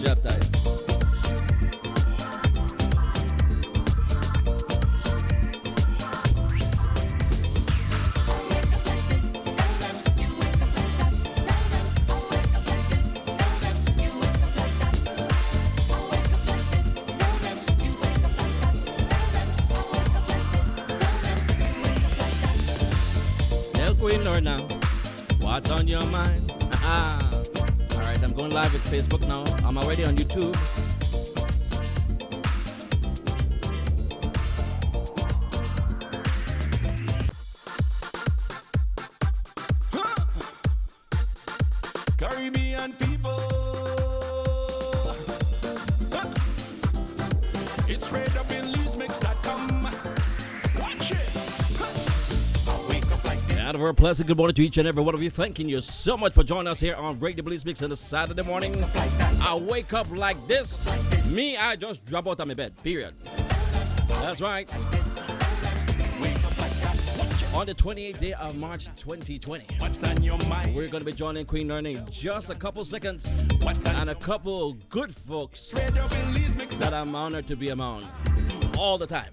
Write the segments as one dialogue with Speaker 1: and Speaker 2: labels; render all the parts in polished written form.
Speaker 1: job tight. Tell Queen Lorna, what's on your mind? All right, I'm going live at Facebook now. I'm already on YouTube.
Speaker 2: Caribbean people, it's Belizemix.com. Watch it. I wake up like this.
Speaker 1: And a very pleasant good morning to each and every one of you. Thanking you so much for joining us here on Radio Belizemix on a Saturday morning. I wake up like this. Me, I just drop out of my bed. Period. That's right. On the 28th day of March 2020,
Speaker 2: What's on your mind?
Speaker 1: we're going to be joining Queen Lorna in just a couple seconds. And a couple good folks that I'm honored to be among all the time.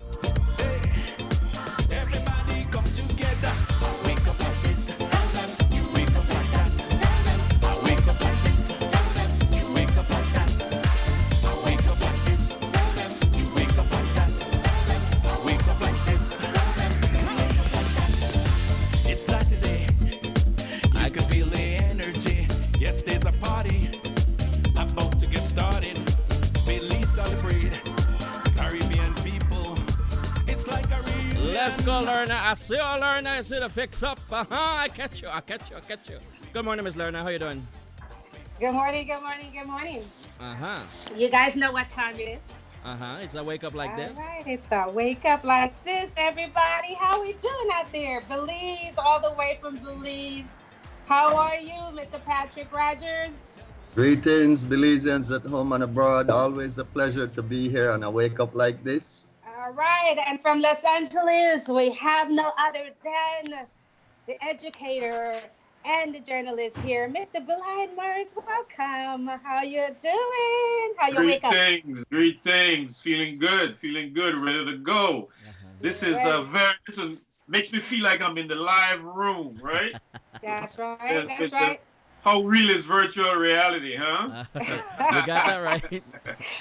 Speaker 2: Everybody come together. I wake up like this. You wake up like that. I wake up like this. You wake up like that. I wake up like this. You wake up like that. I wake up like this. It's Saturday. I can feel the energy. Yes, there's a party about to get started. Belize celebrate. Caribbean people. It's like a real.
Speaker 1: Let's go, Lorna. I see you, Lorna. I see the fix up. I catch you. Good morning, Miss Lorna. How you doing?
Speaker 3: Good morning, good morning, good morning.
Speaker 1: Uh-huh.
Speaker 3: You guys know what time it is.
Speaker 1: It's a wake up like this.
Speaker 3: All right, it's a wake up like this, everybody. How we doing out there? Belize, all the way from Belize. How are you, Mr. Patrick Rogers?
Speaker 4: Greetings, Belizeans at home and abroad. Always a pleasure to be here on a wake up like this.
Speaker 3: All right, and from Los Angeles, we have no other than the educator and the journalist here, Mr. Belizemix. Welcome. How you doing? How you wake up?
Speaker 5: Greetings. Feeling good, ready to go. This is makes me feel like I'm in the live room, right?
Speaker 3: That's right. That's right.
Speaker 5: How real is virtual reality, huh?
Speaker 1: You got that right.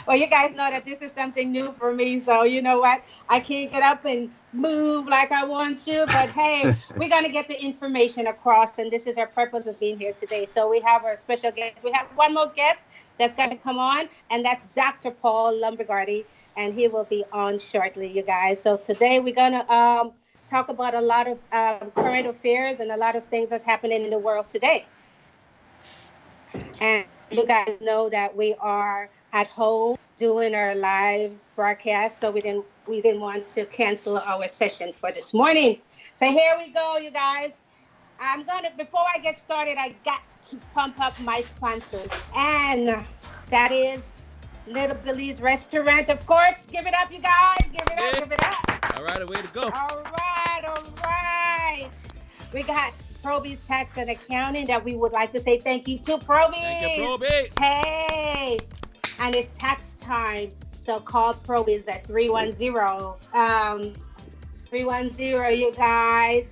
Speaker 3: Well, you guys know that this is something new for me, so you know what? I can't get up and move like I want to, but hey, we're going to get the information across, and this is our purpose of being here today. So we have our special guest. We have one more guest that's going to come on, and that's Dr. Paul Lumbergardi, and he will be on shortly, you guys. So today we're going to talk about a lot of current affairs and a lot of things that's happening in the world today. And you guys know that we are at home doing our live broadcast, so we didn't want to cancel our session for this morning. So here we go, you guys. Before I get started, I got to pump up my sponsors, and that is Little Billy's Restaurant, of course. Give it up, you guys. Give it up.
Speaker 1: All right, way to go.
Speaker 3: All right. We got Proby's Tax and Accounting that we would like to say thank you to Proby.
Speaker 1: Thank you, Proby.
Speaker 3: Hey, and it's tax time, so call Proby's at 310, you guys.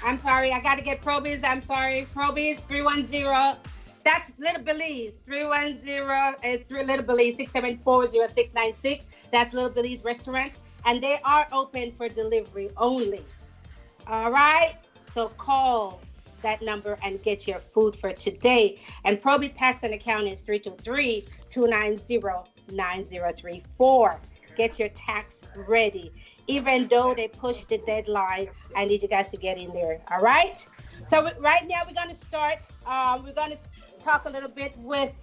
Speaker 3: I'm sorry, I got to get Proby's. I'm sorry, Proby's 310. That's Little Belize. 310 is Little Belize 6740696. That's Little Belize Restaurant, and they are open for delivery only. All right, so call that number and get your food for today. And Proby Tax and Accounting is 323-290-9034. Get your tax ready. Even though they pushed the deadline, I need you guys to get in there. All right? So right now we're going to start. We're going to talk a little bit with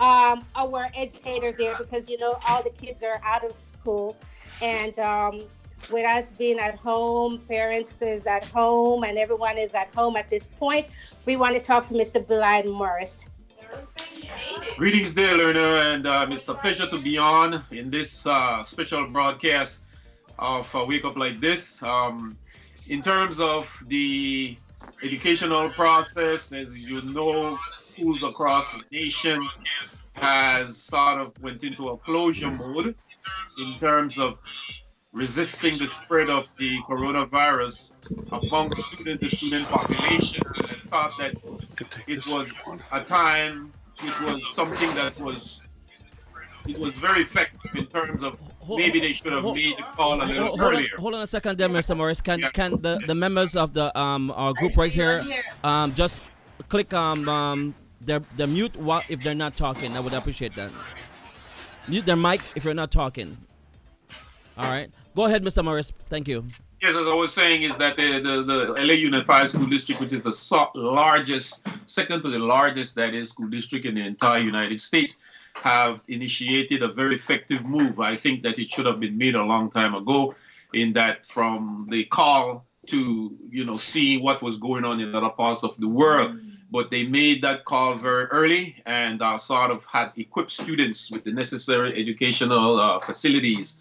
Speaker 3: our educator there, because, you know, all the kids are out of school. And with us being at home, parents is at home, and everyone is at home at this point, we want to talk to Mr. Belizemix.
Speaker 5: Greetings there, learner, and it's a pleasure to be on in this special broadcast of Wake Up Like This. In terms of the educational process, as you know, schools across the nation has sort of went into a closure mode in terms of resisting the spread of the coronavirus among the student population, and thought that it was a time, it was something that was, it was very effective in terms of maybe they should have made the call a little earlier.
Speaker 1: hold on a second there, Mr. Morris. Can
Speaker 5: Yeah.
Speaker 1: the members of the our group right here just click their mute if they're not talking? I would appreciate that. Mute their mic if you're not talking. All right. Go ahead, Mr. Morris. Thank you.
Speaker 5: Yes, as I was saying, is that the LA Unified School District, which is the largest, second to the largest, that is, school district in the entire United States, have initiated a very effective move. I think that it should have been made a long time ago, in that from the call to, seeing what was going on in other parts of the world. But they made that call very early and sort of had equipped students with the necessary educational facilities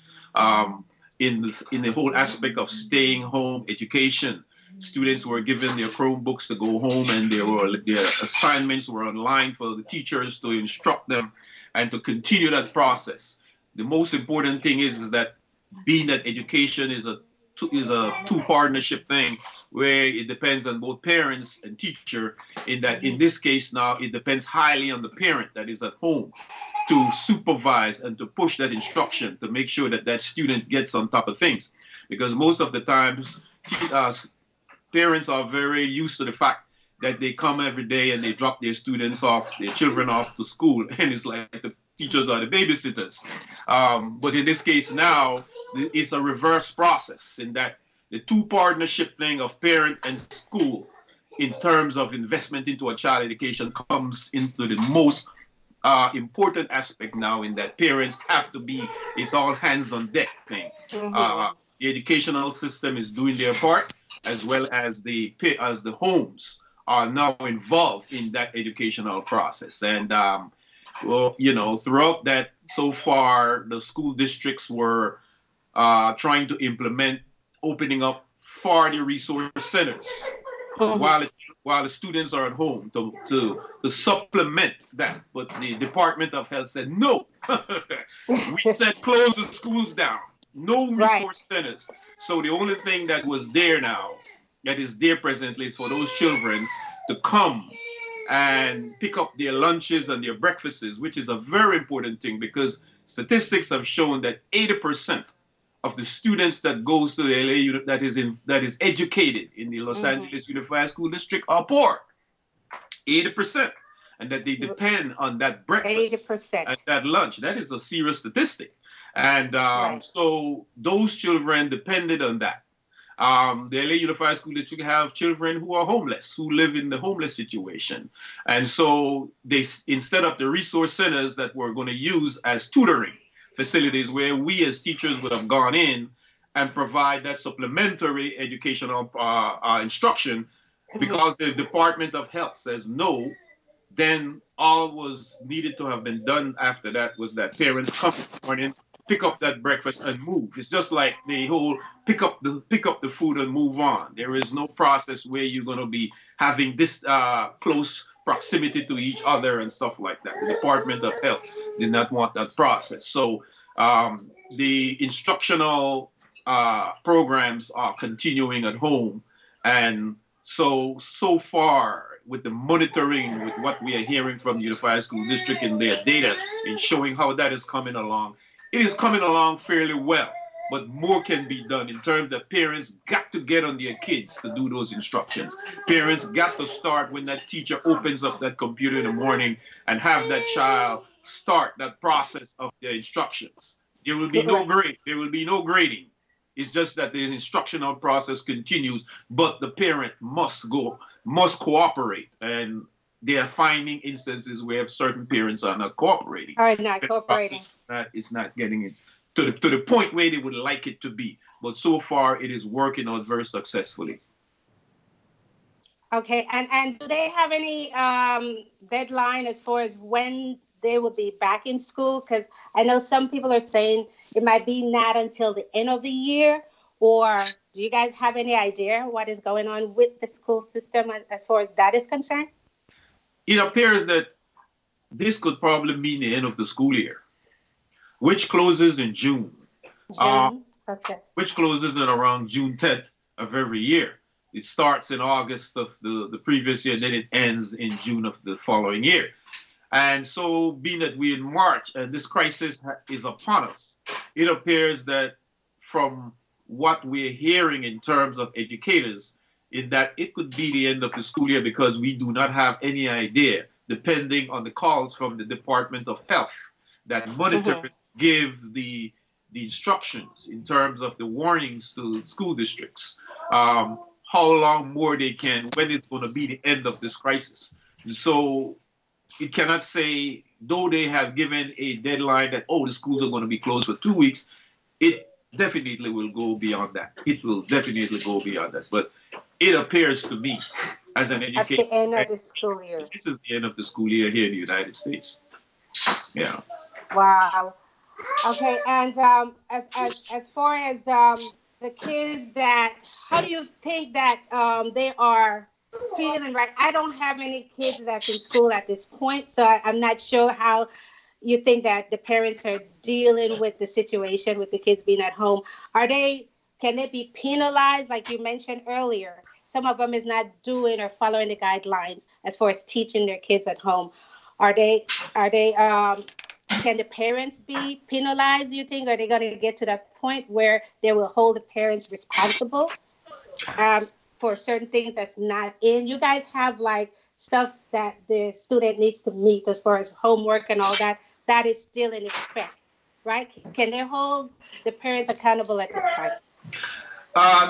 Speaker 5: in the whole aspect of staying home education. Students were given their Chromebooks to go home, and their assignments were online for the teachers to instruct them and to continue that process. The most important thing is that being that education is a two partnership thing, where it depends on both parents and teacher, in that in this case now it depends highly on the parent that is at home to supervise and to push that instruction to make sure that that student gets on top of things. Because most of the times parents are very used to the fact that they come every day and they drop their children off to school, and it's like the teachers are the babysitters. But in this case now, it's a reverse process, in that the two partnership thing of parent and school in terms of investment into a child education comes into the most important aspect now, in that parents have to be, it's all hands on deck thing. The educational system is doing their part, as well as the homes are now involved in that educational process. And throughout that, so far, the school districts were trying to implement opening up 40 resource centers while the students are at home to supplement that. But the Department of Health said, no, we said close the schools down, no resource centers. So the only thing that was there now, that is there presently, is for those children to come and pick up their lunches and their breakfasts, which is a very important thing, because statistics have shown that 80% of the students that goes to the LA that is educated in the Los Angeles Unified School District are poor. 80%. And that they depend on that breakfast
Speaker 3: 80%.
Speaker 5: and that lunch. That is a serious statistic. And so those children depended on that. The LA Unified School District have children who are homeless, who live in the homeless situation. And so they, instead of the resource centers that we're going to use as tutoring facilities, where we as teachers would have gone in and provide that supplementary educational instruction, because the Department of Health says no, then all was needed to have been done after that was that parents come in the morning, pick up that breakfast and move. It's just like the whole pick up the food and move on. There is no process where you're going to be having this close proximity to each other and stuff like that. The Department of Health did not want that process. So the instructional programs are continuing at home. And so far, with the monitoring, with what we are hearing from the Unified School District and their data in showing how that is coming along, it is coming along fairly well. But more can be done in terms that parents got to get on their kids to do those instructions. Parents got to start when that teacher opens up that computer in the morning and have that child start that process of their instructions. There will be no grade. There will be no grading. It's just that the instructional process continues, but the parent must cooperate. And they are finding instances where certain parents are not cooperating.
Speaker 3: All right, not cooperating.
Speaker 5: It's not getting it to the point where they would like it to be. But so far, it is working out very successfully.
Speaker 3: Okay, and do they have any deadline as far as when they will be back in school? Because I know some people are saying it might be not until the end of the year. Or do you guys have any idea what is going on with the school system as far as that is concerned?
Speaker 5: It appears that this could probably mean the end of the school year, which closes in June. Uh,
Speaker 3: June. Okay.
Speaker 5: which closes in around June 10th of every year. It starts in August of the previous year, and then it ends in June of the following year. And so, being that we're in March and this crisis is upon us, it appears that from what we're hearing in terms of educators, in that it could be the end of the school year because we do not have any idea, depending on the calls from the Department of Health, that monitors give the instructions in terms of the warnings to school districts, how long more they can, when it's going to be the end of this crisis. And so it cannot say, though they have given a deadline that, oh, the schools are going to be closed for 2 weeks, it definitely will go beyond that. It will definitely go beyond that. But it appears to me, as an educator,
Speaker 3: at the end of the school year.
Speaker 5: This is the end of the school year here in the United States. Yeah.
Speaker 3: Wow. Okay, and as far as the kids that, how do you think that they are feeling right? I don't have any kids that's in school at this point, so I'm not sure how you think that the parents are dealing with the situation with the kids being at home. Can they be penalized, like you mentioned earlier? Some of them is not doing or following the guidelines as far as teaching their kids at home. Are they can the parents be penalized, you think? Are they going to get to that point where they will hold the parents responsible for certain things that's not in? You guys have like stuff that the student needs to meet as far as homework and all that. That is still in effect, right? Can they hold the parents accountable at this time?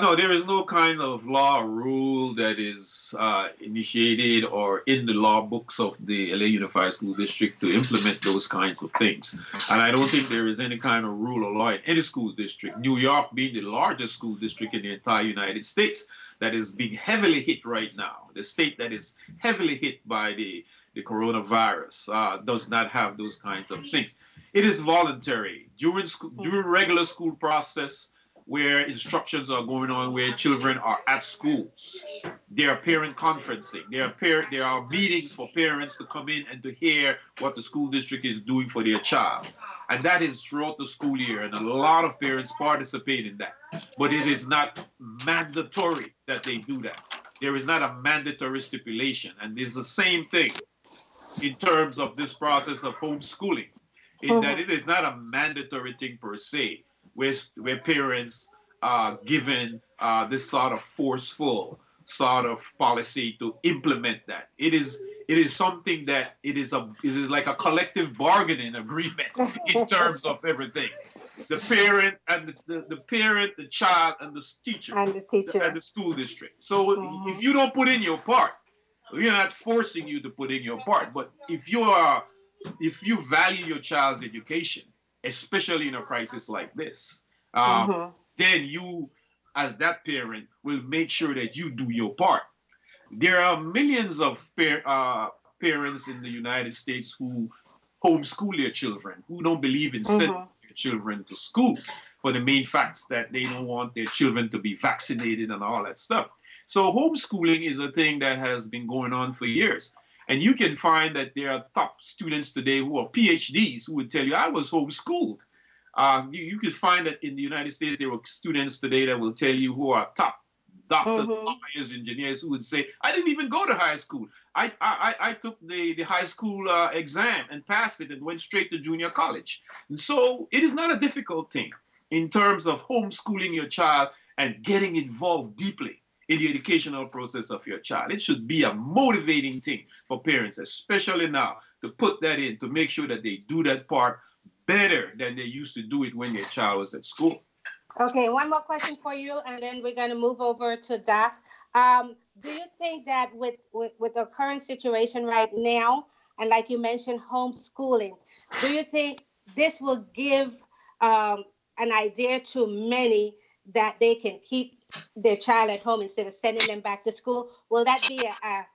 Speaker 5: No, there is no kind of law or rule that is initiated or in the law books of the LA Unified School District to implement those kinds of things. And I don't think there is any kind of rule or law in any school district, New York being the largest school district in the entire United States, that is being heavily hit right now. The state that is heavily hit by the coronavirus does not have those kinds of things. It is voluntary. During regular school process, where instructions are going on, where children are at school, there are parent conferencing. There are meetings for parents to come in and to hear what the school district is doing for their child. And that is throughout the school year, and a lot of parents participate in that. But it is not mandatory that they do that. There is not a mandatory stipulation. And it's the same thing in terms of this process of homeschooling, in that it is not a mandatory thing per se, where parents are given this sort of forceful sort of policy to implement that. It is something that it is like a collective bargaining agreement in terms of everything. The parent and the parent, the child, and the teacher, and the school district. So if you don't put in your part, we're not forcing you to put in your part. But if you value your child's education, especially in a crisis like this, then you, as that parent, will make sure that you do your part. There are millions of parents in the United States who homeschool their children, who don't believe in sending their children to school for the main facts that they don't want their children to be vaccinated and all that stuff. So homeschooling is a thing that has been going on for years. And you can find that there are top students today who are PhDs who would tell you, I was homeschooled. You could find that in the United States, there are students today that will tell you who are top doctors, lawyers, engineers, who would say, I didn't even go to high school. I took the high school exam and passed it and went straight to junior college. And so it is not a difficult thing in terms of homeschooling your child and getting involved deeply in the educational process of your child. It should be a motivating thing for parents, especially now, to put that in, to make sure that they do that part better than they used to do it when their child was at school.
Speaker 3: Okay, one more question for you, and then we're going to move over to Doc. Do you think that with the current situation right now, and like you mentioned, homeschooling, do you think this will give an idea to many that they can keep their child at home instead of sending them back to school? Will that be a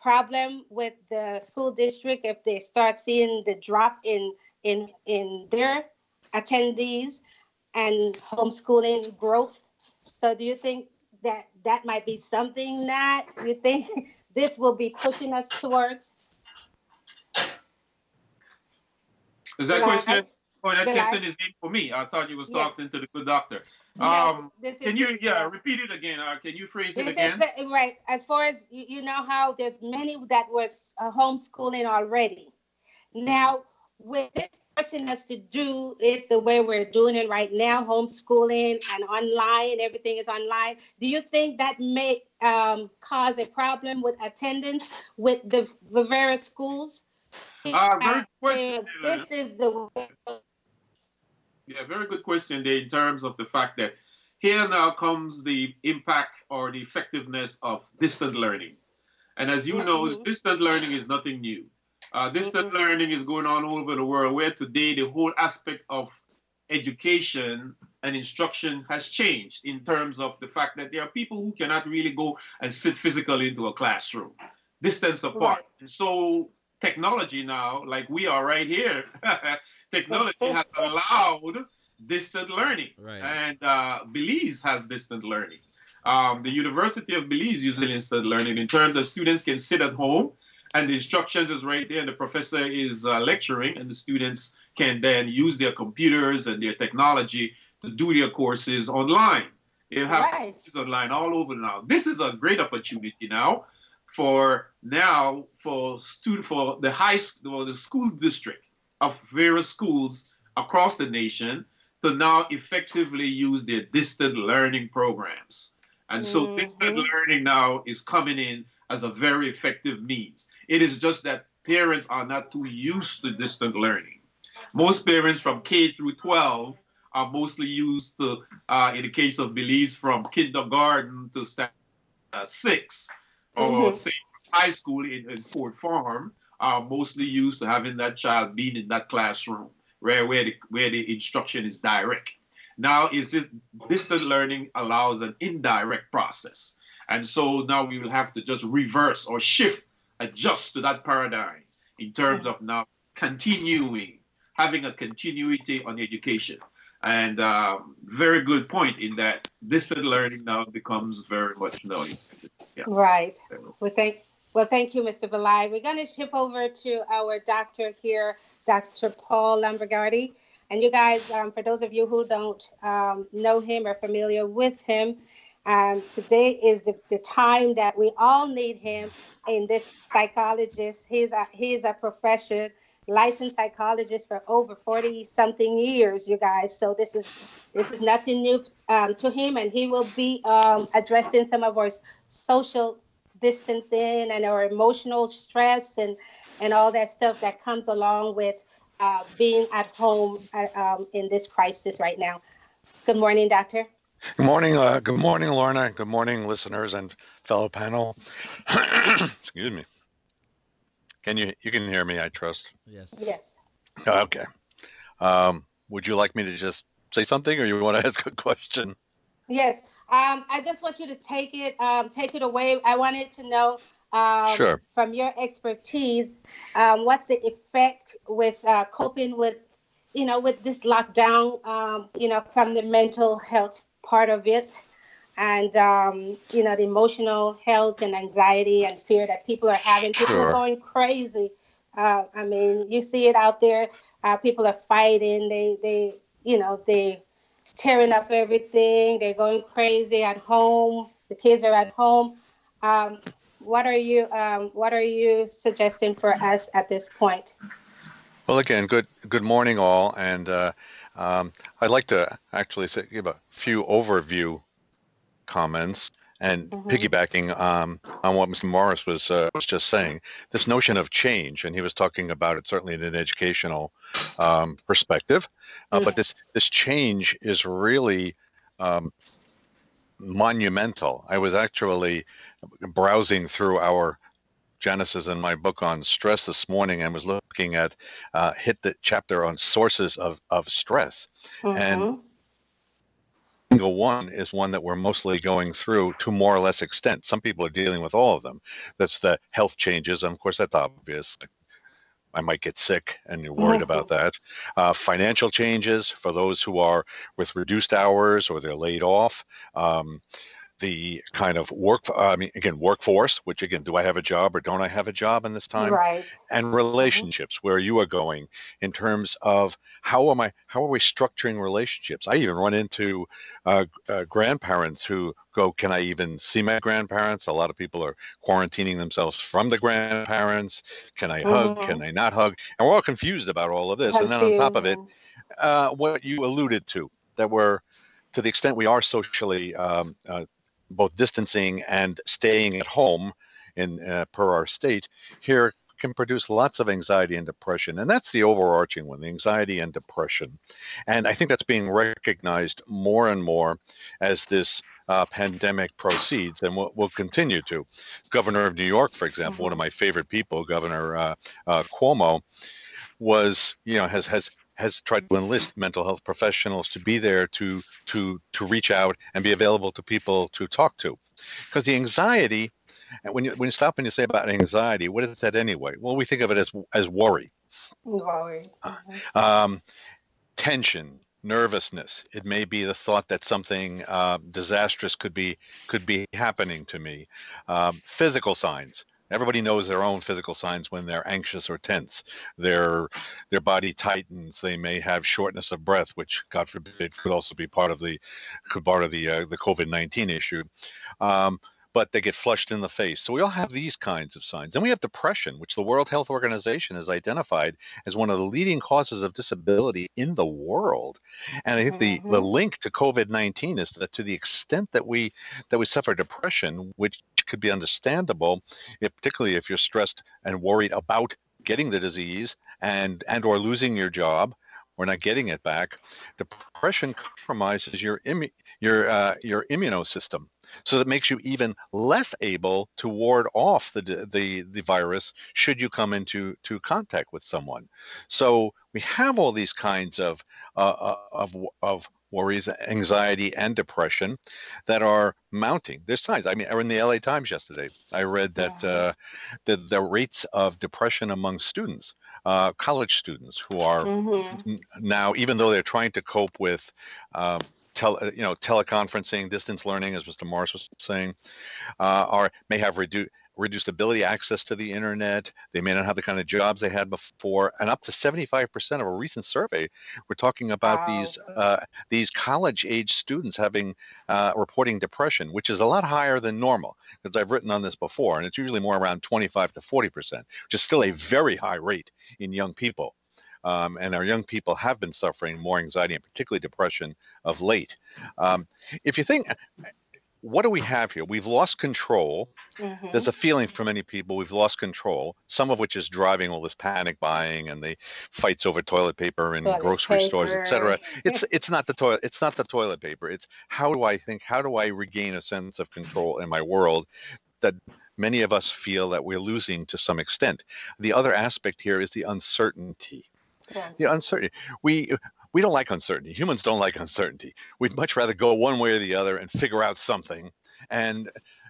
Speaker 3: problem with the school district if they start seeing the drop in their attendees and homeschooling growth? So do you think that might be something that you think this will be pushing us towards?
Speaker 5: Is that question?
Speaker 3: Belai,
Speaker 5: Oh, that
Speaker 3: Belai.
Speaker 5: question is aimed for me. I thought you was
Speaker 3: Yes.
Speaker 5: talking to the good doctor.
Speaker 3: No, this is
Speaker 5: Can you, yeah,
Speaker 3: yeah.
Speaker 5: repeat it again? Can you phrase it
Speaker 3: This is
Speaker 5: again?
Speaker 3: right. As far as you know, how there's many that was homeschooling already. Now, with this forcing us to do it the way we're doing it right now, homeschooling and online, everything is online. Do you think that may cause a problem with attendance with the various schools?
Speaker 5: Very good question, Leonard.
Speaker 3: This is the way.
Speaker 5: Yeah, very good question there in terms of the fact that here now comes the impact or the effectiveness of distant learning. And as you know,
Speaker 3: Mhm,
Speaker 5: distant learning is nothing new. Distant
Speaker 3: mhm.
Speaker 5: learning is going on all over the world, where today the whole aspect of education and instruction has changed in terms of the fact that there are people who cannot really go and sit physically into a classroom, distance apart.
Speaker 3: Right.
Speaker 5: And so technology now, like we are right here, technology has allowed distant learning.
Speaker 1: Right.
Speaker 5: And Belize has distant learning. The University of Belize uses instant learning in terms of students can sit at home and the instructions is right there and the professor is lecturing and the students can then use their computers and their technology to do their courses online. They have
Speaker 3: Right.
Speaker 5: courses online all over now. This is a great opportunity now for the high school or the school district of various schools across the nation to now effectively use their distant learning programs. And so distant
Speaker 3: Hmm.
Speaker 5: learning now is coming in as a very effective means. It is just that parents are not too used to distant learning. Most parents from K through 12 are mostly used to, in the case of Belize, from kindergarten to six, or
Speaker 3: Hmm.
Speaker 5: say high school in Fort Farm, are mostly used to having that child being in that classroom where the instruction is direct. Now, is it distant learning allows an indirect process, and so now we will have to just reverse or shift, adjust to that paradigm in terms of now continuing, having a continuity on education. And very good point in that distant learning now becomes very much now effective. Yeah.
Speaker 3: Right. Well, thank you, Mr. Belay. We're going to shift over to our doctor here, Dr. Paul Lambergardi. And you guys, for those of you who don't know him or familiar with him, today is the time that we all need him in this psychologist. He's a profession, licensed psychologist for over 40 something years, you guys. So this is nothing new to him, and he will be addressing some of our social distancing and our emotional stress and all that stuff that comes along with being at home in this crisis right now. Good morning, doctor.
Speaker 6: Good morning, Lorna. Good morning, listeners and fellow panel. Excuse me. You can hear me? I trust.
Speaker 1: Yes.
Speaker 3: Yes.
Speaker 6: Okay. Would you like me to just say something, or you want to ask a question?
Speaker 3: Yes. I just want you to take it away. I wanted to know
Speaker 6: Sure.
Speaker 3: from your expertise, what's the effect with coping with, with this lockdown, from the mental health part of it, and the emotional health and anxiety and fear that people are having. People are
Speaker 6: Sure.
Speaker 3: going crazy. I mean, you see it out there. People are fighting. They tearing up everything. They're going crazy at home. The kids are at home. Um, what are you suggesting for us at this point?
Speaker 6: Well, again, good morning, all, and I'd like to actually give a few overview comments and
Speaker 3: Hmm.
Speaker 6: piggybacking on what Mr. Morris was just saying. This notion of change, and he was talking about it certainly in an educational perspective, but this change is really monumental. I was actually browsing through our Genesis in my book on stress this morning and was looking at hit the chapter on sources of stress, and
Speaker 3: Hmm.
Speaker 6: single one is one that we're mostly going through to more or less extent. Some people are dealing with all of them. That's the health changes, and of course that's obvious. I might get sick, and you're worried about that. Financial changes for those who are with reduced hours or they're laid off. the kind of workforce, which again, do I have a job or don't I have a job in this time?
Speaker 3: Right.
Speaker 6: And
Speaker 3: Mm-hmm.
Speaker 6: relationships, where you are going in terms of how are we structuring relationships? I even run into grandparents who go, can I even see my grandparents? A lot of people are quarantining themselves from the grandparents. Can I hug?
Speaker 3: Mm-hmm.
Speaker 6: Can I not hug? And we're all confused about all of this. And then on top of it,
Speaker 3: Confusions.
Speaker 6: what you alluded to, that we're, to the extent we are socially both distancing and staying at home in per our state here, can produce lots of anxiety and depression. And that's the overarching one, the anxiety and depression. And I think that's being recognized more and more as this pandemic proceeds, and will continue to. Governor of New York, for example, one of
Speaker 3: Mm-hmm.
Speaker 6: my favorite people, Governor Cuomo, was, has tried to enlist mental health professionals to be there to reach out and be available to people to talk to, because the anxiety, and when you stop and you say about anxiety, what is that anyway? Well, we think of it as worry,
Speaker 3: Worry. Mm-hmm.
Speaker 6: um, tension, nervousness. It may be the thought that something disastrous could be happening to me. Physical signs. Everybody knows their own physical signs when they're anxious or tense. Their body tightens. They may have shortness of breath, which, God forbid, could also be part of the COVID-19 issue. Um, but they get flushed in the face. So we all have these kinds of signs. Then we have depression, which the World Health Organization has identified as one of the leading causes of disability in the world. And I think the
Speaker 3: Mm-hmm.
Speaker 6: link to COVID-19 is that to the extent that we suffer depression, which could be understandable, particularly if you're stressed and worried about getting the disease and or losing your job or not getting it back, depression compromises your immunosystem. So that makes you even less able to ward off the virus should you come into contact with someone. So we have all these kinds of worries, anxiety, and depression that are mounting. There's signs. I mean, in the LA Times yesterday, I read that
Speaker 3: Yes.
Speaker 6: the rates of depression among students, college students who are
Speaker 3: Mm-hmm.
Speaker 6: now, even though they're trying to cope with teleconferencing, distance learning, as Mr. Morris was saying, or may have reduced ability, access to the internet. They may not have the kind of jobs they had before, and up to 75% of a recent survey, we're talking about
Speaker 3: Wow.
Speaker 6: these college-age students having reporting depression, which is a lot higher than normal. Because I've written on this before, and it's usually more around 25 to 40%, which is still a very high rate in young people. And our young people have been suffering more anxiety and particularly depression of late. Um, if you think, what do we have here? We've lost control.
Speaker 3: Mm-hmm.
Speaker 6: There's a feeling for many people we've lost control, some of which is driving all this panic buying and the fights over toilet paper in
Speaker 3: Toilet
Speaker 6: grocery stores,
Speaker 3: paper.
Speaker 6: etc. It's not the toilet. It's not the toilet paper. It's how do I regain a sense of control in my world that many of us feel that we're losing to some extent. The other aspect here is the uncertainty.
Speaker 3: Yes.
Speaker 6: The uncertainty. We don't like uncertainty. Humans don't like uncertainty. We'd much rather go one way or the other and figure out something. And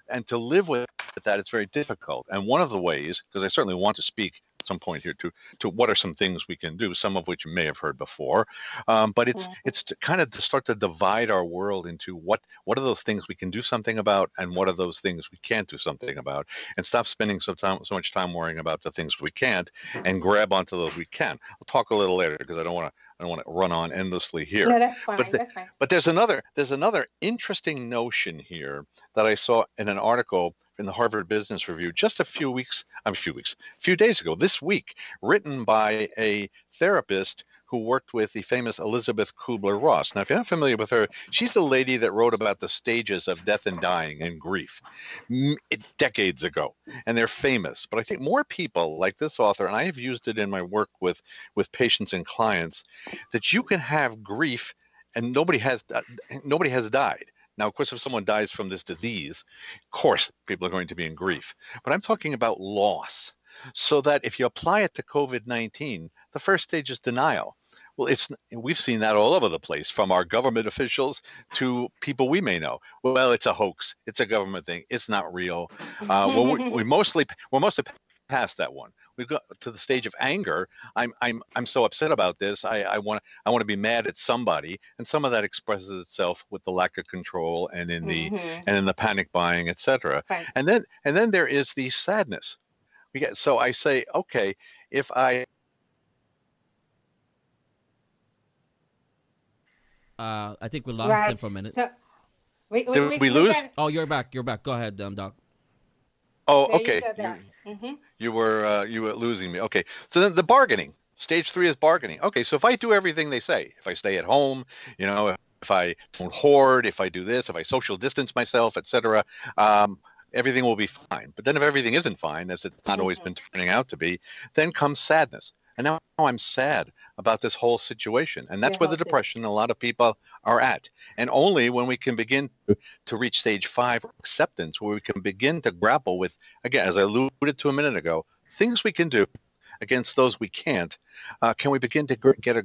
Speaker 6: and to live with that, it's very difficult. And one of the ways, because I certainly want to speak at some point here to what are some things we can do, some of which you may have heard before, but
Speaker 3: Mm-hmm.
Speaker 6: it's to kind of to start to divide our world into what are those things we can do something about, and what are those things we can't do something about, and stop spending so much time worrying about the things we can't, and grab onto those we can. I'll talk a little later because I don't want to run on endlessly here.
Speaker 3: No, that's
Speaker 6: But
Speaker 3: fine.
Speaker 6: the,
Speaker 3: That's fine.
Speaker 6: but there's another interesting notion here that I saw in an article in the Harvard Business Review just a few days ago, this week, written by a therapist who worked with the famous Elizabeth Kubler-Ross. Now, if you're not familiar with her, she's the lady that wrote about the stages of death and dying and grief decades ago, and they're famous. But I think more people like this author, and I have used it in my work with patients and clients, that you can have grief and nobody has died. Now, of course, if someone dies from this disease, of course, people are going to be in grief. But I'm talking about loss. So that if you apply it to COVID-19, the first stage is denial. Well, we've seen that all over the place, from our government officials to people we may know. Well, it's a hoax. It's a government thing. It's not real. Well, we're mostly past that one. we've got to the stage of anger. I'm so upset about this. I want to be mad at somebody, and some of that expresses itself with the lack of control and
Speaker 3: Mm-hmm.
Speaker 6: in the panic buying, etc.
Speaker 3: Right.
Speaker 6: And then there is the sadness. So I say, okay, if I
Speaker 1: I think we lost him
Speaker 3: Right.
Speaker 1: for a minute.
Speaker 3: So we we,
Speaker 6: did
Speaker 3: we,
Speaker 6: we
Speaker 3: we
Speaker 6: lose?
Speaker 3: got
Speaker 1: Oh, you're back. You're back. Go ahead, Doc.
Speaker 6: Oh,
Speaker 3: there you
Speaker 6: okay.
Speaker 3: go, Doc. Mm-hmm.
Speaker 6: You were losing me. Okay. So then the bargaining. Stage 3 is bargaining. Okay, so if I do everything they say, if I stay at home, if I don't hoard, if I do this, if I social distance myself, etc., um, everything will be fine. But then if everything isn't fine, as it's not always
Speaker 3: Mm-hmm.
Speaker 6: been turning out to be, then comes sadness. And now I'm sad about this whole situation. And
Speaker 3: The
Speaker 6: that's where
Speaker 3: whole
Speaker 6: the
Speaker 3: system.
Speaker 6: depression a lot of people are at. And only when we can begin to reach stage 5, acceptance, where we can begin to grapple with, again, as I alluded to a minute ago, things we can do against those we can't, can we begin to get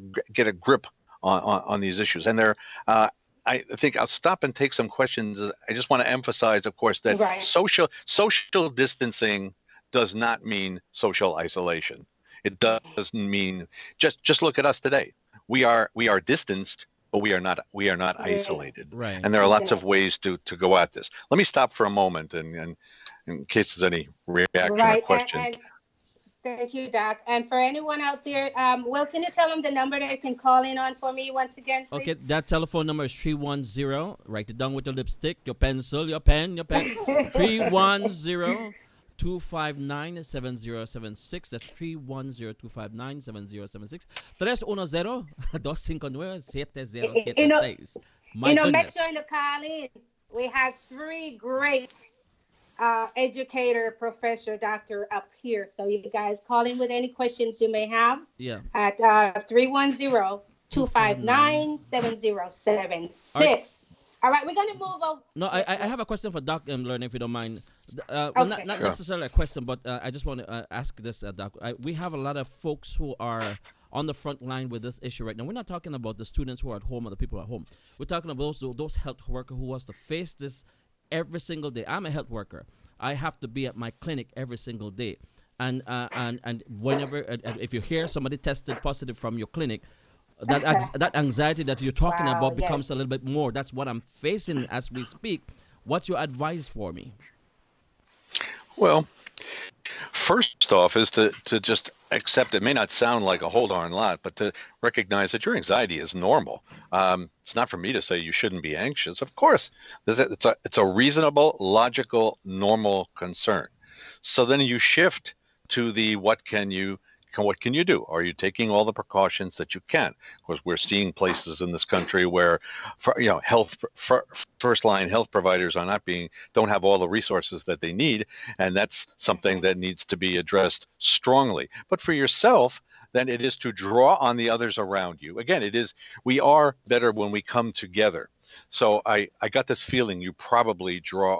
Speaker 6: a grip on these issues? And uh, I think I'll stop and take some questions. I just want to emphasize, of course, that
Speaker 3: Right.
Speaker 6: social distancing does not mean social isolation. It doesn't mean just look at us today. We are distanced, but we are not isolated.
Speaker 1: Right.
Speaker 6: And there are lots of
Speaker 3: Exactly.
Speaker 6: ways to go at this. Let me stop for a moment and in case there's any reaction or
Speaker 3: Right.
Speaker 6: question.
Speaker 3: And thank you, Doc. And for anyone out there, Will, can you tell them the number that they can call in on for me once again,
Speaker 1: Okay,
Speaker 3: please?
Speaker 1: that telephone number is 310. Write it down with your lipstick, your pencil, your pen, your pen. 310 259 7076. That's 310 259 7076. 310 259
Speaker 3: You know,
Speaker 1: 7076. My
Speaker 3: make
Speaker 1: goodness.
Speaker 3: sure to call in. We have 3 great educator, professor, doctor up here. So you guys call in with any questions you may have
Speaker 1: Yeah.
Speaker 3: at 310 259 7076. All right, we're going to move over.
Speaker 1: No, I have a question for Doc Learn, if you don't mind. Well, not,
Speaker 3: Okay.
Speaker 1: not
Speaker 6: Sure.
Speaker 1: necessarily a question, but I just want to ask this, Doc. We have a lot of folks who are on the front line with this issue right now. We're not talking about the students who are at home or the people at home. We're talking about those health workers who has to face this every single day. I'm a health worker. I have to be at my clinic every single day. And whenever, if you hear somebody tested positive from your clinic, that anxiety that you're talking
Speaker 3: Wow,
Speaker 1: about
Speaker 3: yes.
Speaker 1: becomes a little bit more. That's what I'm facing as we speak. What's your advice for me?
Speaker 6: Well, first off is to just accept it may not sound like a whole darn lot, but to recognize that your anxiety is normal. It's not for me to say you shouldn't be anxious. Of course, it's a reasonable, logical, normal concern. So then you shift to the what can you do? Are you taking all the precautions that you can? Of course, we're seeing places in this country where, first line health providers don't have all the resources that they need, and that's something that needs to be addressed strongly. But for yourself, then it is to draw on the others around you. Again, we are better when we come together. So I got this feeling you probably draw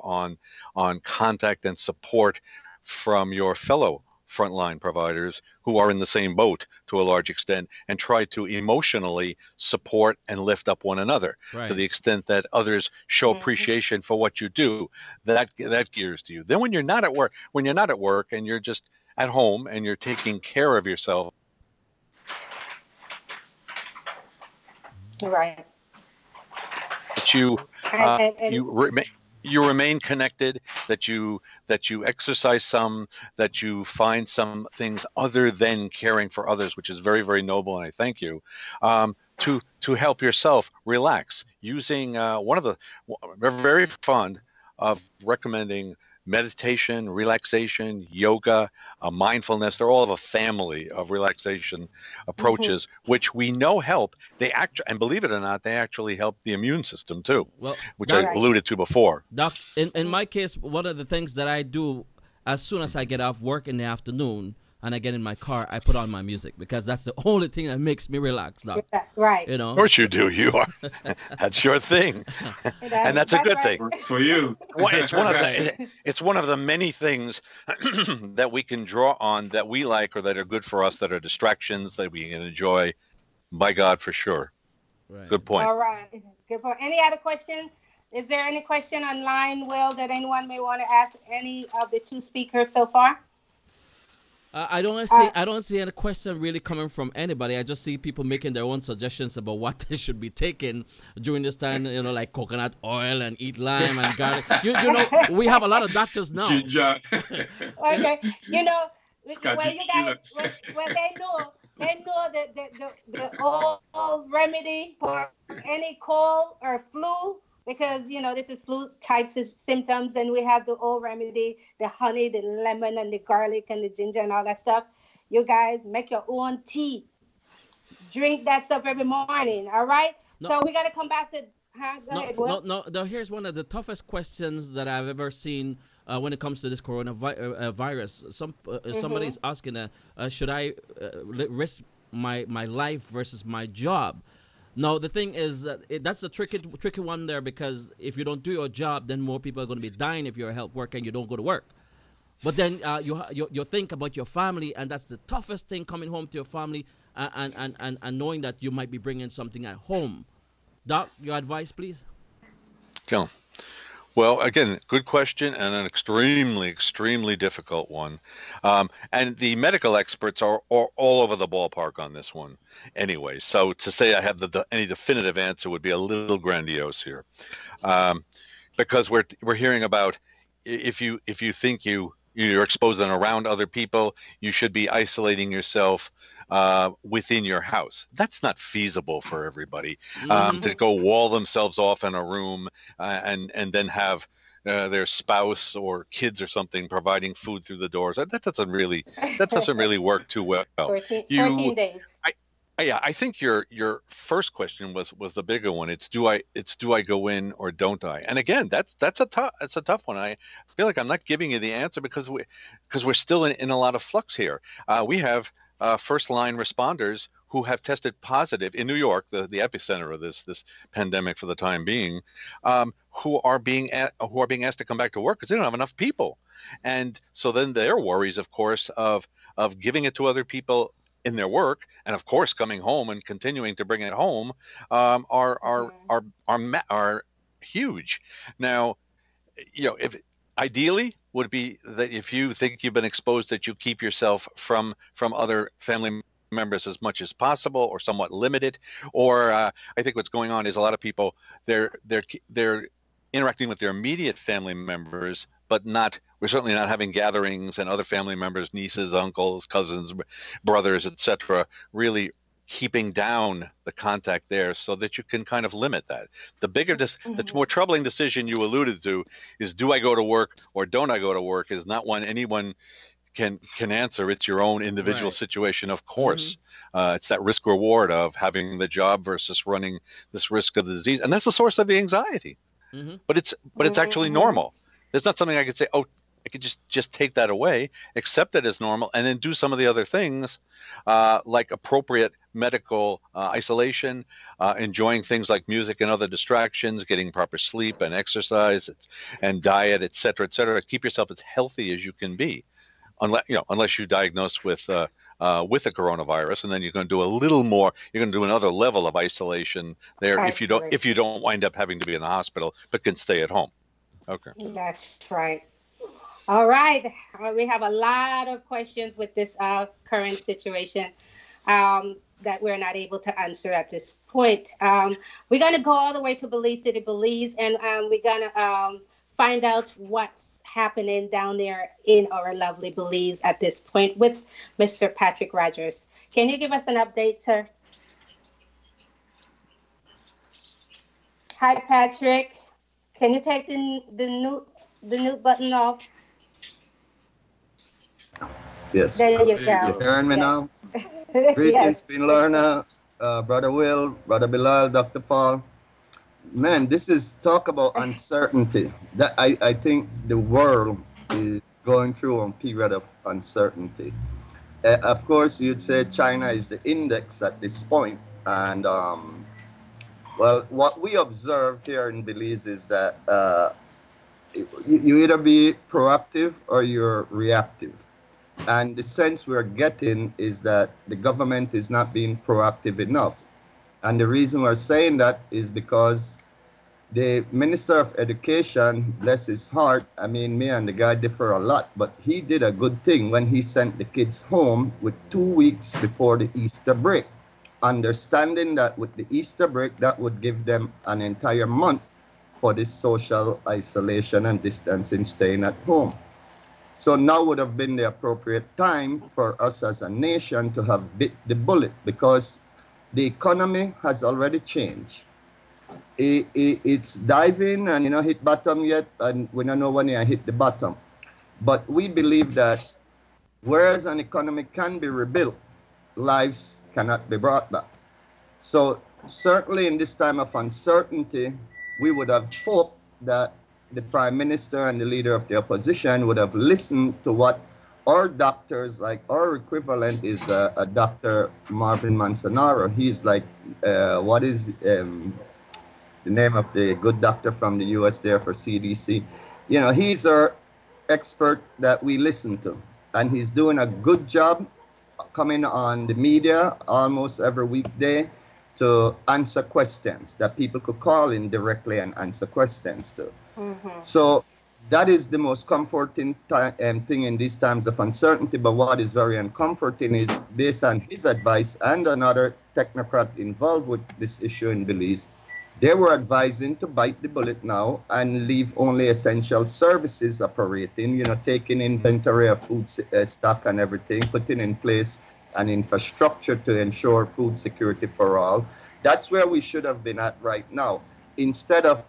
Speaker 6: on contact and support from your fellow frontline providers who are in the same boat to a large extent, and try to emotionally support and lift up one another to the
Speaker 1: Right.
Speaker 6: extent that others show appreciation for what you do. That gears to you. Then when you're not at work and you're just at home and you're taking care of yourself,
Speaker 3: Right.
Speaker 6: that you
Speaker 3: And
Speaker 6: you remain connected, that you exercise some, that you find some things other than caring for others, which is very, very noble, and I thank you. To help yourself relax, using we're very fond of recommending meditation, relaxation, yoga, mindfulness. They're all of a family of relaxation approaches, which we know help. And believe it or not, they actually help the immune system too,
Speaker 1: Well,
Speaker 6: which I
Speaker 1: Doc,
Speaker 3: Right.
Speaker 6: alluded to before.
Speaker 1: In my case, one of the things that I do as soon as I get off work in the afternoon and I get in my car, I put on my music because that's the only thing that makes me relax, Doc.
Speaker 3: right.
Speaker 1: You know?
Speaker 6: Of course you do. You are. That's your thing, and that's a good
Speaker 3: right.
Speaker 6: thing.
Speaker 5: Works for you.
Speaker 6: It's one of
Speaker 1: Right.
Speaker 6: it's one of the many things that we can draw on that we like or that are good for us, that are distractions that we can enjoy. By God, for sure.
Speaker 1: Right.
Speaker 6: Good point.
Speaker 3: All right. Good point. Any other question? Is there any question online, Will, that anyone may want to ask any of the 2 speakers so far?
Speaker 1: I don't see any question really coming from anybody. I just see people making their own suggestions about what they should be taking during this time. You know, like coconut oil and eat lime and garlic. You know, we have a lot of doctors now.
Speaker 5: Ginger.
Speaker 3: Okay, you know, well,
Speaker 5: Scotch
Speaker 3: you guys, well, they know that the old remedy for any cold or flu, because you know this is flu types of symptoms, and we have the old remedy, the honey, the lemon, and the garlic, and the ginger, and all that stuff. You guys make your own tea, drink that stuff every morning. All right.
Speaker 1: No,
Speaker 3: So we got to come back to. Huh? Go
Speaker 1: no,
Speaker 3: ahead.
Speaker 1: no,
Speaker 3: What?
Speaker 1: no, no. Here's one of the toughest questions that I've ever seen when it comes to this coronavirus. Virus. Somebody
Speaker 3: Mm-hmm.
Speaker 1: is asking, should I risk my life versus my job? No, the thing is that that's a tricky one there, because if you don't do your job, then more people are going to be dying if you're a health worker and you don't go to work. But then you think about your family, and that's the toughest thing, coming home to your family and knowing that you might be bringing something at home. Doc, your advice, please.
Speaker 6: Go. Well, again, good question and an extremely, extremely difficult one. And the medical experts are all over the ballpark on this one anyway. So to say I have any definitive answer would be a little grandiose here. Um, because we're hearing about, if you think you're exposed and around other people, you should be isolating yourself within your house. That's not feasible for everybody.
Speaker 1: Mm-hmm.
Speaker 6: To go wall themselves off in a room and then have their spouse or kids or something providing food through the doors. That doesn't really work too well.
Speaker 3: 14 days.
Speaker 6: Yeah, I think your first question was the bigger one. It's do I go in or don't I? And again, that's a tough one. I feel like I'm not giving you the answer because we're still in a lot of flux here. We have first line responders who have tested positive in New York, the epicenter of this pandemic for the time being, who are being asked to come back to work because they don't have enough people, and so then their worries, of course, of giving it to other people in their work, and of course coming home and continuing to bring it home, are huge. Now, if ideally would be that if you think you've been exposed, that you keep yourself from other family members as much as possible, or somewhat limited. Or I think what's going on is a lot of people, they're interacting with their immediate family members, but we're certainly not having gatherings and other family members, nieces, uncles, cousins, brothers, etc., really keeping down the contact there so that you can kind of limit that. The more troubling decision you alluded to is, do I go to work or don't I go to work, is not one anyone can answer. It's your own individual
Speaker 1: Right.
Speaker 6: situation, of course. It's that risk reward of having the job versus running this risk of the disease, and that's the source of the anxiety.
Speaker 1: Mm-hmm.
Speaker 6: But it's actually normal. There's not something I could say, oh, I could just take that away, accept it as normal, and then do some of the other things, like appropriate medical isolation, enjoying things like music and other distractions, getting proper sleep and exercise and diet, et cetera, keep yourself as healthy as you can be, unless you're diagnosed with a coronavirus, and then you're going to do a little more. You're going to do another level of isolation there if you don't wind up having to be in the hospital, but can stay at home. Okay.
Speaker 3: That's right. All right. We have a lot of questions with this current situation that we're not able to answer at this point. We're going to go all the way to Belize City, Belize, and we're going to find out what's happening down there in our lovely Belize at this point with Mr. Patrick Rogers. Can you give us an update, sir? Hi, Patrick. Can you take the mute button off?
Speaker 4: Yes.
Speaker 3: There you
Speaker 4: You
Speaker 3: go.
Speaker 4: hearing me now?
Speaker 3: Yes.
Speaker 4: Greetings, Queen Lorna, Brother Will, Brother Bilal, Dr. Paul. Man, this is talk about uncertainty. That I think the world is going through a period of uncertainty. Of course, you'd say China is the index at this point, and well, what we observe here in Belize is that you either be proactive or you're reactive. And the sense we're getting is that the government is not being proactive enough. And the reason we're saying that is because The Minister of Education, bless his heart, I mean, me and the guy differ a lot, but he did a good thing when he sent the kids home with 2 weeks before the Easter break, understanding that with the Easter break, that would give them an entire month for this social isolation and distancing, staying at home. So now would have been the appropriate time for us as a nation to have bit the bullet, because the economy has already changed. It's diving and hit bottom yet, and we don't know when it hit the bottom. But we believe that whereas an economy can be rebuilt, lives cannot be brought back. So certainly in this time of uncertainty, we would have hoped that the Prime Minister and the leader of the opposition would have listened to what our doctors, like our equivalent is a Dr. Marvin Manzanaro. He's like, what is the name of the good doctor from the US there for CDC? He's our expert that we listen to. And he's doing a good job coming on the media almost every weekday to answer questions that people could call in directly and answer questions to. So that is the most comforting thing in these times of uncertainty. But what is very uncomforting is, based on his advice and another technocrat involved with this issue in Belize, they were advising to bite the bullet now and leave only essential services operating, taking inventory of food stock and everything, putting in place an infrastructure to ensure food security for all. That's where we should have been at right now, instead of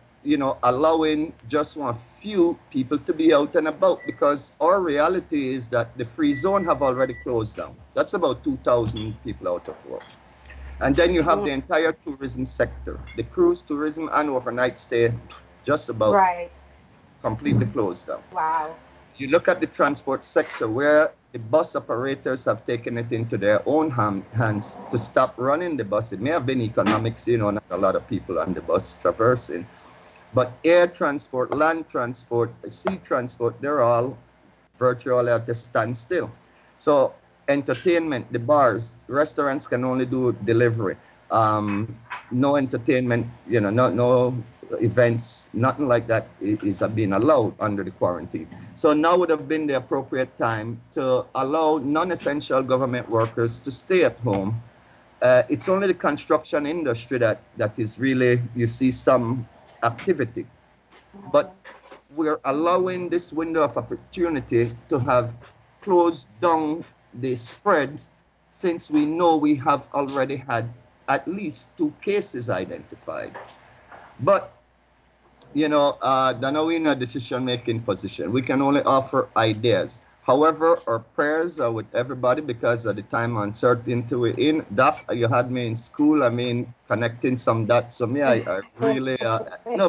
Speaker 4: allowing just one few people to be out and about, because our reality is that the free zone have already closed down. That's about 2,000 people out of work. And then you have the entire tourism sector, the cruise tourism and overnight stay, just about completely closed down.
Speaker 3: Wow.
Speaker 4: You look at the transport sector, where the bus operators have taken it into their own hands to stop running the bus. It may have been economics, not a lot of people on the bus traversing. But air transport, land transport, sea transport, they're all virtually at a standstill. So entertainment, the bars, restaurants can only do delivery. No entertainment, no events, nothing like that is being allowed under the quarantine. So now would have been the appropriate time to allow non-essential government workers to stay at home. It's only the construction industry that is really, you see some activity. But we're allowing this window of opportunity to have closed down the spread, since we know we have already had at least 2 cases identified. But then we're in a decision-making position. We can only offer ideas. However, our prayers are with everybody, because at the time uncertainty we're in. Doc, you had me in school, connecting some dots. So me, I really,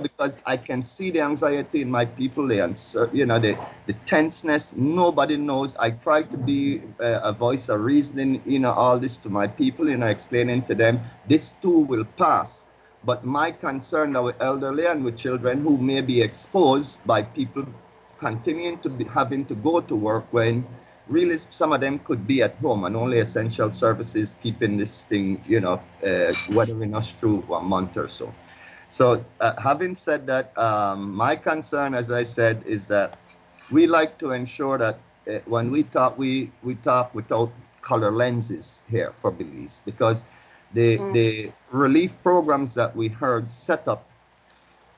Speaker 4: because I can see the anxiety in my people, the tenseness. Nobody knows. I try to be a voice of reasoning, all this to my people, explaining to them, this too will pass. But my concern now with elderly and with children who may be exposed by people continuing to be having to go to work, when really some of them could be at home, and only essential services keeping this thing, weathering us through 1 month or so. So having said that, my concern, as I said, is that we like to ensure that when we talk without color lenses here for Belize, because the relief programs that we heard set up,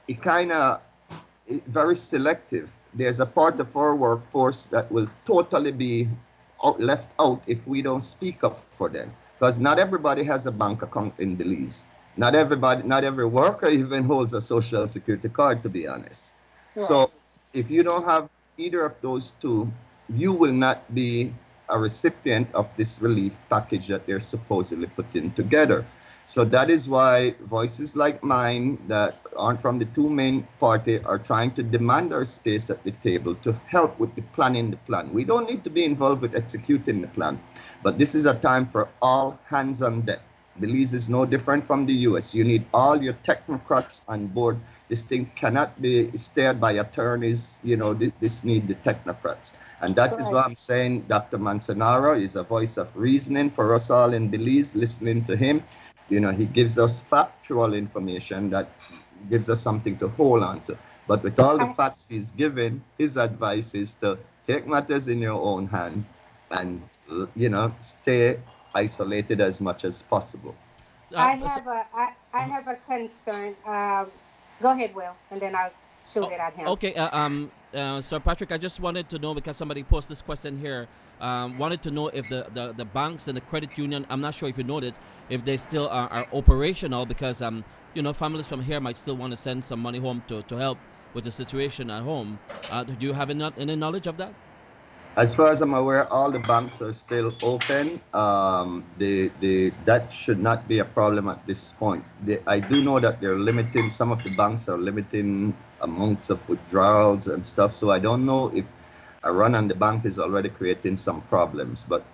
Speaker 4: it kind of very selective. There's a part of our workforce that will totally be left out if we don't speak up for them, because not everybody has a bank account in Belize. Not every worker even holds a social security card, to be honest. Right. So if you don't have either of those two, you will not be a recipient of this relief package that they're supposedly putting together. So that is why voices like mine that aren't from the 2 main parties are trying to demand our space at the table to help with the planning the plan. We don't need to be involved with executing the plan, but this is a time for all hands on deck. Belize is no different from the US. You need all your technocrats on board. This thing cannot be steered by attorneys. This need the technocrats. And that is why I'm saying Dr. Manzanaro is a voice of reasoning for us all in Belize, listening to him. He gives us factual information that, gives us something to hold on to. But with all the
Speaker 3: I,
Speaker 4: facts he's given, his advice is to take matters in your own hand and, stay isolated as much as possible.
Speaker 3: I
Speaker 1: So,
Speaker 3: have I have a concern. Go ahead, Will, and then I'll shoot
Speaker 1: oh,
Speaker 3: it at him.
Speaker 1: okay, so Patrick, I just wanted to know because somebody posted this question here. Wanted to know if the banks and the credit union. I'm not sure if you know this, if they still are operational because families from here might still want to send some money home to help with the situation at home. Do you have any knowledge of that?
Speaker 4: As far as I'm aware, all the banks are still open. That should not be a problem at this point. I do know that they're limiting, some of the banks are limiting amounts of withdrawals and stuff. So I don't know if a run on the bank is already creating some problems. But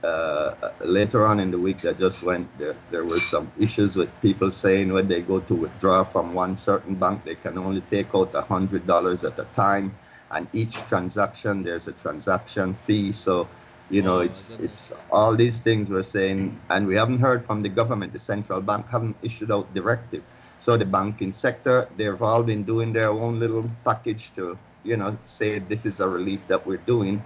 Speaker 4: later on in the week that just went, there was some issues with people saying when they go to withdraw from one certain bank, they can only take out $100 at a time, and each transaction there's a transaction fee. So
Speaker 1: Oh my
Speaker 4: it's
Speaker 1: goodness.
Speaker 4: all these things we're saying, and we haven't heard from the government. The central bank haven't issued out directive. So the banking sector, they've all been doing their own little package to say this is a relief that we're doing.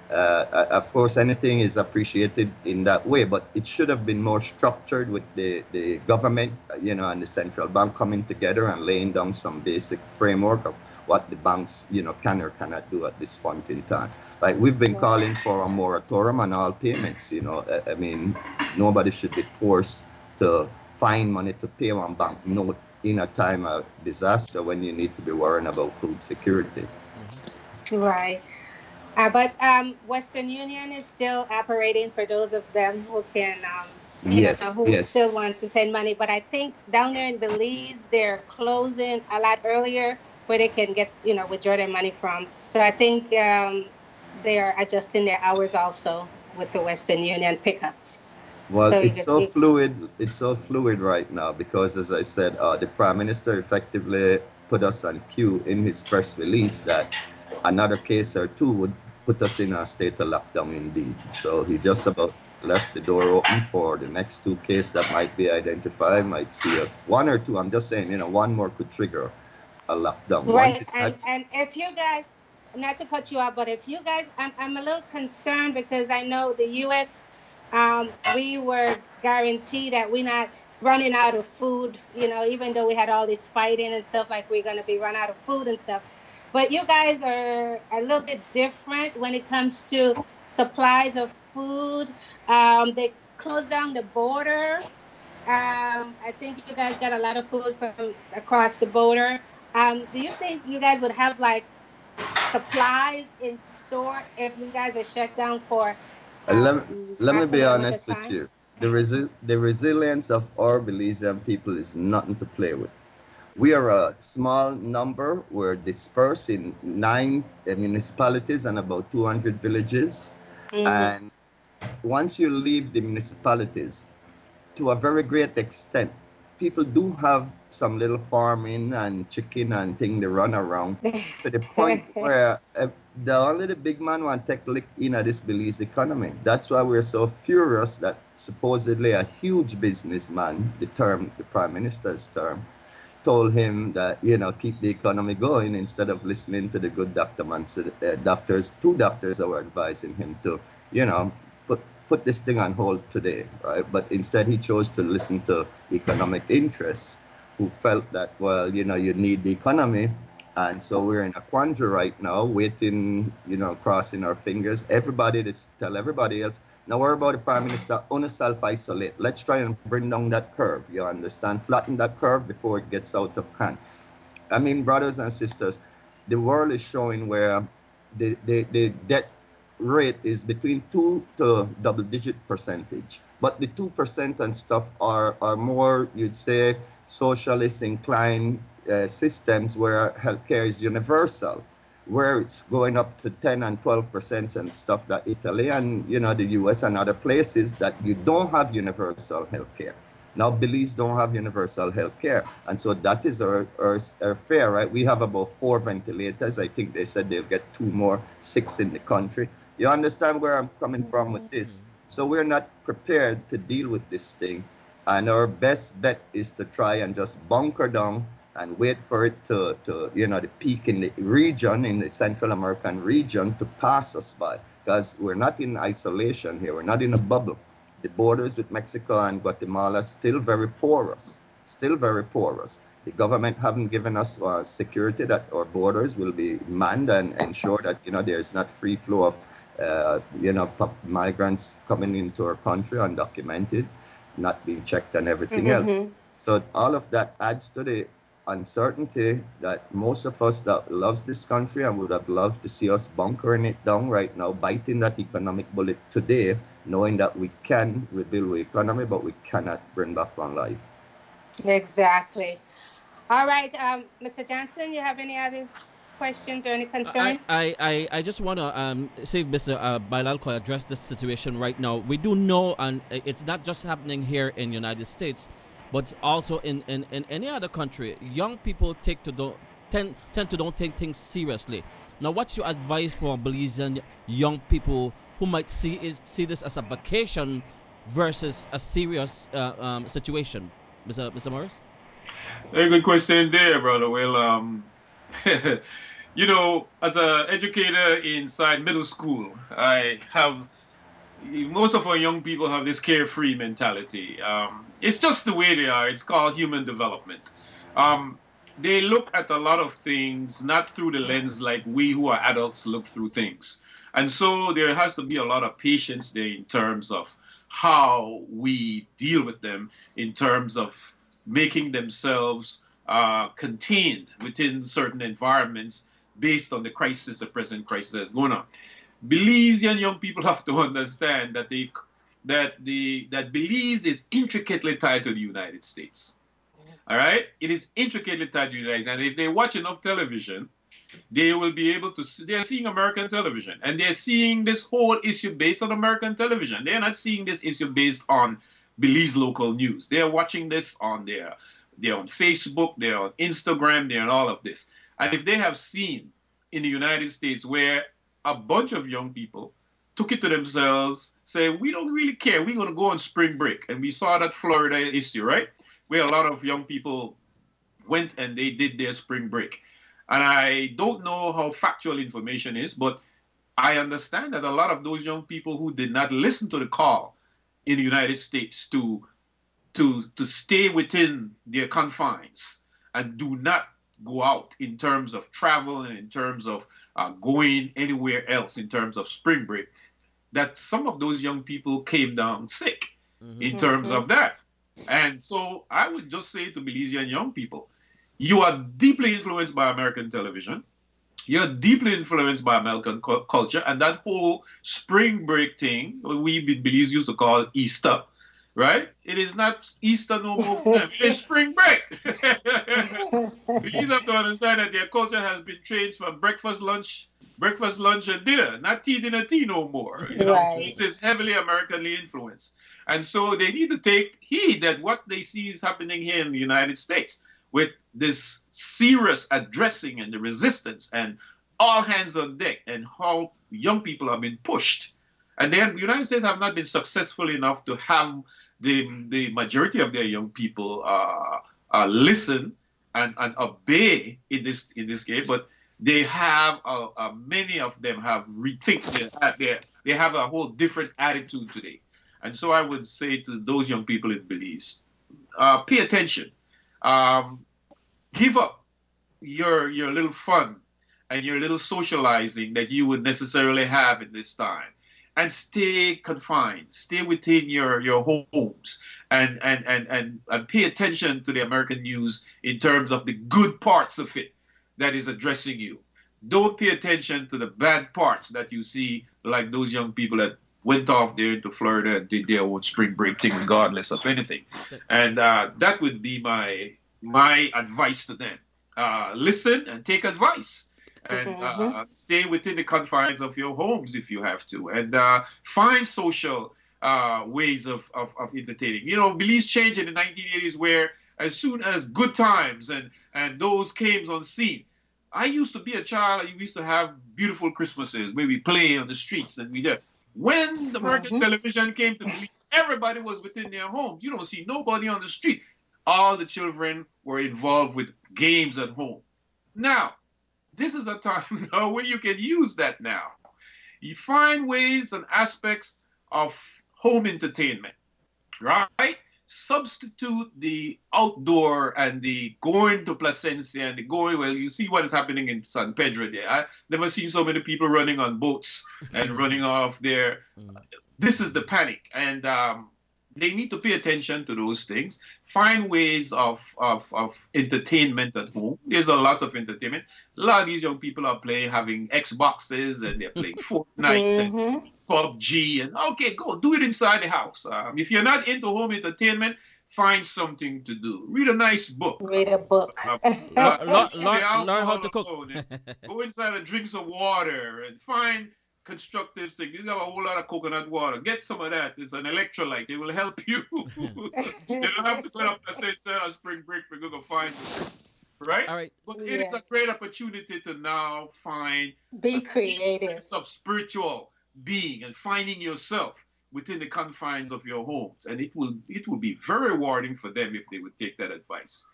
Speaker 4: Of course, anything is appreciated in that way, but it should have been more structured with the government, and the central bank coming together and laying down some basic framework of what the banks, can or cannot do at this point in time. Like we've been calling for a moratorium on all payments. I mean, nobody should be forced to find money to pay one bank note in a time of disaster when you need to be worrying about food security.
Speaker 3: Right. But Western Union is still operating for those of them who can,
Speaker 4: Yes,
Speaker 3: who
Speaker 4: yes.
Speaker 3: still wants to send money. But I think down there in Belize, they're closing a lot earlier where they can get, withdraw their money from. So I think they're adjusting their hours also with the Western Union pickups.
Speaker 4: Well,
Speaker 3: So
Speaker 4: it's so fluid. It's so fluid right now because, as I said, the prime minister effectively put us on cue in his press release that another case or two would put us in a state of lockdown indeed. So he just about left the door open for the next two cases that might be identified, might see us. One or two, I'm just saying, one more could trigger a lockdown. Once
Speaker 3: right,
Speaker 4: it's not,
Speaker 3: and if you guys, not to cut you off, but if you guys, I'm a little concerned because I know the U.S. We were guaranteed that we're not running out of food. Even though we had all this fighting and stuff, like we're gonna be run out of food and stuff. But you guys are a little bit different when it comes to supplies of food. They closed down the border. I think you guys got a lot of food from across the border. Do you think you guys would have like supplies in store if you guys are shut down for
Speaker 4: let, let me be
Speaker 3: maximum amount of
Speaker 4: honest with
Speaker 3: time?
Speaker 4: you. The resilience of our Belizean people is nothing to play with. We are a small number. We're dispersed in 9 municipalities and about 200 villages.
Speaker 3: Mm-hmm.
Speaker 4: And once you leave the municipalities, to a very great extent, people do have some little farming and chicken and thing they run around to the point where only the big man want to take lick in at this Belize economy. That's why we're so furious that supposedly a huge businessman, the prime minister's term, told him that keep the economy going instead of listening to the good doctor man. So, doctors, two doctors that were advising him to you know put this thing on hold today, right? But instead he chose to listen to economic interests who felt that, well, you need the economy. And so we're in a quandary right now, waiting, crossing our fingers. Everybody just tell everybody else, now worry about the prime minister, only self-isolate. Let's try and bring down that curve, you understand? Flatten that curve before it gets out of hand. I mean, brothers and sisters, the world is showing where the debt rate is between 2 to double digit percentage. But the 2% and stuff are more, you'd say, socialist inclined systems where healthcare is universal, where it's going up to 10 and 12% and stuff, that Italy and the US and other places that you don't have universal healthcare. Now Belize don't have universal healthcare, and so that is our fare, right? We have about 4 ventilators. I think they said they'll get 2 more, 6 in the country. You understand where I'm coming from with this? So we're not prepared to deal with this thing, and our best bet is to try and just bunker down and wait for it to the peak in the region, in the Central American region, to pass us by. Because we're not in isolation here. We're not in a bubble. The borders with Mexico and Guatemala still very porous. Still very porous. The government haven't given us security that our borders will be manned and ensure that there is not free flow of migrants coming into our country undocumented, not being checked and everything else. So all of that adds to the uncertainty that most of us that loves this country and would have loved to see us bunkering it down right now, biting that economic bullet today, knowing that we can rebuild the economy, but we cannot bring back on life.
Speaker 3: Exactly. All right, Mr. Johnson, you have any other questions or any concerns?
Speaker 1: I just want to see if Mr. Bilal could address this situation right now. We do know, and it's not just happening here in the United States, but also in any other country. Young people tend to don't take things seriously. Now, what's your advice for Belizean young people who might see this as a vacation versus a serious situation, Mr. Morris?
Speaker 5: Very good question there, brother. Well, as an educator inside middle school, most of our young people have this carefree mentality. It's just the way they are. It's called human development. They look at a lot of things not through the lens like we who are adults look through things. And so there has to be a lot of patience there in terms of how we deal with them, in terms of making themselves contained within certain environments based on the present crisis that's going on. Belizean young people have to understand that Belize is intricately tied to the United States. All right? It is intricately tied to the United States. And if they watch enough television, they will be able to see, they're seeing American television, and they're seeing this whole issue based on American television. They're not seeing this issue based on Belize local news. They're watching this they're on Facebook, they're on Instagram, they're on all of this. And if they have seen in the United States where a bunch of young people took it to themselves, say, we don't really care, we're going to go on spring break. And we saw that Florida issue, right? Where a lot of young people went and they did their spring break. And I don't know how factual information is, but I understand that a lot of those young people who did not listen to the call in the United States to stay within their confines and do not go out in terms of travel and in terms of going anywhere else in terms of spring break, that some of those young people came down sick in terms of that. And so I would just say to Belizean young people, you are deeply influenced by American television. You're deeply influenced by American culture, and that whole spring break thing, we Belize used to call Easter, right? It is not Easter no more for them. It is spring break. Belize have to understand that their culture has been changed from breakfast, lunch, and dinner, not tea, dinner, tea no more. Belize is heavily Americanly influenced. And so they need to take heed that what they see is happening here in the United States with this serious addressing and the resistance and all hands on deck, and how young people have been pushed. And then the United States have not been successful enough to have the majority of their young people listen and obey in this game, but they have many of them have rethink they have a whole different attitude today. And so I would say to those young people in Belize, pay attention. Give up your little fun and your little socializing that you would necessarily have in this time, and stay confined, stay within your homes, and pay attention to the American news in terms of the good parts of it that is addressing you. Don't pay attention to the bad parts that you see, like those young people that went off there into Florida and did their own spring break thing regardless of anything. And that would be my advice to them. Listen and take advice, and stay within the confines of your homes if you have to, and find social ways of entertaining. Belize changed in the 1980s, where as soon as good times and those came on scene, I used to be a child. We used to have beautiful Christmases where we play on the streets, and we did. When the American television came to Belize, everybody was within their homes. You don't see nobody on the street. All the children were involved with games at home. Now, this is a time now where you can use that now. You find ways and aspects of home entertainment, right? Substitute the outdoor and the going to Placencia and the going, well, you see what is happening in San Pedro there. I never seen so many people running on boats and running off there. This is the panic. And they need to pay attention to those things. Find ways of entertainment at home. There's a lot of entertainment. A lot of these young people are having Xboxes and they're playing Fortnite and PUBG. And okay, go do it inside the house. If you're not into home entertainment, find something to do. Read a nice book.
Speaker 3: Read a book.
Speaker 1: Learn how to cook.
Speaker 5: Go inside and drink some water and find constructive things. You got a whole lot of coconut water. Get some of that. It's an electrolyte. It will help you. You don't have to put up a spring break. We're going to find it. Right?
Speaker 1: All right.
Speaker 5: But it is a great opportunity to now find
Speaker 3: Be creative.
Speaker 5: sense of spiritual being and finding yourself within the confines of your homes. And it will be very rewarding for them if they would take that advice.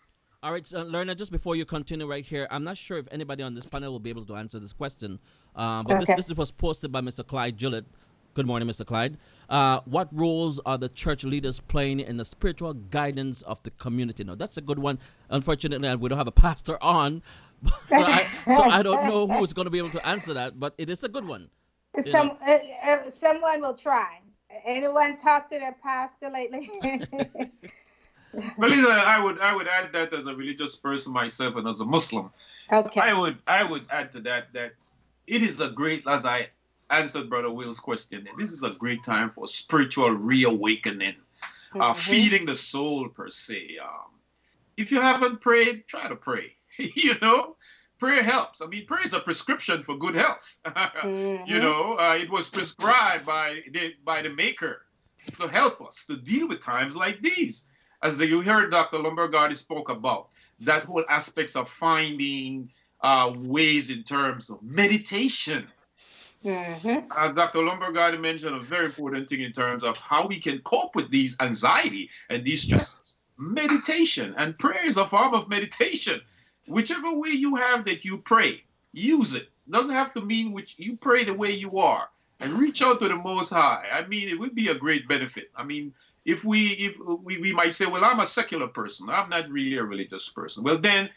Speaker 1: All right, so Lerna, just before you continue right here, I'm not sure if anybody on this panel will be able to answer this question, but this was posted by Mr. Clyde Gillett. Good morning, Mr. Clyde. What roles are the church leaders playing in the spiritual guidance of the community? Now, that's a good one. Unfortunately, we don't have a pastor on, so I don't know who's going to be able to answer that, but it is a good one.
Speaker 3: Someone will try. Anyone talk to their pastor lately?
Speaker 5: Well, Lisa, I would add that as a religious person myself and as a Muslim.
Speaker 3: Okay.
Speaker 5: I would add to that it is a great, as I answered Brother Will's question, this is a great time for spiritual reawakening, feeding the soul per se. If you haven't prayed, try to pray. Prayer helps. I mean, prayer is a prescription for good health. It was prescribed by the Maker to help us to deal with times like these. As you heard Dr. Lumbergardi spoke about, that whole aspects of finding ways in terms of meditation. Dr. Lumbergardi mentioned a very important thing in terms of how we can cope with these anxiety and these stresses. Meditation, and prayer is a form of meditation. Whichever way you have that you pray, use it. Doesn't have to mean which you pray the way you are and reach out to the Most High. I mean, it would be a great benefit. I mean, if we might say, well, I'm a secular person. I'm not really a religious person. Well, then,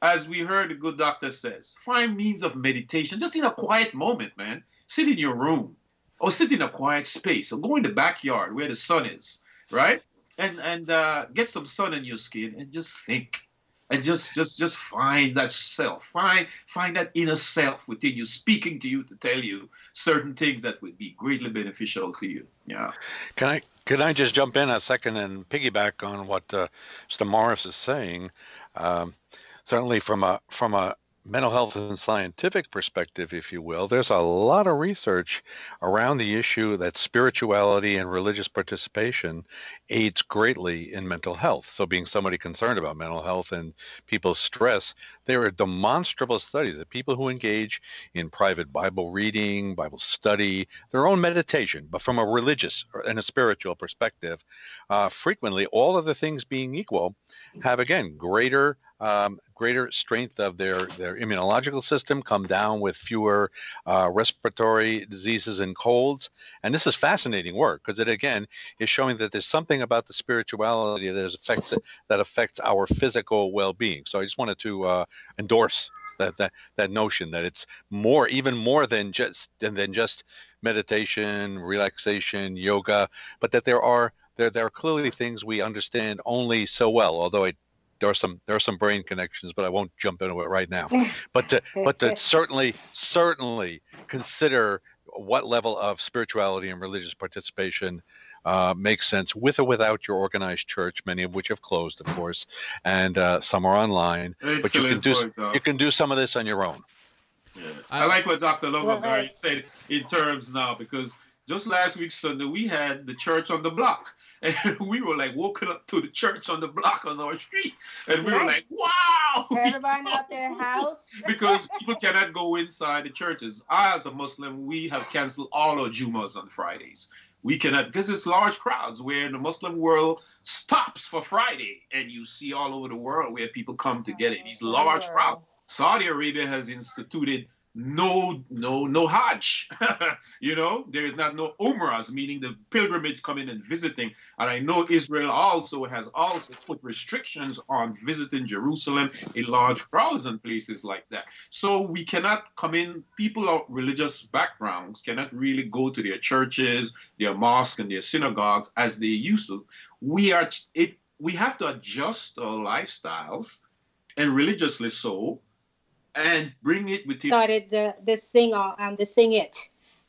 Speaker 5: as we heard the good doctor says, find means of meditation. Just in a quiet moment, man. Sit in your room or sit in a quiet space or go in the backyard where the sun is, right? And get some sun in your skin and just think. And just find that self, find that inner self within you, speaking to you to tell you certain things that would be greatly beneficial to you. Yeah.
Speaker 6: Can I just jump in a second and piggyback on what Mr. Morris is saying? Certainly from a mental health and scientific perspective, if you will, there's a lot of research around the issue that spirituality and religious participation aids greatly in mental health. So being somebody concerned about mental health and people's stress, there are demonstrable studies that people who engage in private Bible reading, Bible study, their own meditation, but from a religious and a spiritual perspective, frequently, all of the things being equal, have, again, greater strength of their immunological system, come down with fewer respiratory diseases and colds. And this is fascinating work because it, again, is showing that there's something about the spirituality that affects our physical well-being. So I just wanted to endorse that notion that it's even more than just meditation, relaxation, yoga, but that there are clearly things we understand only so well, although there are some brain connections, but I won't jump into it right now. But to certainly consider what level of spirituality and religious participation makes sense with or without your organized church, many of which have closed, of course, and some are online. But you can do some of this on your own.
Speaker 5: Yes. I like what Dr. Loverberry said in terms now, because just last week Sunday we had the church on the block. And we were like walking up to the church on the block on our street. And we were like, wow!
Speaker 3: Everybody out their house.
Speaker 5: Because people cannot go inside the churches. I, as a Muslim, we have canceled all our Jumas on Fridays. We cannot, because it's large crowds where the Muslim world stops for Friday, and you see all over the world where people come to get it. These large crowds. Saudi Arabia has instituted no Hajj. There is not no Umrahs, meaning the pilgrimage coming and visiting. And I know Israel has put restrictions on visiting Jerusalem in large crowds and places like that. So we cannot come in, people of religious backgrounds cannot really go to their churches, their mosques, and their synagogues as they used to. We have to adjust our lifestyles, and religiously so, and bring it with
Speaker 3: started the sing it.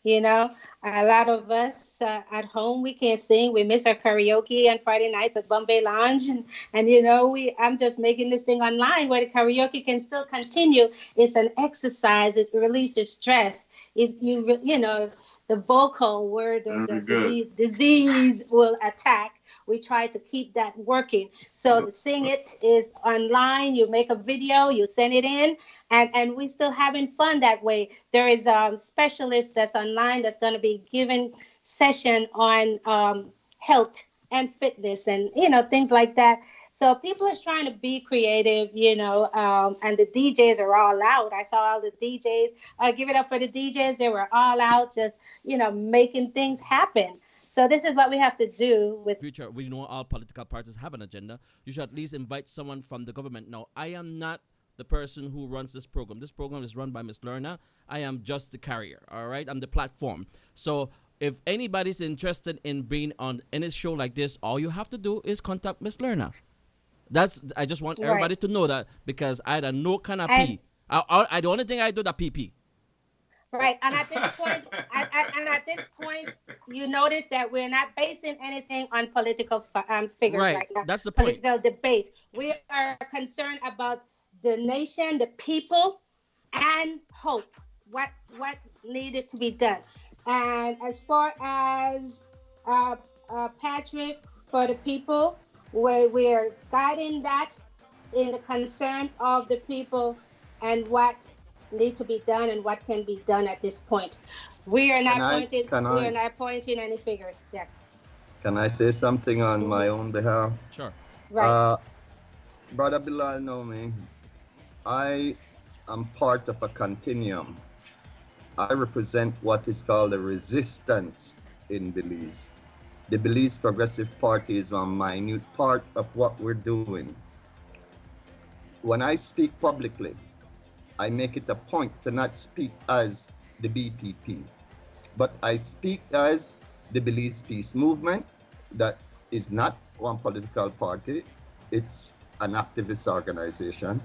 Speaker 3: A lot of us at home, we can't sing. We miss our karaoke on Friday nights at Bombay Lounge, and I'm just making this thing online where the karaoke can still continue. It's an exercise. It releases stress. The vocal where the disease will attack. We try to keep that working. So the Sing It is online. You make a video, you send it in, and we're still having fun that way. There is a specialist that's online that's going to be giving session on health and fitness and, things like that. So people are trying to be creative, and the DJs are all out. I saw all the DJs. Give it up for the DJs. They were all out just, making things happen. So this is what we have to do with
Speaker 1: future. We know all political parties have an agenda. You should at least invite someone from the government. Now, I am not the person who runs this program. This program is run by Ms. Lerna. I am just the carrier, all right? I'm the platform. So if anybody's interested in being on any show like this, all you have to do is contact Ms. Lerna. I just want everybody to know that, because I had no kind of P. The only thing I do that PP.
Speaker 3: Right, and at this point, you notice that we're not basing anything on political figures right now.
Speaker 1: That's the point.
Speaker 3: Political debate. We are concerned about the nation, the people, and hope. What needed to be done. And as far as Patrick, for the people, we're guiding that in the concern of the people and what need to be done and what can be done at this point. We are not pointing any figures. Yes.
Speaker 4: Can I say something on my own behalf?
Speaker 1: Sure.
Speaker 3: Right.
Speaker 4: Brother Bilal know me. I am part of a continuum. I represent what is called a resistance in Belize. The Belize Progressive Party is one minute part of what we're doing. When I speak publicly, I make it a point to not speak as the BPP, but I speak as the Belize Peace Movement. That is not one political party, it's an activist organization.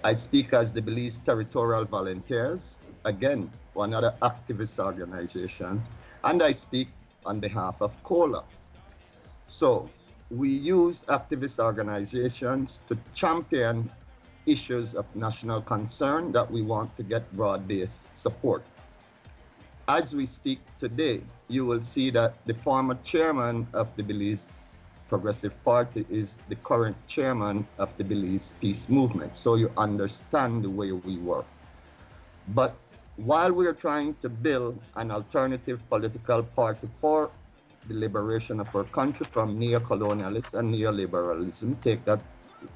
Speaker 4: I speak as the Belize Territorial Volunteers, again, one other activist organization, and I speak on behalf of COLA. So we use activist organizations to champion issues of national concern that we want to get broad-based support. As we speak today, you will see that the former chairman of the Belize Progressive Party is the current chairman of the Belize Peace Movement, so you understand the way we work. But while we are trying to build an alternative political party for the liberation of our country from neo-colonialism and neoliberalism, take that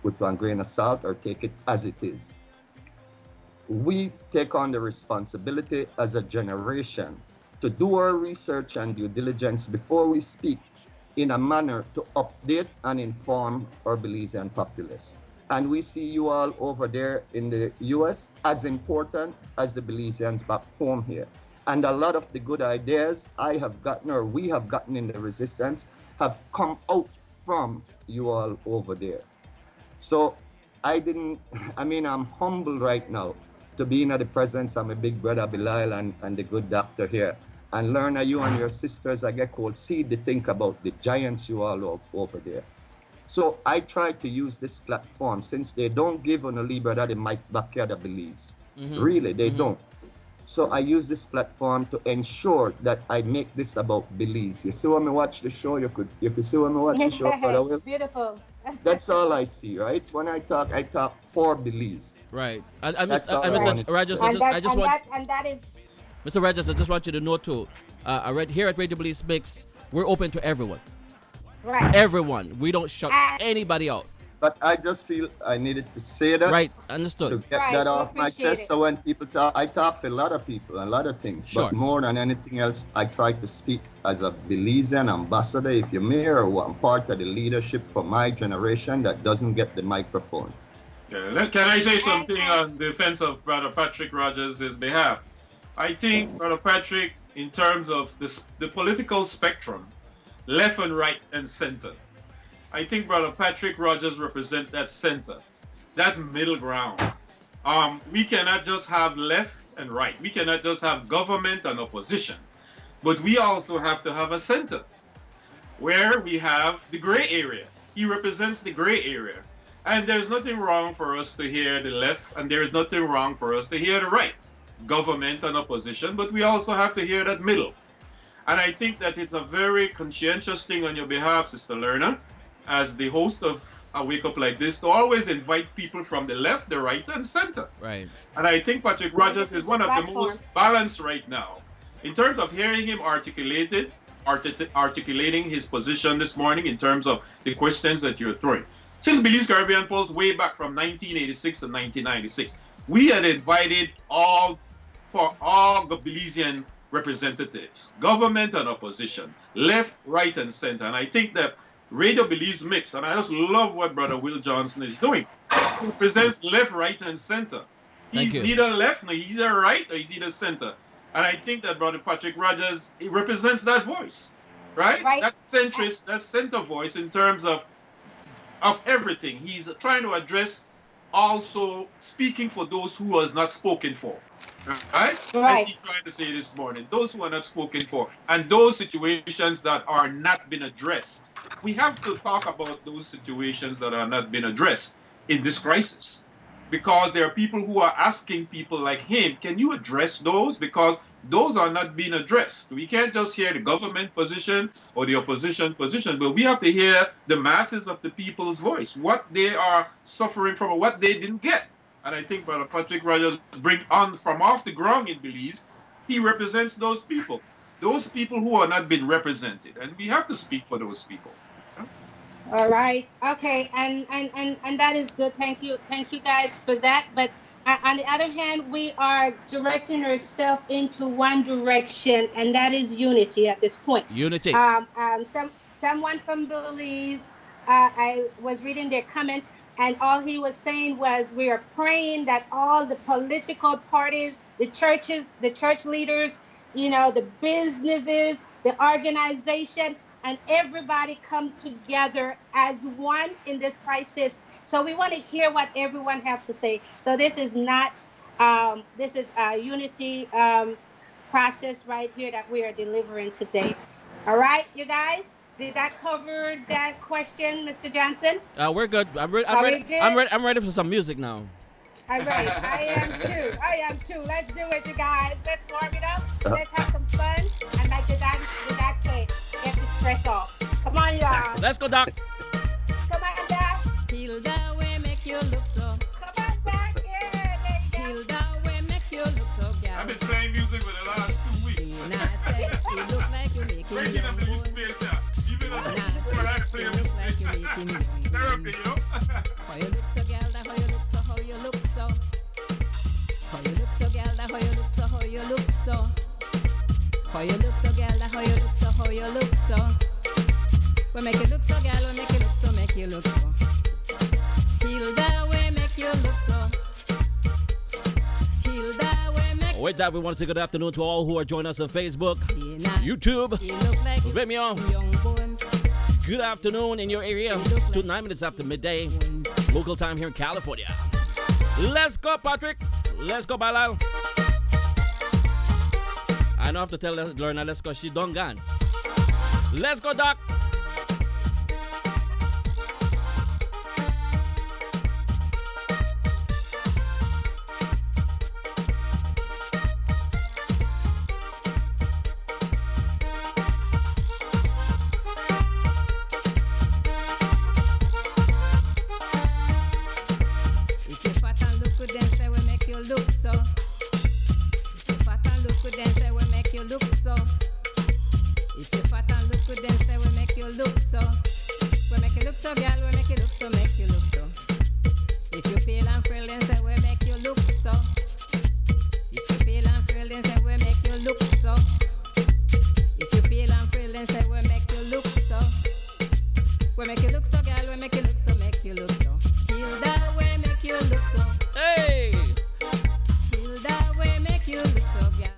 Speaker 4: with one grain of salt or take it as it is. We take on the responsibility as a generation to do our research and due diligence before we speak in a manner to update and inform our Belizean populace. And we see you all over there in the US as important as the Belizeans back home here. And a lot of the good ideas I have gotten or we have gotten in the resistance have come out from you all over there. So I'm humbled right now to be in the presence of my big brother Bilal and the good doctor here. And learn that you and your sisters, I get called, see the think about the giants you all over there. So I try to use this platform, since they don't give on a Libra that in my backyard of Belize. Mm-hmm. Really, they don't. So I use this platform to ensure that I make this about Belize. You see when I watch the show, you could see when I watch the show.
Speaker 3: Beautiful.
Speaker 4: That's all I see, right? When I talk for Belize.
Speaker 1: Right.
Speaker 3: Mr.
Speaker 1: Regis, I just want you to know too. Right here at Radio Belizemix, we're open to everyone.
Speaker 3: Right.
Speaker 1: Everyone. We don't shut
Speaker 3: And-
Speaker 1: anybody out.
Speaker 4: But I just feel I needed to say that
Speaker 1: Right.
Speaker 4: to
Speaker 1: Understood.
Speaker 4: get
Speaker 3: Right,
Speaker 4: that
Speaker 3: we
Speaker 4: off my
Speaker 3: appreciate
Speaker 4: chest.
Speaker 3: it.
Speaker 4: So when people talk, I talk to a lot of people, a lot of things.
Speaker 1: Sure.
Speaker 4: But more than anything else, I try to speak as a Belizean ambassador, if you're me, or I'm part of the leadership for my generation that doesn't get the microphone.
Speaker 5: Yeah, can I say something on defense of Brother Patrick Rogers' behalf? I think, Brother Patrick, in terms of the political spectrum, left and right and center, I think Brother Patrick Rogers represents that center, that middle ground. We cannot just have left and right. We cannot just have government and opposition. But we also have to have a center where we have the gray area. He represents the gray area. And there's nothing wrong for us to hear the left, and there's nothing wrong for us to hear the right, government and opposition, but we also have to hear that middle. And I think that it's a very conscientious thing on your behalf, Sister Lerner, as the host of A Wake Up Like This, to always invite people from the left, the right, and center.
Speaker 1: Right.
Speaker 5: And I think Patrick Rogers is one of the most balanced right now. In terms of hearing him articulating his position this morning in terms of the questions that you're throwing. Since Belize Caribbean Pulse, way back from 1986 to 1996, we had invited all the Belizean representatives, government and opposition, left, right, and center. And I think that Radio Belizemix, and I just love what Brother Will Johnson is doing. He represents left, right, and center.
Speaker 1: Thank
Speaker 5: He's
Speaker 1: you.
Speaker 5: neither left, nor he's either right, or he's either center. And I think that Brother Patrick Rogers, he represents that voice, right?
Speaker 3: Right.
Speaker 5: That centrist, that center voice in terms of everything. He's trying to address, also speaking for those who was not spoken for. Right?
Speaker 3: Right.
Speaker 5: As he tried to say this morning, those who are not spoken for, and those situations that are not been addressed. We have to talk about those situations that are not been addressed in this crisis, because there are people who are asking people like him, can you address those? Because those are not being addressed. We can't just hear the government position or the opposition position, but we have to hear the masses of the people's voice, what they are suffering from, or what they didn't get. And I think Brother Patrick Rogers bring on from off the ground in Belize, he represents those people who are not being represented, and we have to speak for those people.
Speaker 3: All right. Okay. And that is good. Thank you guys for that. But on the other hand, we are directing ourselves into one direction, and that is unity at this point.
Speaker 1: Unity.
Speaker 3: Someone from Belize, I was reading their comment, and all he was saying was, we are praying that all the political parties, the churches, the church leaders, the businesses, the organization, and everybody come together as one in this crisis. So we want to hear what everyone has to say. So this is not, this is a unity process right here that we are delivering today. All right, you guys? Did that cover that question, Mr. Johnson?
Speaker 1: We're good. I'm ready.
Speaker 3: Good?
Speaker 1: I'm ready for some music now.
Speaker 3: All right, I am too. Let's do it, you guys. Let's warm it up. Let's have some fun. And like the doc say, get the stress off. Come on, y'all.
Speaker 1: Let's go, Doc.
Speaker 3: Come on, Doc.
Speaker 7: Feel that way, make you look so.
Speaker 3: Come on, Doc. Yeah, there you
Speaker 7: Feel that way, make you look so, gal.
Speaker 5: I've been playing music for the last 2 weeks.
Speaker 7: When I say you look like you're making
Speaker 5: Breaking
Speaker 7: young
Speaker 5: up the new
Speaker 7: boy.
Speaker 5: space, yeah. Even though
Speaker 7: When I
Speaker 5: before I
Speaker 7: say
Speaker 5: play
Speaker 7: you look like you're making young
Speaker 5: therapy,
Speaker 7: boy.
Speaker 5: you know?
Speaker 7: How you look so, gal, that how you look so, how you look so. How you look so, gal, that how you look so, how you look so. How you look so, gal, that how you look so, how you look so. We make you look so, gal, we make you look so, make you look so. Feel that way, make you look so. Feel that way, make
Speaker 1: With that, we want to say good afternoon to all who are joining us on Facebook,
Speaker 7: you nice.
Speaker 1: YouTube,
Speaker 7: You look like you
Speaker 1: Vimeo.
Speaker 7: young bones.
Speaker 1: Good afternoon in your area. 9 minutes after midday, local time here in California. Let's go, Patrick. Let's go, Balal. I don't have to tell Lorna, let's go. She done gone. Let's go, Doc.
Speaker 7: If you fat and look good, then say we make you look so. If you fat and look good, then say we make you look so. If you fat and look good,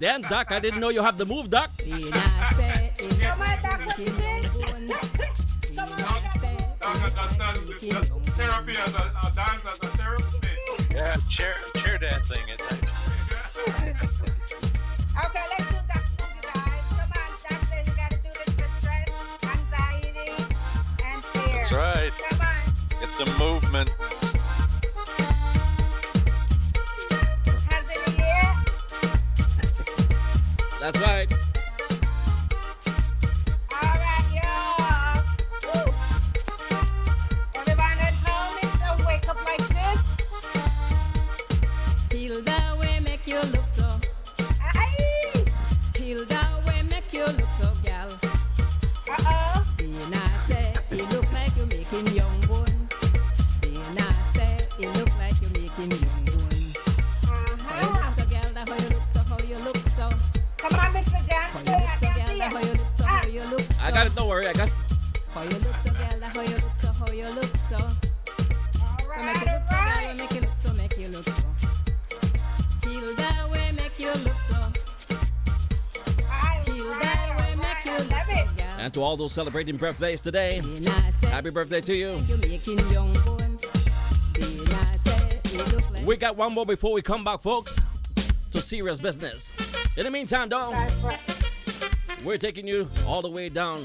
Speaker 1: again, Doc. I didn't know you have the move, Doc.
Speaker 3: Come on, Doc, what you did? Come on, Doc.
Speaker 5: That's therapy as a dance as a therapy.
Speaker 6: Yeah, chair dancing. It's
Speaker 3: Okay, let's do that move, you guys. Come on, Doc says you gotta do this for stress, anxiety, and fear.
Speaker 6: That's right.
Speaker 3: Come on.
Speaker 6: It's a movement.
Speaker 3: Hands in the air.
Speaker 1: That's right.
Speaker 3: All right, y'all. Woo. Everyone at home is gonna wake up like this.
Speaker 7: Feel that way, make you look so.
Speaker 3: Aye.
Speaker 7: Feel that way, make you look so, gal.
Speaker 3: Uh-oh.
Speaker 7: Then I say, it look like you're making young bones. Then I say, it look like you're making young bones. How you
Speaker 3: Uh-huh.
Speaker 7: look so, gal, that how you look so, how you look so.
Speaker 3: Come on, Mr.
Speaker 7: How
Speaker 3: Johnson.
Speaker 7: you look
Speaker 3: I
Speaker 7: so,
Speaker 3: can
Speaker 7: gal,
Speaker 3: see
Speaker 7: that how
Speaker 3: you.
Speaker 7: you look so, how you look so.
Speaker 1: I got it. Don't worry. I got it.
Speaker 7: How you look so, gal, that how you look so, how you look so.
Speaker 3: All
Speaker 7: We
Speaker 3: right,
Speaker 7: make you look so,
Speaker 3: all
Speaker 7: gal, we
Speaker 3: right.
Speaker 7: make you look so, make you look so. Feel that way, make you look so. Feel that way, make you look
Speaker 3: Love it.
Speaker 7: so, gal.
Speaker 1: And to all those celebrating birthdays today,
Speaker 7: Then I say,
Speaker 1: happy birthday to you.
Speaker 7: you're making young bones. Then I say, it look like
Speaker 1: We got one more before we come back, folks, to serious business. In the meantime, though,
Speaker 3: That's right.
Speaker 1: we're taking you all the way down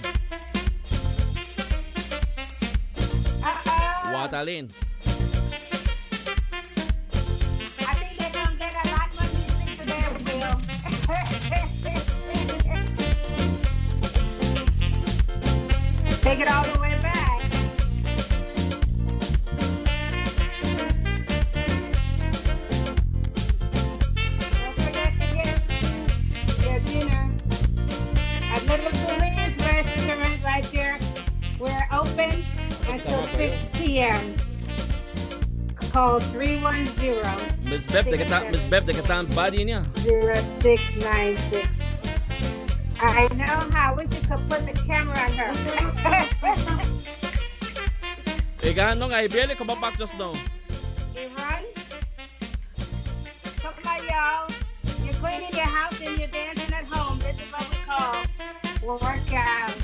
Speaker 3: Uh-oh.
Speaker 1: Waterlane.
Speaker 3: I think they're gonna get a lot more music today, Will. Take it all the way back. Don't forget to get your dinner at Little Philly's restaurant right there. We're open until 6 p.m. Call 310
Speaker 1: Miss Bev, Miss Bev, they can body niya.
Speaker 3: 0696. I know how. We should could put the camera on her.
Speaker 1: Igano nga, ibili ko back just now.
Speaker 3: Iran? Come on, y'all. You're cleaning your house and you're dancing at home. This is what we call workout.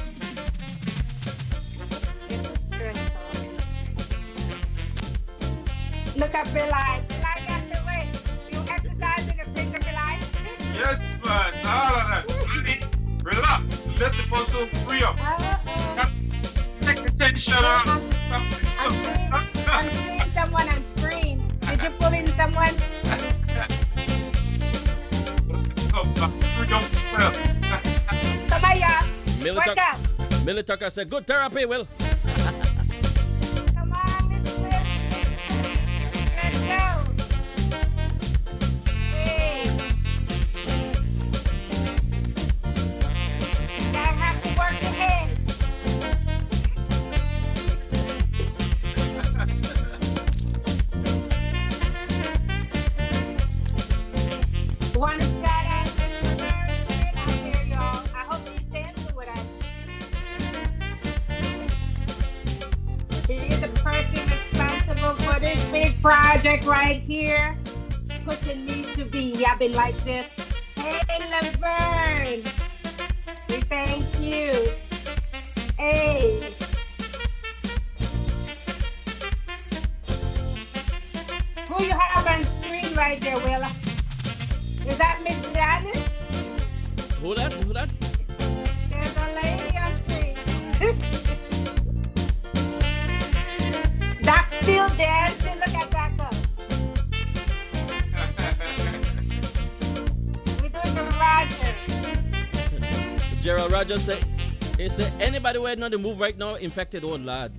Speaker 3: It's stressful. Look up Belizemix. Belizemix got the way. You exercising a picture, Belizemix?
Speaker 5: Yes, man. All of that. Relax. Let the muscle free up. Take the tension out.
Speaker 3: I'm seeing someone on screen. Did you pull in someone? Come on, y'all. Work out.
Speaker 1: Millie Tucker said, good therapy, Will.
Speaker 3: Come on, Miss Smith. Let's go. Hey. I have to work ahead. Want to shout out to the nurse out there, y'all. I hope you dancing with us. She is the person responsible for this big project right here, pushing me to be. I've been like this. Hey, Laverne, we thank you. Hey. Who you have on screen right there, Willa? Is that Miss Janice?
Speaker 1: Who that? Who that?
Speaker 3: There's a lady on screen. Doc's still dancing. Look at that go. We do it for Roger.
Speaker 1: Gerald Rogers say, he said, anybody who not the move right now, infected old lad.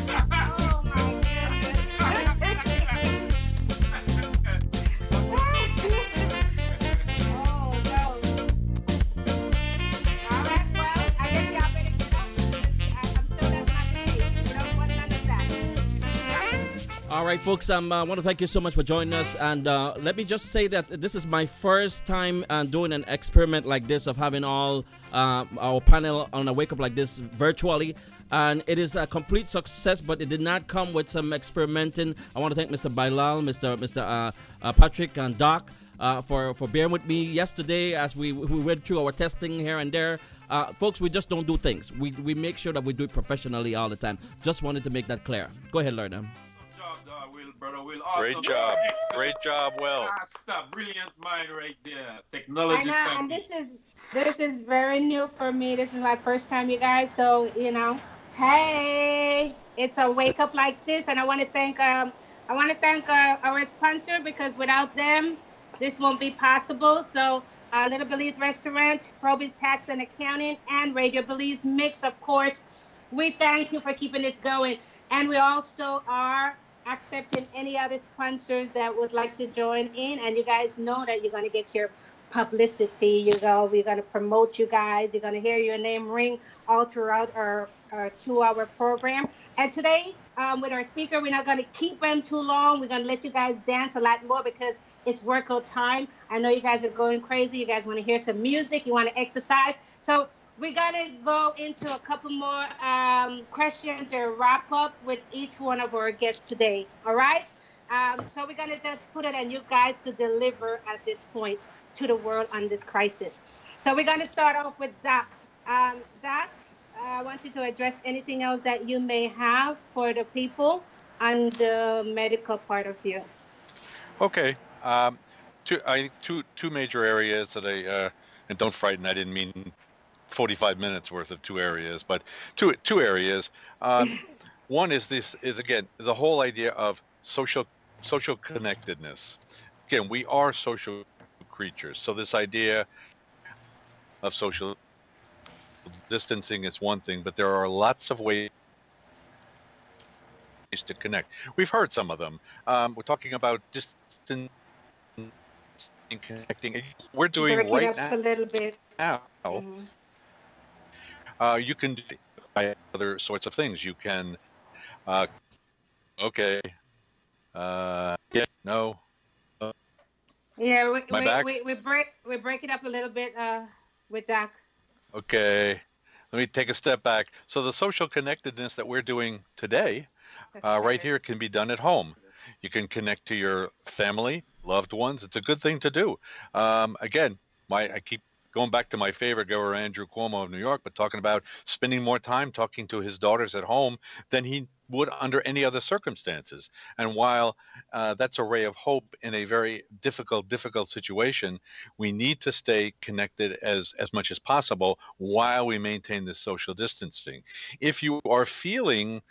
Speaker 3: Oh my goodness. Oh no. All right, well, I guess y'all better get up. I'm sure that's not the case. We don't want none of that.
Speaker 1: All right, folks, I want to thank you so much for joining us. And let me just say that this is my first time doing an experiment like this of having all our panel on a wake up like this virtually. And it is a complete success, but it did not come with some experimenting. I want to thank Mr. Bailal, Mr. Patrick, and Doc. for bearing with me yesterday as we went through our testing here and there. Folks, we just don't do things. We make sure that we do it professionally all the time. Just wanted to make that clear. Go ahead, Lerner.
Speaker 5: Good job, Will, brother Will.
Speaker 6: Great
Speaker 5: Awesome.
Speaker 6: job.
Speaker 5: Excellent.
Speaker 6: Great job, Will.
Speaker 5: Brilliant mind right there.
Speaker 3: I
Speaker 5: Technology
Speaker 3: know,
Speaker 5: can
Speaker 3: and
Speaker 5: be.
Speaker 3: this is very new for me. This is my first time, you guys. So hey, it's a wake up like this, and I want to thank our sponsor because without them, this won't be possible. So, Little Belize Restaurant, Proby's Tax and Accounting, and Radio Belize Mix, of course. We thank you for keeping this going, and we also are accepting any other sponsors that would like to join in. And you guys know that you're going to get your publicity. We're going to promote you guys. You're going to hear your name ring all throughout our 2 hour program. And today, with our speaker, we're not going to keep them too long. We're going to let you guys dance a lot more because it's workout time. I know you guys are going crazy. You guys want to hear some music. You want to exercise. So we're going to go into a couple more questions or wrap up with each one of our guests today. All right? So we're going to just put it on you guys to deliver at this point to the world on this crisis. So we're going to start off with Zach. Zach, I want you to address anything else that you may have for the people on the medical part of you.
Speaker 6: Okay. Two major areas that and don't frighten. I didn't mean 45 minutes worth of two areas, but two areas. One is again the whole idea of social connectedness. Again, we are social creatures, so this idea of social distancing is one thing, but there are lots of ways to connect. We've heard some of them. We're talking about distance connecting. We're doing
Speaker 3: Break
Speaker 6: right
Speaker 3: it up a little bit.
Speaker 6: now.
Speaker 3: Mhm.
Speaker 6: You can do other sorts of things. You can, okay, yeah, no.
Speaker 3: Yeah,
Speaker 6: My back?
Speaker 3: we break it up a little bit with Doc.
Speaker 6: Okay, let me take a step back. So the social connectedness that we're doing today, right here, can be done at home. You can connect to your family, loved ones. It's a good thing to do. Again, I keep going back to my favorite Governor Andrew Cuomo of New York, but talking about spending more time talking to his daughters at home than he would under any other circumstances. And while that's a ray of hope in a very difficult situation, we need to stay connected as much as possible while we maintain this social distancing. If you are feeling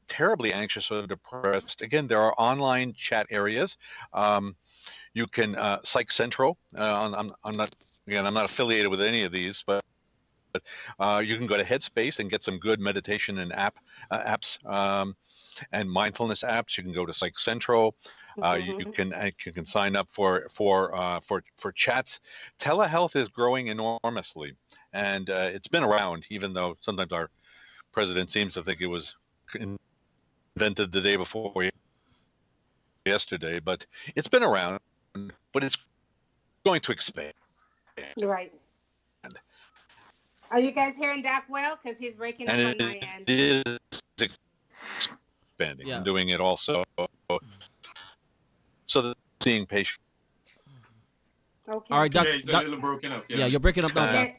Speaker 6: terribly anxious or depressed, again, there are online chat areas. You can Psych Central. I'm not affiliated with any of these, but you can go to Headspace and get some good meditation and apps and mindfulness apps. You can go to Psych Central. You can sign up for chats. Telehealth is growing enormously, and it's been around, even though sometimes our president seems to think it was invented the day before yesterday. But it's been around, but it's going to expand.
Speaker 3: Right. Are you guys hearing Doc well? Because he's breaking up on my end.
Speaker 6: It is expanding.
Speaker 1: Yeah.
Speaker 6: I'm doing it also. So that seeing patients.
Speaker 3: Okay.
Speaker 1: All right, Doc.
Speaker 5: Yeah, it's a little broken up.
Speaker 1: Yeah, you're breaking up now, Doc.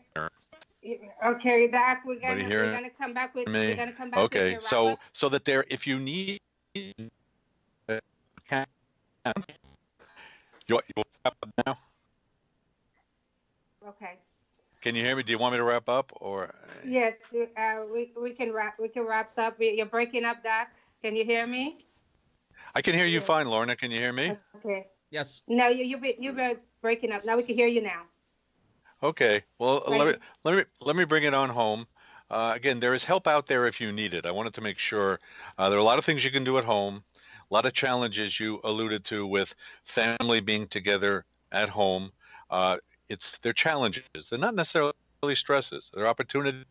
Speaker 3: Okay, Doc. We're
Speaker 6: Anybody
Speaker 3: gonna
Speaker 6: hearing
Speaker 3: come back with.
Speaker 6: me?
Speaker 3: We're gonna come back with
Speaker 6: Okay,
Speaker 3: your wrap
Speaker 6: so
Speaker 3: up.
Speaker 6: that there, if you need, you wrap up now?
Speaker 3: Okay.
Speaker 6: Can you hear me? Do you want me to wrap up or?
Speaker 3: Yes, we can wrap up. You're breaking up, Doc. Can you hear me?
Speaker 6: I can hear you
Speaker 3: Yes.
Speaker 6: fine, Lorna. Can you hear me?
Speaker 3: Okay.
Speaker 1: Yes.
Speaker 3: No, you're breaking up. Now we can hear you now.
Speaker 6: Okay. Well,
Speaker 3: Right.
Speaker 6: let me bring it on home. Again, there is help out there if you need it. I wanted to make sure there are a lot of things you can do at home, a lot of challenges you alluded to with family being together at home. They're challenges. They're not necessarily stresses. They're opportunities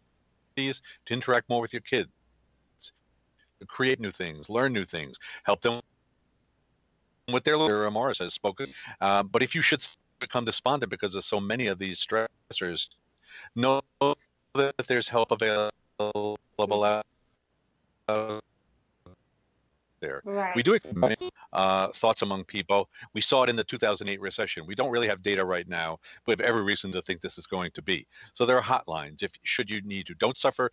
Speaker 6: to interact more with your kids, to create new things, learn new things, help them with their learning. Morris has spoken. But if you should become despondent because of so many of these stressors, know that there's help available out there. We
Speaker 3: Right.
Speaker 6: do examine thoughts among people. We saw it in the 2008 recession. We don't really have data right now, but we have every reason to think this is going to be. So there are hotlines if should you need to. Don't suffer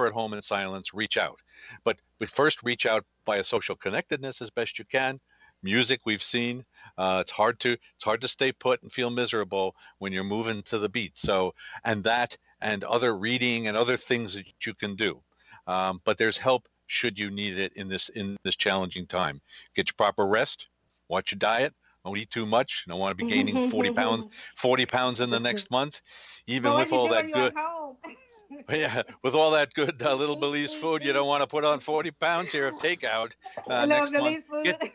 Speaker 6: at home in silence. Reach out, but first reach out via social connectedness as best you can. Music we've seen. It's hard to stay put and feel miserable when you're moving to the beat. So and that and other reading and other things that you can do. But there's help should you need it in this challenging time. Get your proper rest. Watch your diet. Don't eat too much. Don't want to be gaining 40 pounds in the next month. Even
Speaker 3: So what
Speaker 6: with
Speaker 3: you
Speaker 6: all
Speaker 3: do when
Speaker 6: that
Speaker 3: you're at
Speaker 6: good,
Speaker 3: home?
Speaker 6: yeah, with all that good little
Speaker 3: Eat,
Speaker 6: Belize
Speaker 3: eat,
Speaker 6: food, you don't
Speaker 3: eat.
Speaker 6: want to put on 40 pounds here of takeout
Speaker 3: Hello,
Speaker 6: next month.
Speaker 3: Billy's food.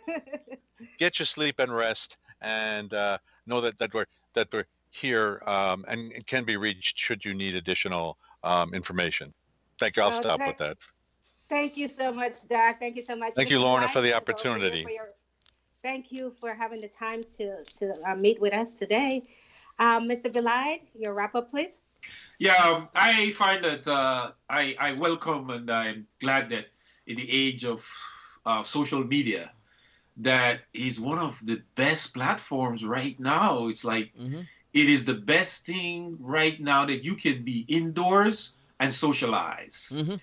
Speaker 6: Get your sleep and rest, and know that we're here and can be reached should you need additional information. Thank you. I'll
Speaker 3: Oh,
Speaker 6: stop with that.
Speaker 3: thank you so much, Doc. Thank you so much,
Speaker 6: Thank you,
Speaker 3: Mr.
Speaker 6: Lorna, for
Speaker 3: Blythe,
Speaker 6: the
Speaker 3: as also here
Speaker 6: opportunity.
Speaker 3: for your. Thank you for having the time to meet with us today. Mr. Belide, your wrap up, please.
Speaker 5: Yeah, I find that I welcome and I'm glad that in the age of social media, that is one of the best platforms right now. It's like
Speaker 1: Mm-hmm.
Speaker 5: it is the best thing right now that you can be indoors and socialize.
Speaker 1: Mm-hmm.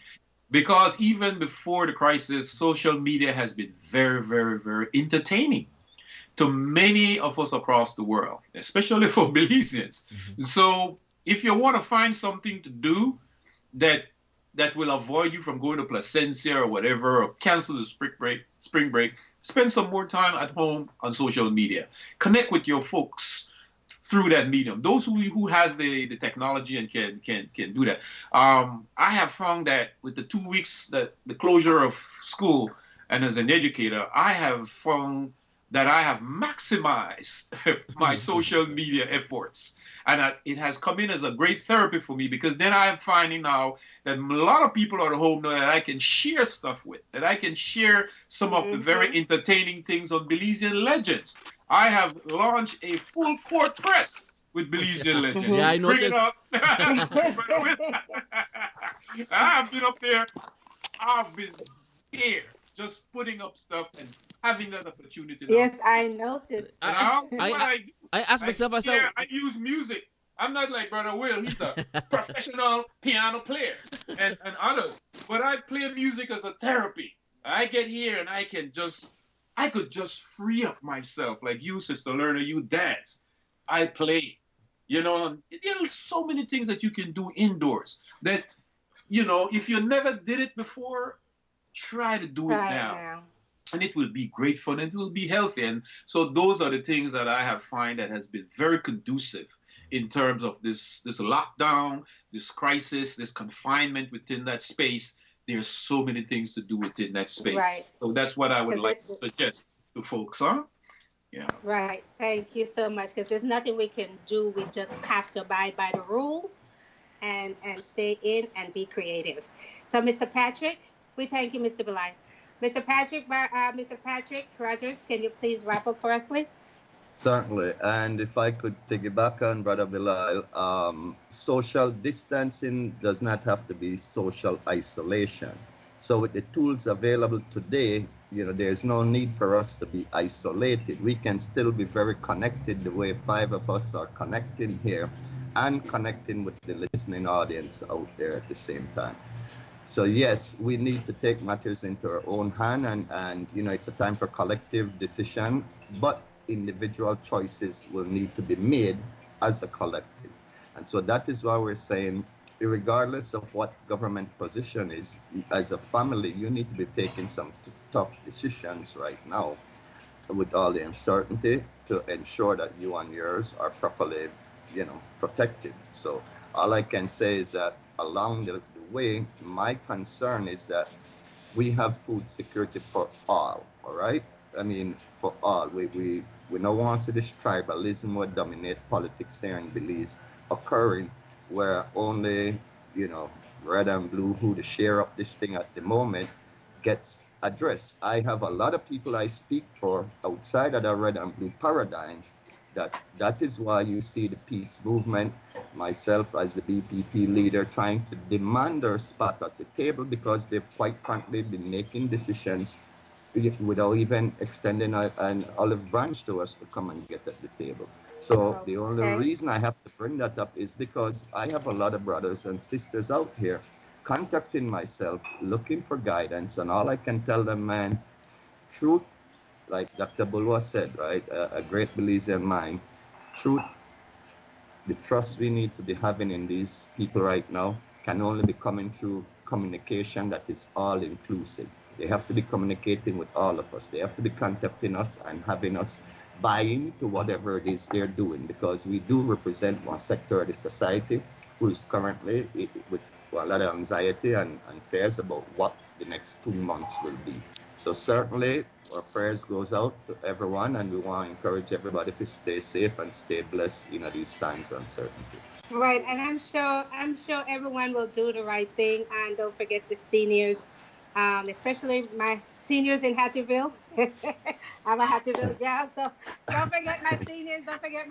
Speaker 5: Because even before the crisis, social media has been very, very, very entertaining to many of us across the world, especially for Belizeans.
Speaker 1: Mm-hmm.
Speaker 5: So if you want to find something to do that will avoid you from going to Placencia or whatever, or cancel the spring break, spend some more time at home on social media. Connect with your folks through that medium. Those who has the technology and can do that. I have found that with the 2 weeks that the closure of school, and as an educator, I have found that I have maximized my social media efforts. And it has come in as a great therapy for me, because then I'm finding now that a lot of people at home know that I can share stuff with, that I can share some of the very entertaining things on Belizean legends. I have launched a full court press with Belizean legends.
Speaker 1: Yeah, I
Speaker 5: Bring it
Speaker 1: noticed.
Speaker 5: up. I've been up there. I've been here just putting up stuff and having that opportunity now.
Speaker 3: Yes, I noticed.
Speaker 5: Now,
Speaker 1: I-
Speaker 5: what I do,
Speaker 1: I asked myself, I said,
Speaker 5: I use music. I'm not like Brother Will. He's a professional piano player and others. But I play music as a therapy. I get here and I could just free up myself. Like you, Sister Lerner, you dance. I play. There are so many things that you can do indoors that, if you never did it before, try to do it
Speaker 3: Right
Speaker 5: now.
Speaker 3: now.
Speaker 5: And it will be great fun and it will be healthy. And so those are the things that I have find that has been very conducive in terms of this lockdown, this crisis, this confinement within that space. There's so many things to do within that space.
Speaker 3: Right.
Speaker 5: So that's what I would
Speaker 3: Because
Speaker 5: like to suggest to folks, huh? Yeah.
Speaker 3: Right. Thank you so much. Because there's nothing we can do. We just have to abide by the rules and stay in and be creative. So, Mr. Patrick, we thank you, Mr. Belay. Mr. Patrick Rogers, can you please wrap up for us, please?
Speaker 4: Certainly. And if I could piggyback on Brother Bilal, social distancing does not have to be social isolation. So with the tools available today, there's no need for us to be isolated. We can still be very connected the way 5 of us are connecting here and connecting with the listening audience out there at the same time. So yes, we need to take matters into our own hand, and it's a time for collective decision, but individual choices will need to be made as a collective. And so that is why we're saying, regardless of what government position is, as a family, you need to be taking some tough decisions right now with all the uncertainty to ensure that you and yours are properly, protected. So all I can say is that along the way, my concern is that we have food security for all right? I mean, for all. We don't want to see this tribalism would dominate politics here in Belize occurring, where only, red and blue, who to share up this thing at the moment, gets addressed. I have a lot of people I speak for outside of the red and blue paradigm. That is why you see the peace movement, myself as the BPP leader, trying to demand their spot at the table, because they've quite frankly been making decisions without even extending an olive branch to us to come and get at the table. So the only
Speaker 3: Okay.
Speaker 4: reason I have to bring that up is because I have a lot of brothers and sisters out here contacting myself, looking for guidance, and all I can tell them, man, truth, like Dr. Bulwa said, right, a great Belizean mind, truth, the trust we need to be having in these people right now can only be coming through communication that is all inclusive. They have to be communicating with all of us. They have to be contacting us and having us buy into whatever it is they're doing, because we do represent one sector of the society who is currently with a lot of anxiety and fears about what the next 2 months will be. So certainly our prayers goes out to everyone, and we want to encourage everybody to stay safe and stay blessed in these times of uncertainty.
Speaker 3: Right, and I'm sure everyone will do the right thing, and don't forget the seniors, especially my seniors in Hattieville. I'm a Hattieville gal, so don't forget my seniors. Don't forget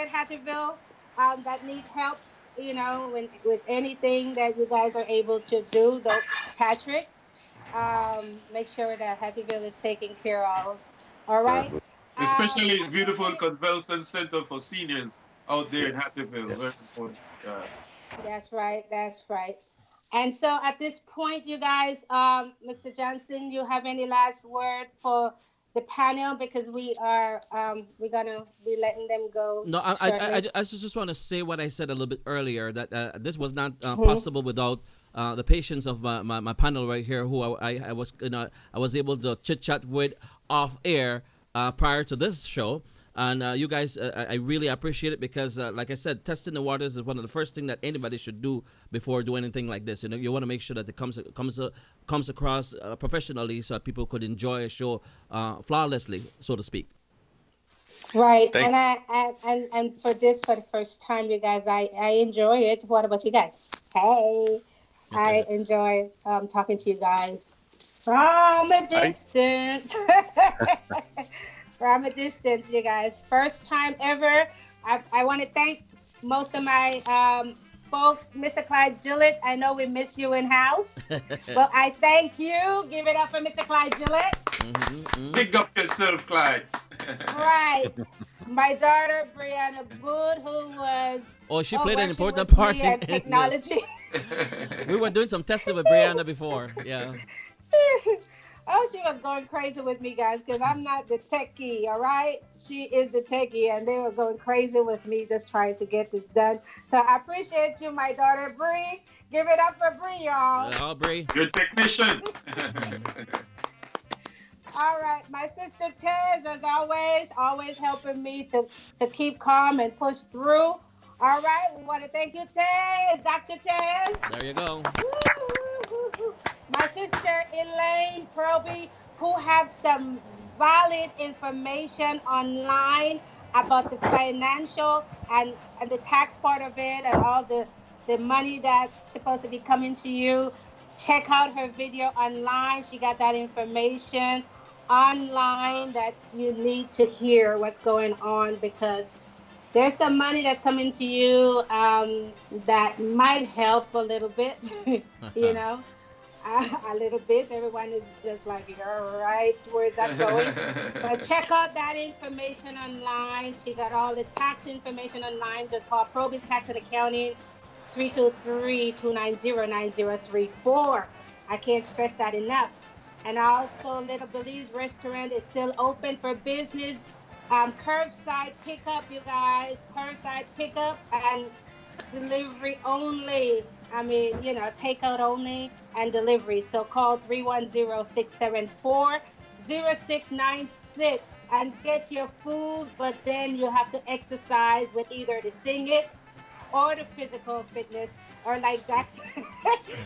Speaker 3: Hattieville, that need help. When with anything that you guys are able to do, don't Patrick. Make sure that Hattieville is taken care of. All right.
Speaker 4: Certainly.
Speaker 5: Especially its
Speaker 3: I'm gonna
Speaker 5: beautiful
Speaker 3: get it.
Speaker 5: convention center for seniors out there in
Speaker 4: Yes.
Speaker 5: Hattieville. Very
Speaker 4: Yes.
Speaker 5: important. Yeah.
Speaker 3: That's right. That's right. And so at this point, you guys, Mr. Johnson, you have any last word for the panel, because we're gonna be letting them go
Speaker 1: No,
Speaker 3: shortly.
Speaker 1: I just want to say what I said a little bit earlier, that this was not
Speaker 3: Mhm.
Speaker 1: possible without the patience of my panel right here, who I was I was able to chit chat with off air prior to this show. And you guys, I really appreciate it, because, like I said, testing the waters is one of the first thing that anybody should do before doing anything like this. You want to make sure that it comes across professionally, so that people could enjoy a show flawlessly, so to speak.
Speaker 3: Right.
Speaker 6: Thank
Speaker 3: And and for this, for the first time, you guys, I enjoy it. What about you guys? Hey, I enjoy talking to you guys from a
Speaker 6: I
Speaker 3: distance. From a distance, you guys. First time ever. I want to thank most of my folks, Mr. Clyde Gillett. I know we miss you in house. Well, I thank you. Give it up for Mr. Clyde Gillett.
Speaker 5: Pick up yourself, Clyde.
Speaker 3: Right. My daughter, Brianna Wood, who was
Speaker 1: Oh, she played an
Speaker 3: working
Speaker 1: important
Speaker 3: with
Speaker 1: part
Speaker 3: me and
Speaker 1: in this.
Speaker 3: technology.
Speaker 1: We were doing some testing with Brianna before. Yeah.
Speaker 3: Oh, she was going crazy with me, guys, because I'm not the techie, all right? She is the techie, and they were going crazy with me just trying to get this done. So I appreciate you, my daughter, Bree. Give it up for Bree, y'all.
Speaker 1: Aubrey.
Speaker 5: Your technician.
Speaker 3: All right, my sister Tez, as always helping me to keep calm and push through. All right, we want to thank you, Tez, Dr. Tez.
Speaker 1: There you go.
Speaker 3: My sister Elaine Proby, who have some valid information online about the financial and the tax part of it, and all the money that's supposed to be coming to you. Check out her video online. She got that information online that you need to hear what's going on, because there's some money that's coming to you, that might help a little bit, you know, a little bit. Everyone is just like, all right, where's that going? But check out that information online. She got all the tax information online. Just call Probus Tax and Accounting, 323-290-9034. I can't stress that enough. And also, Little Belize Restaurant is still open for business. Curbside pickup, you guys. Curbside pickup and delivery only. I mean, takeout only and delivery. So call 310-674-0696 and get your food, but then you have to exercise with either the sing it or the physical fitness, or like that,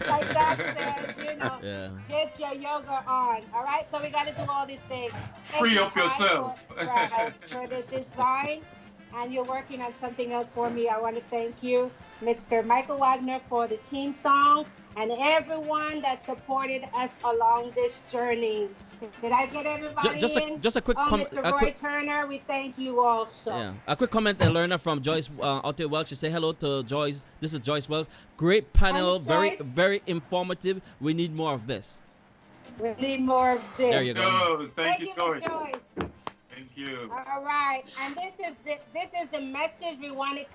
Speaker 3: like that said,
Speaker 1: Yeah.
Speaker 3: get your yoga on. All right, so we got to do all these things. Thank
Speaker 5: Free
Speaker 3: you,
Speaker 5: up
Speaker 3: Kai,
Speaker 5: yourself.
Speaker 3: for the design, and you're working on something else for me. I want to thank you, Mr. Michael Wagner, for the team song, and everyone that supported us along this journey. Did I get everybody
Speaker 1: Just
Speaker 3: in?
Speaker 1: a quick
Speaker 3: Oh,
Speaker 1: comment.
Speaker 3: Mr. Roy Turner, we thank you also.
Speaker 1: Yeah, a quick comment and learner from Joyce out there Welch. She say hello to Joyce. This is Joyce Welch. Great panel,
Speaker 3: Miss
Speaker 1: very
Speaker 3: Joyce.
Speaker 1: very informative. We need more of this.
Speaker 3: We need more of this.
Speaker 1: There you go.
Speaker 5: Goes. Thank
Speaker 3: Thank
Speaker 5: you,
Speaker 3: you,
Speaker 5: Joyce.
Speaker 3: Miss Joyce.
Speaker 5: Thank you.
Speaker 3: All right, and this is the message we want to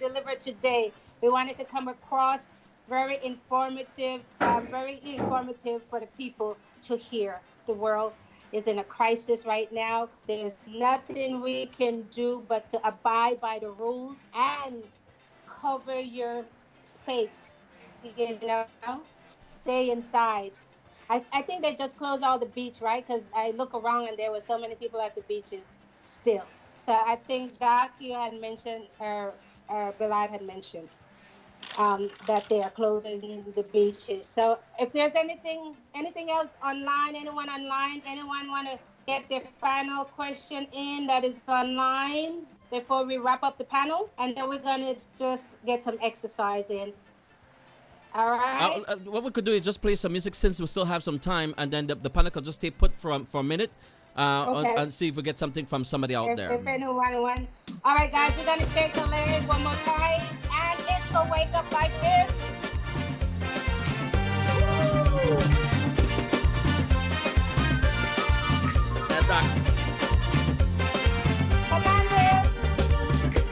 Speaker 3: deliver today. We want it to come across very informative for the people to hear. The world is in a crisis right now. There's nothing we can do but to abide by the rules and cover your space. You know, stay inside. I think they just closed all the beach, right? Because I look around and there were so many people at the beaches still. So I think Doc, you had mentioned, or Bilal had mentioned, that they are closing the beaches. So if there's anything else online, anyone want to get their final question in that is online before we wrap up the panel, and then we're gonna just get some exercise in. All right.
Speaker 1: What we could do is just play some music since we still have some time, and then the panel could just stay put for a minute,
Speaker 3: Okay.
Speaker 1: and see if we get something from somebody out there.
Speaker 3: If anyone wants. All right, guys, we're gonna shake the lyrics one more time, and it's a wake up like this.
Speaker 1: That's right.
Speaker 3: Come on, Will.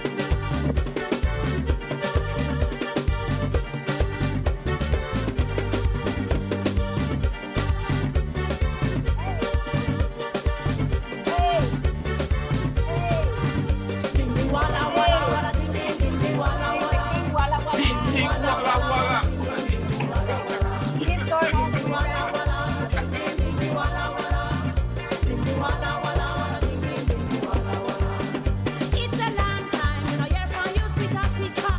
Speaker 3: Hey. Hey. Hey. Walla walla walla ding ding ding ding walla walla walla walla
Speaker 5: Ding, walla, walla.
Speaker 3: keep going on the walla
Speaker 7: It's a long time, you know, you're from you, sweet Africa.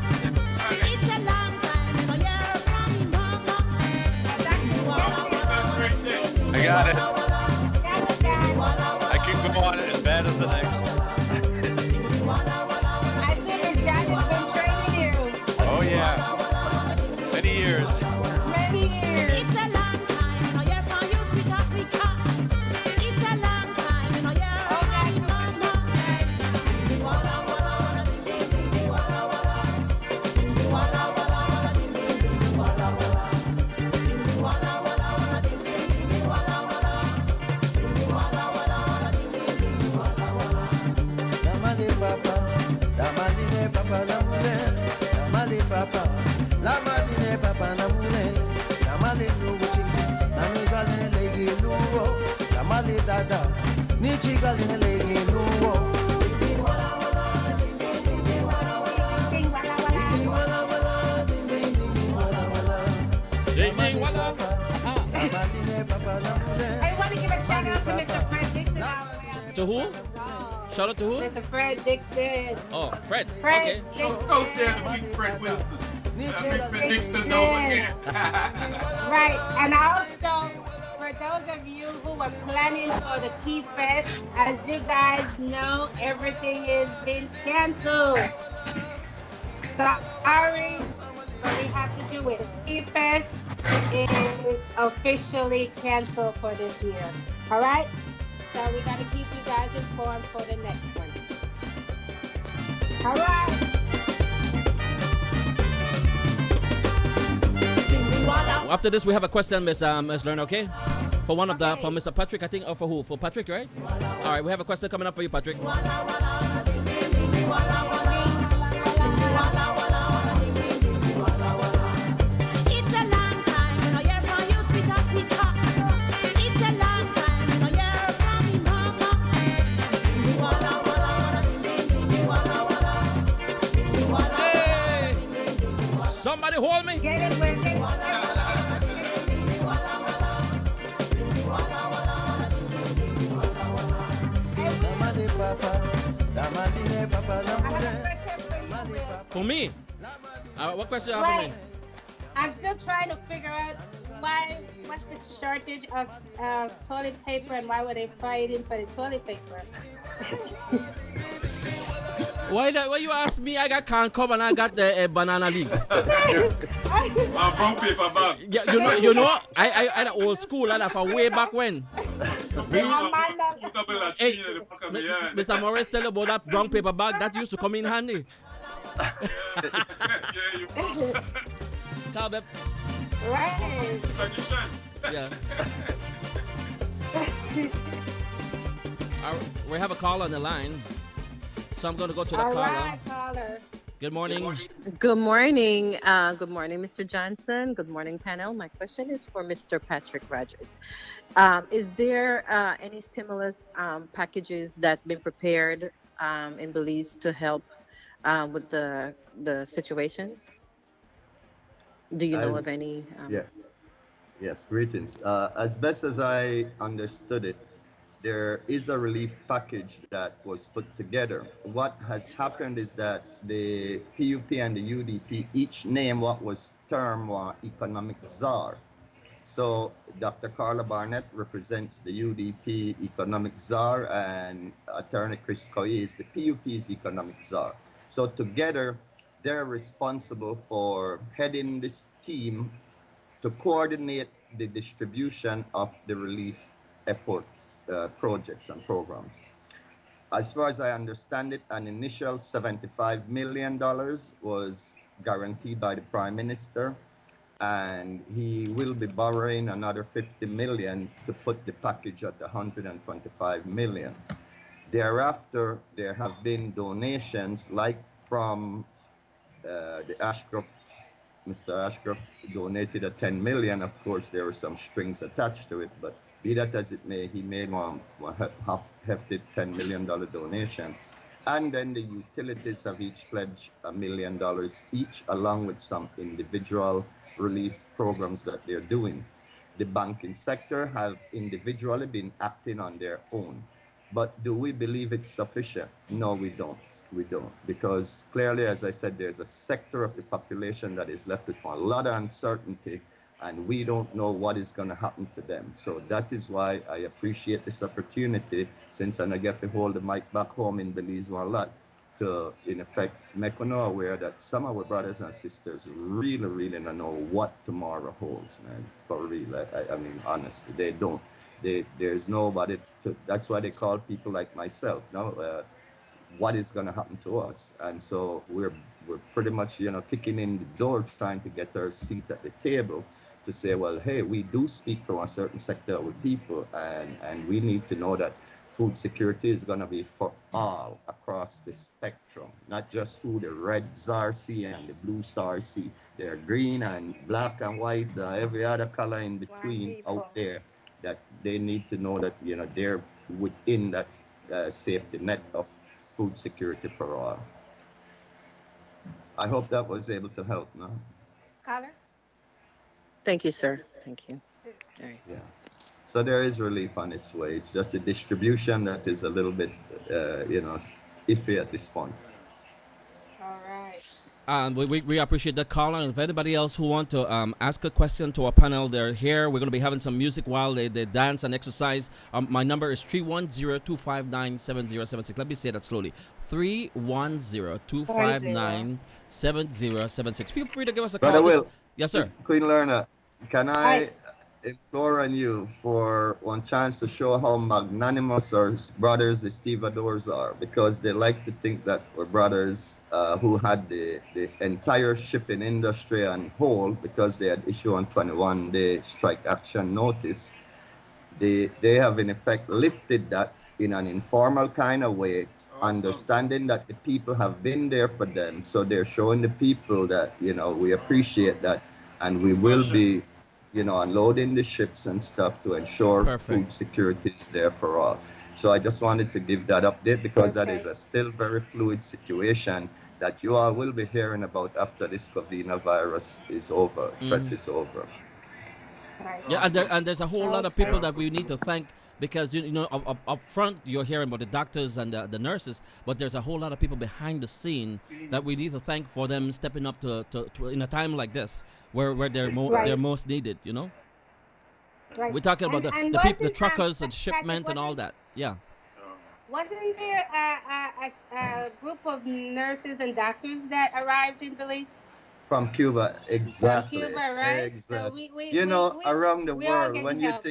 Speaker 7: It's a long time, you know, you're from Mama.
Speaker 5: That's right there.
Speaker 6: I got it.
Speaker 3: That's guys.
Speaker 6: I can go on as bad as the next.
Speaker 3: I see Miss Jackie's been training you
Speaker 6: Oh yeah. Many years.
Speaker 3: many years.
Speaker 7: It's a long time, you know, you're from you, sweet Africa. It's a long time, you know, you're from Mama.
Speaker 2: Damale papa, damale papa la mule, damale papa, la maline papa la mule, damale nuchi, namigale legi nuwo, damale dada, nichi gale legi nuwo.
Speaker 3: Sing walla walla.
Speaker 2: Ding wala wala, ding ding ding wala wala.
Speaker 1: Ding, ding, walla.
Speaker 2: Damale papa la mule.
Speaker 3: I want to give a shout out to Mr. Fred Dixon out there.
Speaker 1: To who? Shout out to who?
Speaker 3: Mr. Fred Dixon.
Speaker 1: Oh, Fred.
Speaker 3: Fred
Speaker 1: Okay.
Speaker 3: Dixon.
Speaker 5: Go there to meet Fred Wilson. Big Fred Dixon over here.
Speaker 3: Right, and also for those of you who were planning for the Key Fest, as you guys know, everything is been canceled. Sorry, but we have to do it. Key Fest is officially canceled for this year. All right, so we got to keep you guys informed for the next one. All right.
Speaker 1: After this, we have a question, Miss Lerner, okay? For one of the, for Mr. Patrick, I think, or for who? For Patrick, right? All right, we have a question coming up for you, Patrick.
Speaker 7: It's a long time, you know, you're from you, sweet Africa. It's a long time, you know, you're from Mama.
Speaker 1: Hey! Somebody hold me.
Speaker 3: Get it with it.
Speaker 2: Damale papa, damale papa la
Speaker 3: I have a
Speaker 2: mule.
Speaker 3: question for you, Will.
Speaker 1: For me? What question you have for
Speaker 3: Right.
Speaker 1: me?
Speaker 3: I'm still trying to figure out what's the shortage of toilet paper and why were they fighting for the toilet paper?
Speaker 1: Why you ask me? I got corn cob and I got the banana leaf.
Speaker 5: Brown paper bag.
Speaker 1: Yeah, I old school, and for way back when.
Speaker 5: Put up in a
Speaker 1: Hey,
Speaker 5: tree in the back of the yard.
Speaker 1: Mr. Morris tell you about that brown paper bag that used to come in handy.
Speaker 5: Yeah, you
Speaker 1: Tell them.
Speaker 3: Right.
Speaker 5: Like you said.
Speaker 1: Yeah. We have a call on the line, so I'm going to go to the
Speaker 3: All
Speaker 1: caller.
Speaker 3: right, caller.
Speaker 1: Good morning.
Speaker 8: Good morning. Good morning, Mr. Johnson. Good morning, panel. My question is for Mr. Patrick Rogers. Is there any stimulus packages that's been prepared in Belize to help with the situation? Do you know of
Speaker 4: As
Speaker 8: any?
Speaker 4: yeah, yes, greetings. As best as I understood it, there is a relief package that was put together. What has happened is that the PUP and the UDP each name what was termed economic czar. So Dr. Carla Barnett represents the UDP economic czar, and Attorney Chris Coye is the PUP's economic czar. So together, they're responsible for heading this team to coordinate the distribution of the relief effort projects and programs. As far as I understand it, an initial $75 million was guaranteed by the Prime Minister, and he will be borrowing another 50 million to put the package at 125 million. Thereafter, there have been donations like from the Ashcroft. Mr. Ashcroft donated a 10 million. Of course, there were some strings attached to it, but be that as it may, he made one hefty $10 million donation. And then the utilities have each pledged $1 million each, along with some individual relief programs that they're doing. The banking sector have individually been acting on their own. But do we believe it's sufficient? No, we don't. We don't. Because clearly, as I said, there's a sector of the population that is left with a lot of uncertainty, and we don't know what is going to happen to them. So that is why I appreciate this opportunity, since I get to hold the mic back home in Belize a lot, to, in effect, make us aware that some of our brothers and sisters really, really don't know what tomorrow holds, man. For real. I mean, honestly, they don't. There's nobody to, that's why they call people like myself, no? What is going to happen to us? And so we're pretty much, kicking in the door, trying to get our seat at the table to say, well, hey, we do speak from a certain sector of people, and we need to know that food security is going to be for all across the spectrum, not just who the red czar see and the blue czar see. They're green and black and white, every other color in
Speaker 3: One
Speaker 4: between
Speaker 3: people.
Speaker 4: out there, that they need to know that, they're within that safety net of food security for all. I hope that was able to help. No?
Speaker 3: Caller?
Speaker 8: Thank you, sir. Thank you. All right.
Speaker 4: Yeah. So there is relief on its way. It's just a distribution that is a little bit, iffy at this point.
Speaker 3: All right.
Speaker 1: We appreciate the call. And if anybody else who want to ask a question to our panel, they're here. We're going to be having some music while they dance and exercise. My number is 310-259-7076. Let me say that slowly. 310-259-7076. Feel free to give us a
Speaker 4: Brother
Speaker 1: call.
Speaker 4: Will,
Speaker 1: Yes, sir.
Speaker 4: Queen Lerner, can
Speaker 3: Hi.
Speaker 4: I implore on you for one chance to show how magnanimous our brothers, the stevedores, are? Because they like to think that we're brothers who had the entire shipping industry on hold because they had issued on 21-day strike action notice. They have in effect lifted that in an informal kind of way, understanding that the people have been there for them. So they're showing the people that, we appreciate that, and we will be, unloading the ships and stuff to ensure food
Speaker 1: Perfect.
Speaker 4: security is there for all. So I just wanted to give that update because that is
Speaker 3: Perfect.
Speaker 4: a still very fluid situation that you all will be hearing about after this coronavirus is over, threat
Speaker 1: Mm.
Speaker 4: is over.
Speaker 3: Right.
Speaker 1: Yeah, and there's a whole lot of people
Speaker 3: Okay.
Speaker 1: that we need to thank because up front you're hearing about the doctors and the nurses, but there's a whole lot of people behind the scene that we need to thank for them stepping up to in a time like this where they're
Speaker 3: Right.
Speaker 1: most needed.
Speaker 3: Right.
Speaker 1: We're talking about
Speaker 3: And
Speaker 1: the people, the
Speaker 3: wasn't
Speaker 1: truckers and
Speaker 3: Patrick,
Speaker 1: shipment and all that. Yeah.
Speaker 3: wasn't there a group of nurses and doctors that arrived in Belize
Speaker 4: From Cuba,
Speaker 3: from
Speaker 4: exactly,
Speaker 3: Cuba, right? So
Speaker 4: exactly. Around the
Speaker 3: we all
Speaker 4: world,
Speaker 3: getting help.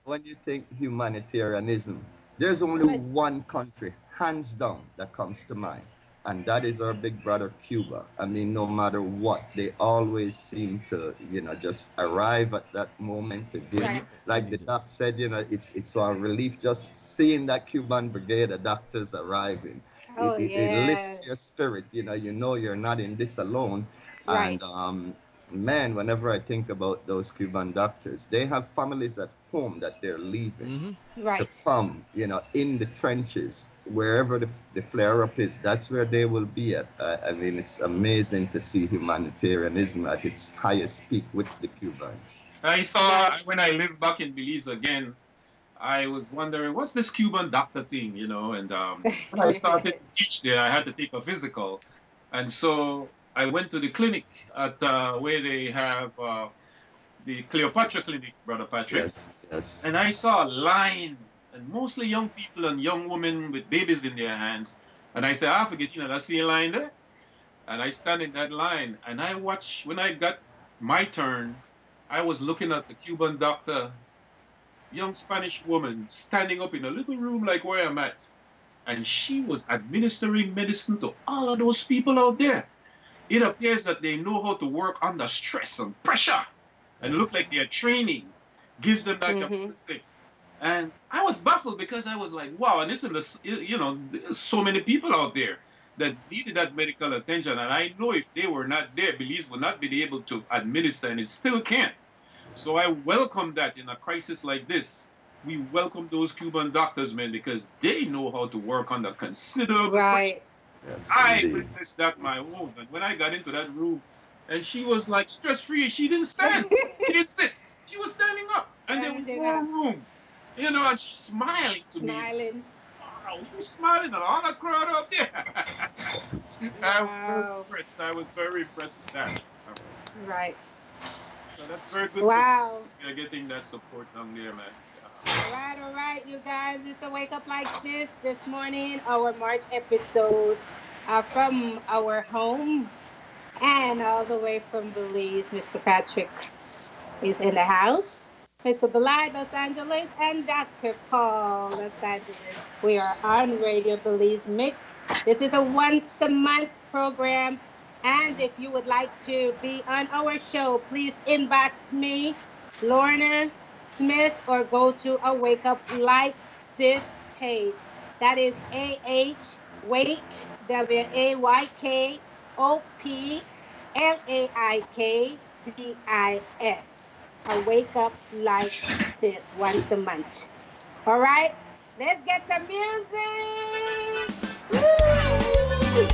Speaker 4: when you think humanitarianism, there's only
Speaker 3: Right.
Speaker 4: one country, hands down, that comes to mind, and that is our big brother Cuba. I mean, no matter what, they always seem to, just arrive at that moment to give.
Speaker 3: Right.
Speaker 4: Like the doc said, it's our relief just seeing that Cuban brigade of doctors arriving. It,
Speaker 3: Oh
Speaker 4: it, it
Speaker 3: yeah.
Speaker 4: lifts your spirit. You're not in this alone. And
Speaker 3: Right.
Speaker 4: man, whenever I think about those Cuban doctors, they have families at home that they're leaving to
Speaker 3: Right.
Speaker 4: come, in the trenches, wherever the flare up is, that's where they will be at. I mean, it's amazing to see humanitarianism at its highest peak with the Cubans.
Speaker 5: I saw when I lived back in Belize again. I was wondering what's this Cuban doctor thing, and when I started to teach there, I had to take a physical, and so I went to the clinic at where they have the Cleopatra Clinic, Brother Patrick.
Speaker 4: Yes, yes.
Speaker 5: And I saw a line, and mostly young people and young women with babies in their hands. And I said, I forget, I see a line there. And I stand in that line, and I watch, when I got my turn, I was looking at the Cuban doctor, young Spanish woman, standing up in a little room like where I'm at. And she was administering medicine to all of those people out there. It appears that they know how to work under stress and pressure. And look like their training gives them that capacity. And I was baffled because I was like, wow, and listen, there's so many people out there that needed that medical attention. And I know if they were not there, Belize would not be able to administer, and it still can't. So I welcome that in a crisis like this. We welcome those Cuban doctors, man, because they know how to work under considerable pressure.
Speaker 4: Yes,
Speaker 5: I
Speaker 4: indeed.
Speaker 5: witnessed that my own. And when I got into that room, and she was like stress-free, she didn't stand. She didn't sit. She was standing up. And there was more room. And she's smiling to me.
Speaker 3: Smiling.
Speaker 5: Wow, you smiling at all that crowd up there. I was very impressed. I was very impressed with that.
Speaker 3: Right.
Speaker 5: So that's very good.
Speaker 3: Wow.
Speaker 5: You're getting that support down there, man.
Speaker 3: All right, you guys. It's a wake up like this morning. Our March episode from our home and all the way from Belize. Mr. Patrick is in the house. Mr. Belay, Los Angeles, and Dr. Paul, Los Angeles. We are on Radio Belizemix. This is a once a month program. And if you would like to be on our show, please inbox me, Lorna Smith, or go to a Wake Up Like This page. That is Wake, WAYKOPLAIKDIS. A Wake Up Like This once a month. All right, let's get some music. Woo!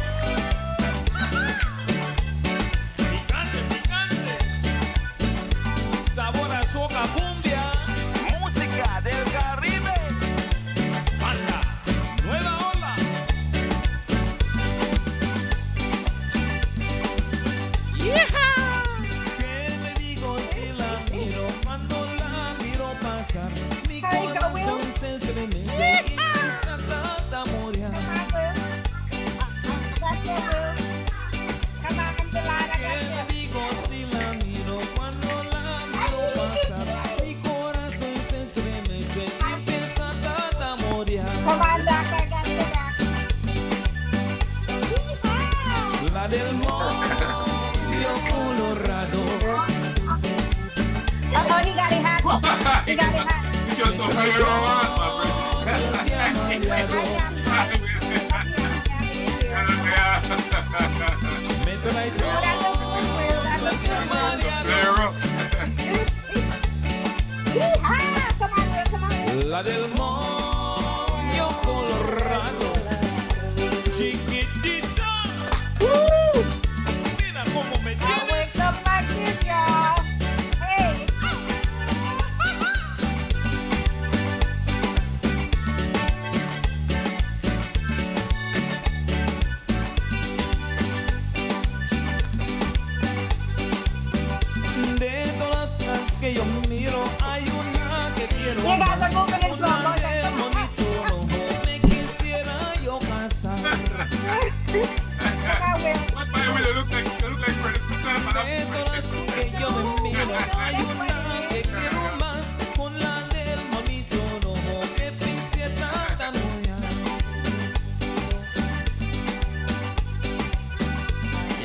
Speaker 2: Sabor a soca cumbia, música del Caribe. Banda, nueva ola. ¡Yeehaw! ¿Qué le digo si la miro? Cuando la miro pasar, mi corazón se estremece y mi santa morir. ¿Qué le digo si la miro? Cuando la miro pasar, mi corazón se estremece y empieza a morir. La del moño colorado.
Speaker 3: Oh, he got it hot. He got it hot.
Speaker 5: You just so very wrong, my
Speaker 2: Me trae la del moño colorado, chiquitita. Mira cómo me tienes. De todas las que yo miro, hay una que quiero
Speaker 3: You guys are
Speaker 2: más.
Speaker 3: moving it slow.
Speaker 2: Una
Speaker 3: Go ahead.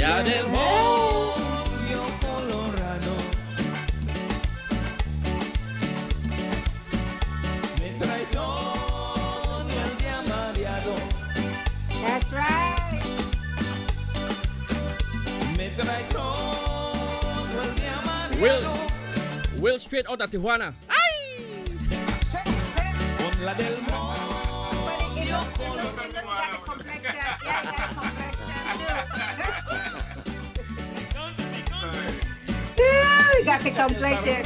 Speaker 1: Día del
Speaker 2: rubio colorado me trae todo el día mareado.
Speaker 3: That's right.
Speaker 2: Me trae todo el día
Speaker 1: Will,
Speaker 2: mareado.
Speaker 1: Will straight out of Tijuana.
Speaker 2: Con la del
Speaker 3: But it looks like a complexion. Yeah, that complexion too. Ooh, got the complexion.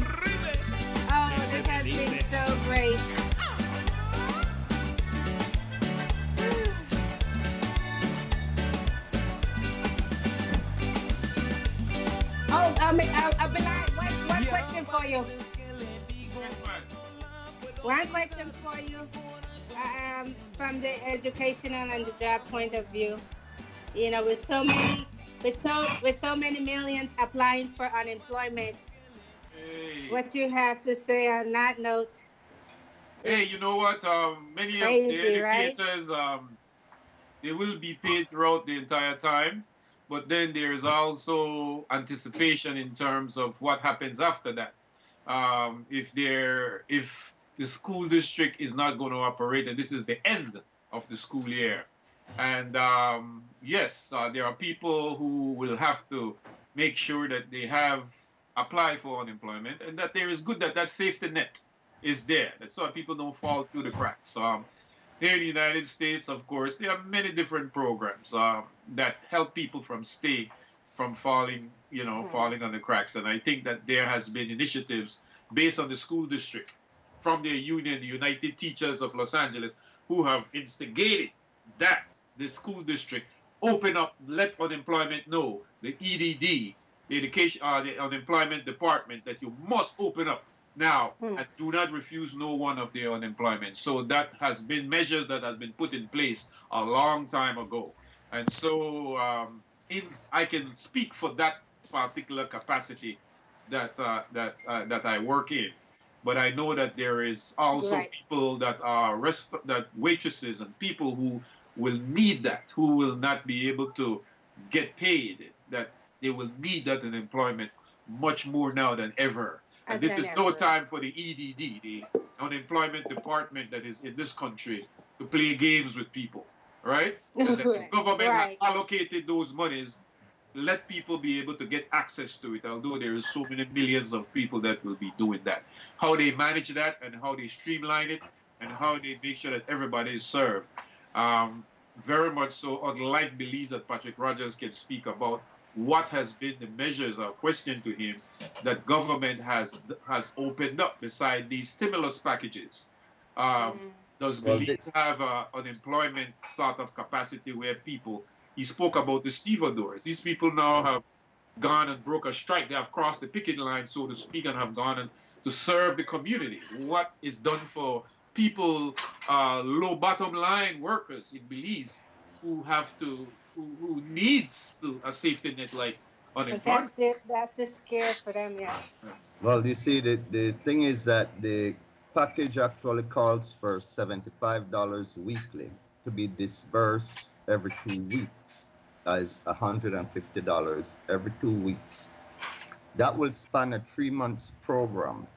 Speaker 3: Oh, this has been so great. Oh, I've been one question for you. One question for you. From the educational and the job point of view, you know, with so many millions applying for unemployment,
Speaker 5: Hey,
Speaker 3: what you have to say on that note?
Speaker 5: hey, you know what? Many of the
Speaker 3: Crazy, right?
Speaker 5: educators, they will be paid throughout the entire time, but then there is also anticipation in terms of what happens after that. If the school district is not going to operate, and this is the end of the school year, and yes, there are people who will have to make sure that they have applied for unemployment, and that there is good that that safety net is there, that's so that people don't fall through the cracks. Here in the United States, of course, there are many different programs that help people from stay from falling, falling on the cracks. And I think that there has been initiatives based on the school district from their union, the United Teachers of Los Angeles, who have instigated that the school district open up, let unemployment know, the EDD, the education, the unemployment department, that you must open up now and do not refuse no one of their unemployment. So that has been measures that has been put in place a long time ago. And so I can speak for that particular capacity that I work in. But I know that there is also
Speaker 3: Right.
Speaker 5: people that are that waitresses and people who will need that, who will not be able to get paid, that they will need that unemployment much more now than ever. And this is no time for the EDD, the unemployment department that is in this country, to play games with people, right? And that the government has
Speaker 3: Right.
Speaker 5: allocated those monies, let people be able to get access to it, although there is so many millions of people that will be doing that. How they manage that and how they streamline it and how they make sure that everybody is served. Very much so, unlike Belize that Patrick Rogers can speak about what has been the measures or question to him that government has opened up beside these stimulus packages. Does
Speaker 4: Well,
Speaker 5: Belize have an unemployment sort of capacity where people, he spoke about the stevedores. These people now have gone and broke a strike. They have crossed the picket line, so to speak, and have gone and to serve the community. What is done for people, low bottom line workers in Belize who have to, who needs to a safety net like
Speaker 3: But
Speaker 5: unemployment?
Speaker 3: that's the scare for them, yeah.
Speaker 4: Well, you see, the thing is that the package actually calls for $75 weekly to be disbursed every 2 weeks, as $150 every 2 weeks. That will span a 3 months program,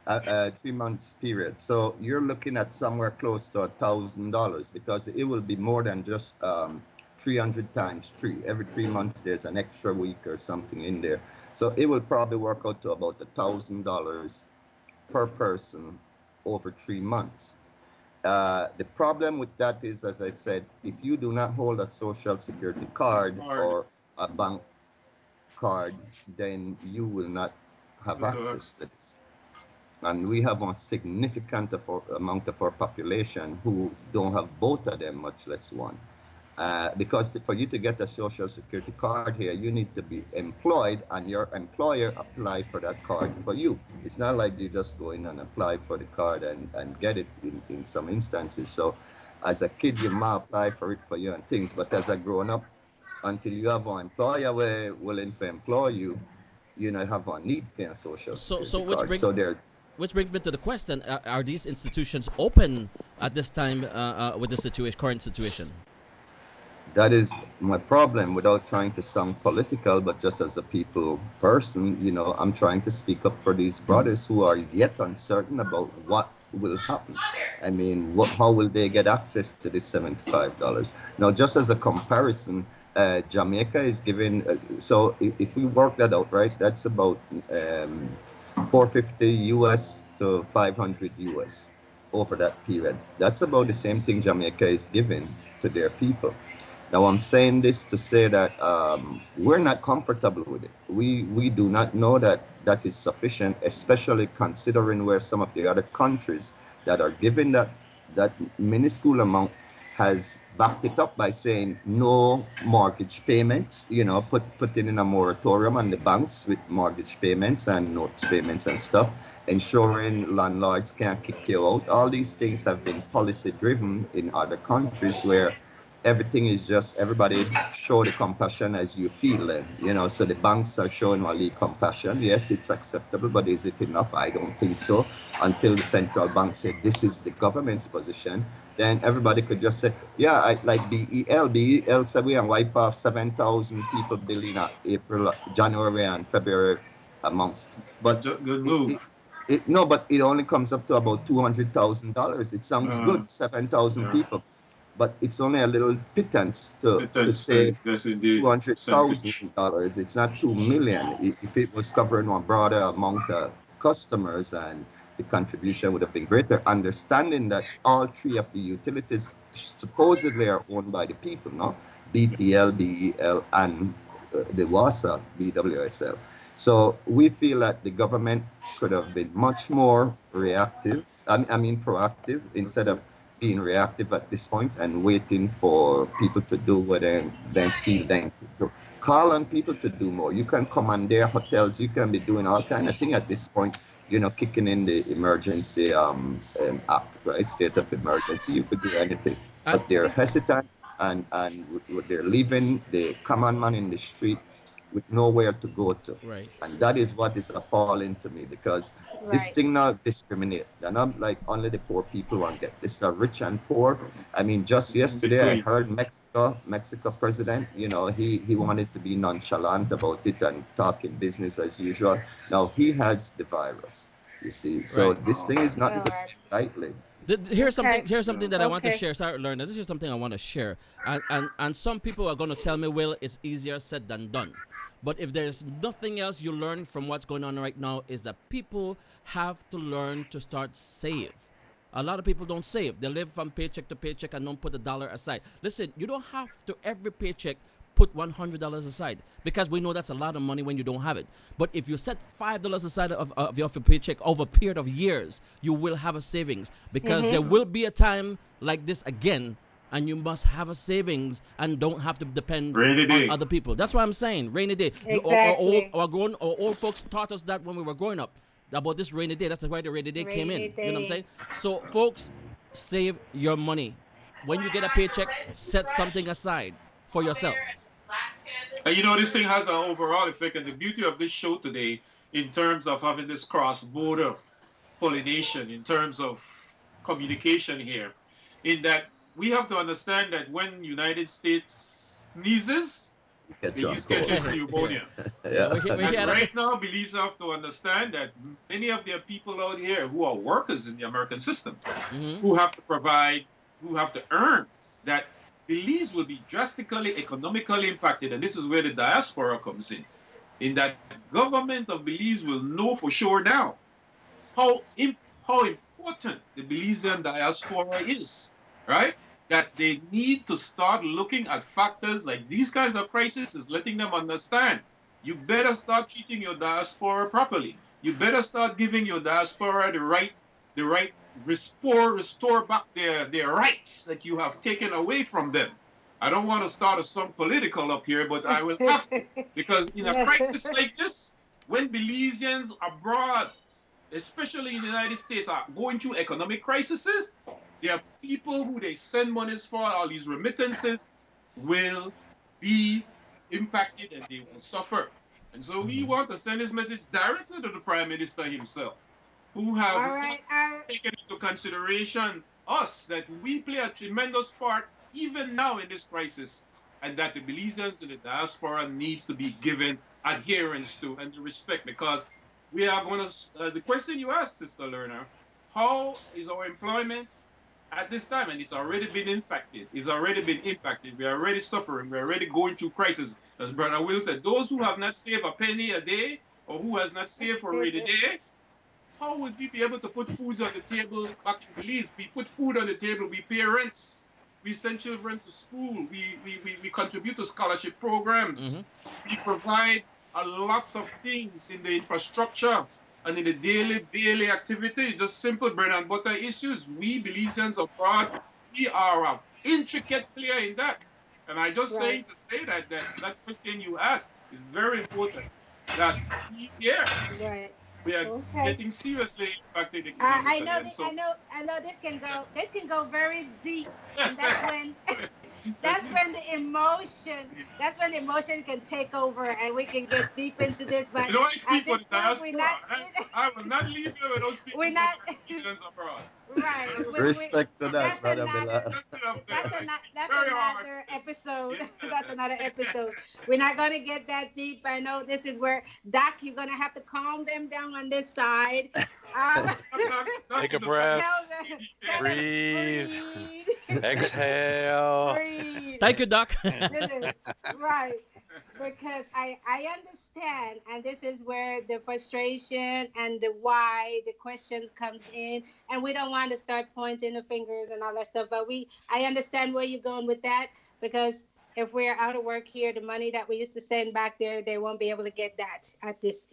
Speaker 4: a 3 months period. So you're looking at somewhere close to $1,000 because it will be more than just 300 times 3. Every 3 months, there's an extra week or something in there. So it will probably work out to about $1,000 per person over 3 months. The problem with that is, as I said, if you do not hold a social security card or a bank card, then you will not have access to this. And we have a significant amount of our population who don't have both of them, much less one. Because for you to get a social security card here, you need to be employed and your employer apply for that card for you. It's not like you just go in and apply for the card and get it in some instances. So as a kid, you might apply for it for you and things, but as a grown up, until you have an employer willing to employ you, you know, have a need for a social security card. So there's
Speaker 1: which brings me to the question: are these institutions open at this time with the current situation?
Speaker 4: that is my problem. Without trying to sound political, but just as a people person, I'm trying to speak up for these brothers who are yet uncertain about what will happen. I mean, how will they get access to this $75? Now, just as a comparison, Jamaica is giving, so if we work that out, right, that's about 450 US to 500 US over that period. That's about the same thing Jamaica is giving to their people. Now, I'm saying this to say that we're not comfortable with it. We do not know that that is sufficient, especially considering where some of the other countries that are giving that minuscule amount has backed it up by saying no mortgage payments, putting in a moratorium on the banks with mortgage payments and notes payments and stuff, ensuring landlords can't kick you out. All these things have been policy driven in other countries where everything is just everybody show the compassion as you feel it, so the banks are showing only compassion. Yes, it's acceptable, but is it enough? I don't think so. Until the central bank said this is the government's position, then everybody could just say, yeah, like BEL said we can wipe off 7,000 people bill in April, January and February amongst, but
Speaker 5: Good
Speaker 4: it,
Speaker 5: move.
Speaker 4: no, but it only comes up to about $200,000. It sounds
Speaker 5: Uh,
Speaker 4: good, 7,000
Speaker 5: yeah.
Speaker 4: people, but it's only a little pittance to
Speaker 5: Potential,
Speaker 4: say
Speaker 5: yes, indeed. Percentage.
Speaker 4: $200,000. It's not 2 million. If it was covering a broader amount of customers, and the contribution would have been greater. Understanding that all three of the utilities supposedly are owned by the people, no? BTL, BEL, and the WASA, BWSL. So we feel that the government could have been much more reactive. I mean proactive, instead of being reactive at this point and waiting for people to do what they feel they can do. Call on people to do more. You can commandeer hotels. You can be doing all kind of thing at this point. Kicking in the emergency act, right? State of emergency. You could do anything,
Speaker 1: I,
Speaker 4: but they're hesitant, and they're leaving the common man in the street with nowhere to go to.
Speaker 1: right.
Speaker 4: And that is what is appalling to me, because this
Speaker 3: Right.
Speaker 4: thing now discriminate. They're not like only the poor people won't get this. The rich and poor. I mean, just
Speaker 5: In
Speaker 4: yesterday I
Speaker 5: between.
Speaker 4: heard Mexico president, he wanted to be nonchalant about it and talking business as usual. Now he has the virus, you see. So
Speaker 1: Right.
Speaker 4: this thing is not
Speaker 3: Lord.
Speaker 4: taken lightly.
Speaker 1: Here's something.
Speaker 3: Okay.
Speaker 1: Here's something that I want to
Speaker 3: Okay.
Speaker 1: share. Sorry, learners. This is something I want to share. And some people are going to tell me, "Well, it's easier said than done." But if there's nothing else you learn from what's going on right now, is that people have to learn to start save. A lot of people don't save. They live from paycheck to paycheck and don't put a dollar aside. Listen, you don't have to every paycheck put $100 aside, because we know that's a lot of money when you don't have it. But if you set $5 aside of your paycheck over a period of years, you will have a savings, because there will be a time like this again, and you must have a savings and don't have to depend
Speaker 5: Rainy
Speaker 1: on
Speaker 5: day.
Speaker 1: other people. That's what I'm saying. Rainy day.
Speaker 3: Exactly.
Speaker 1: Our old folks taught us that when we were growing up, about this rainy day. That's why the rainy day came
Speaker 3: Rainy
Speaker 1: in. You know what I'm
Speaker 3: day.
Speaker 1: saying? So, folks, save your money. When you get a paycheck, set something aside for yourself.
Speaker 5: And this thing has an overall effect. And the beauty of this show today, in terms of having this cross-border pollination, in terms of communication here, in that we have to understand that when United States sneezes,
Speaker 4: Get
Speaker 5: the
Speaker 4: you on
Speaker 5: East
Speaker 4: cold.
Speaker 5: catches pneumonia.
Speaker 1: Yeah, we're
Speaker 4: Yeah.
Speaker 1: here
Speaker 5: And
Speaker 1: at
Speaker 5: right now, Belize have to understand that many of their people out here who are workers in the American system, who have to provide, who have to earn, that Belize will be drastically economically impacted. And this is where the diaspora comes in that government of Belize will know for sure now how, how important the Belizean diaspora is, right? That they need to start looking at factors like these kinds of crises, is letting them understand you better start treating your diaspora properly. You better start giving your diaspora the right restore back their rights that you have taken away from them. I don't want to start a some political up here, but I will have to, because in a crisis like this, when Belizeans abroad, especially in the United States, are going through economic crises, there are people who they send monies for, all these remittances will be impacted and they will suffer. And so we want to send this message directly to the Prime Minister himself, who have
Speaker 3: All
Speaker 5: not
Speaker 3: right.
Speaker 5: taken into consideration us, that we play a tremendous part even now in this crisis and that the Belizeans in the diaspora needs to be given adherence to and to respect, because we are going to, the question you asked, Sister Lerner, how is our employment at this time? And it's already been infected. It's already been impacted. We're already suffering. We're already going through crisis. As Brother Will said, those who have not saved a penny a day or who has not saved for a rainy day, how would we be able to put foods on the table back in Belize? We put food on the table, we pay rents, we send children to school, we contribute to scholarship programs, we provide lots of things in the infrastructure and in the daily activity, just simple bread and butter issues. We Belizeans abroad, we are an intricate player in that. And I just saying to say that question you asked is very important. That we here.
Speaker 3: Right.
Speaker 5: We are
Speaker 3: Okay.
Speaker 5: getting seriously impacted
Speaker 3: I
Speaker 5: economically.
Speaker 3: know,
Speaker 5: and so,
Speaker 3: I know. This can go very deep, and that's when, that's when the emotion can take over, and we can get deep into this. But
Speaker 5: you know, I speak for
Speaker 3: at
Speaker 5: the
Speaker 3: this point,
Speaker 5: diaspora. I will not leave you without speaking
Speaker 3: we're not
Speaker 5: for the Belizeans abroad.
Speaker 3: right.
Speaker 4: Respect to that,
Speaker 3: That's
Speaker 4: Brother
Speaker 3: another.
Speaker 4: Bilal.
Speaker 3: That's
Speaker 5: Very hard.
Speaker 3: another episode.
Speaker 5: Yeah.
Speaker 3: That's another episode. We're not gonna get that deep. I know this is where Doc, you're gonna have to calm them down on this side.
Speaker 6: Take a breath.
Speaker 3: Tell them,
Speaker 6: Breathe.
Speaker 3: breathe.
Speaker 6: Exhale.
Speaker 3: Breathe.
Speaker 1: Thank you, Doc.
Speaker 3: Listen, right. Because I understand, and this is where the frustration and the why the questions comes in, and we don't want to start pointing the fingers and all that stuff, but I understand where you're going with that, because if we're out of work here, the money that we used to send back there, they won't be able to get that at this,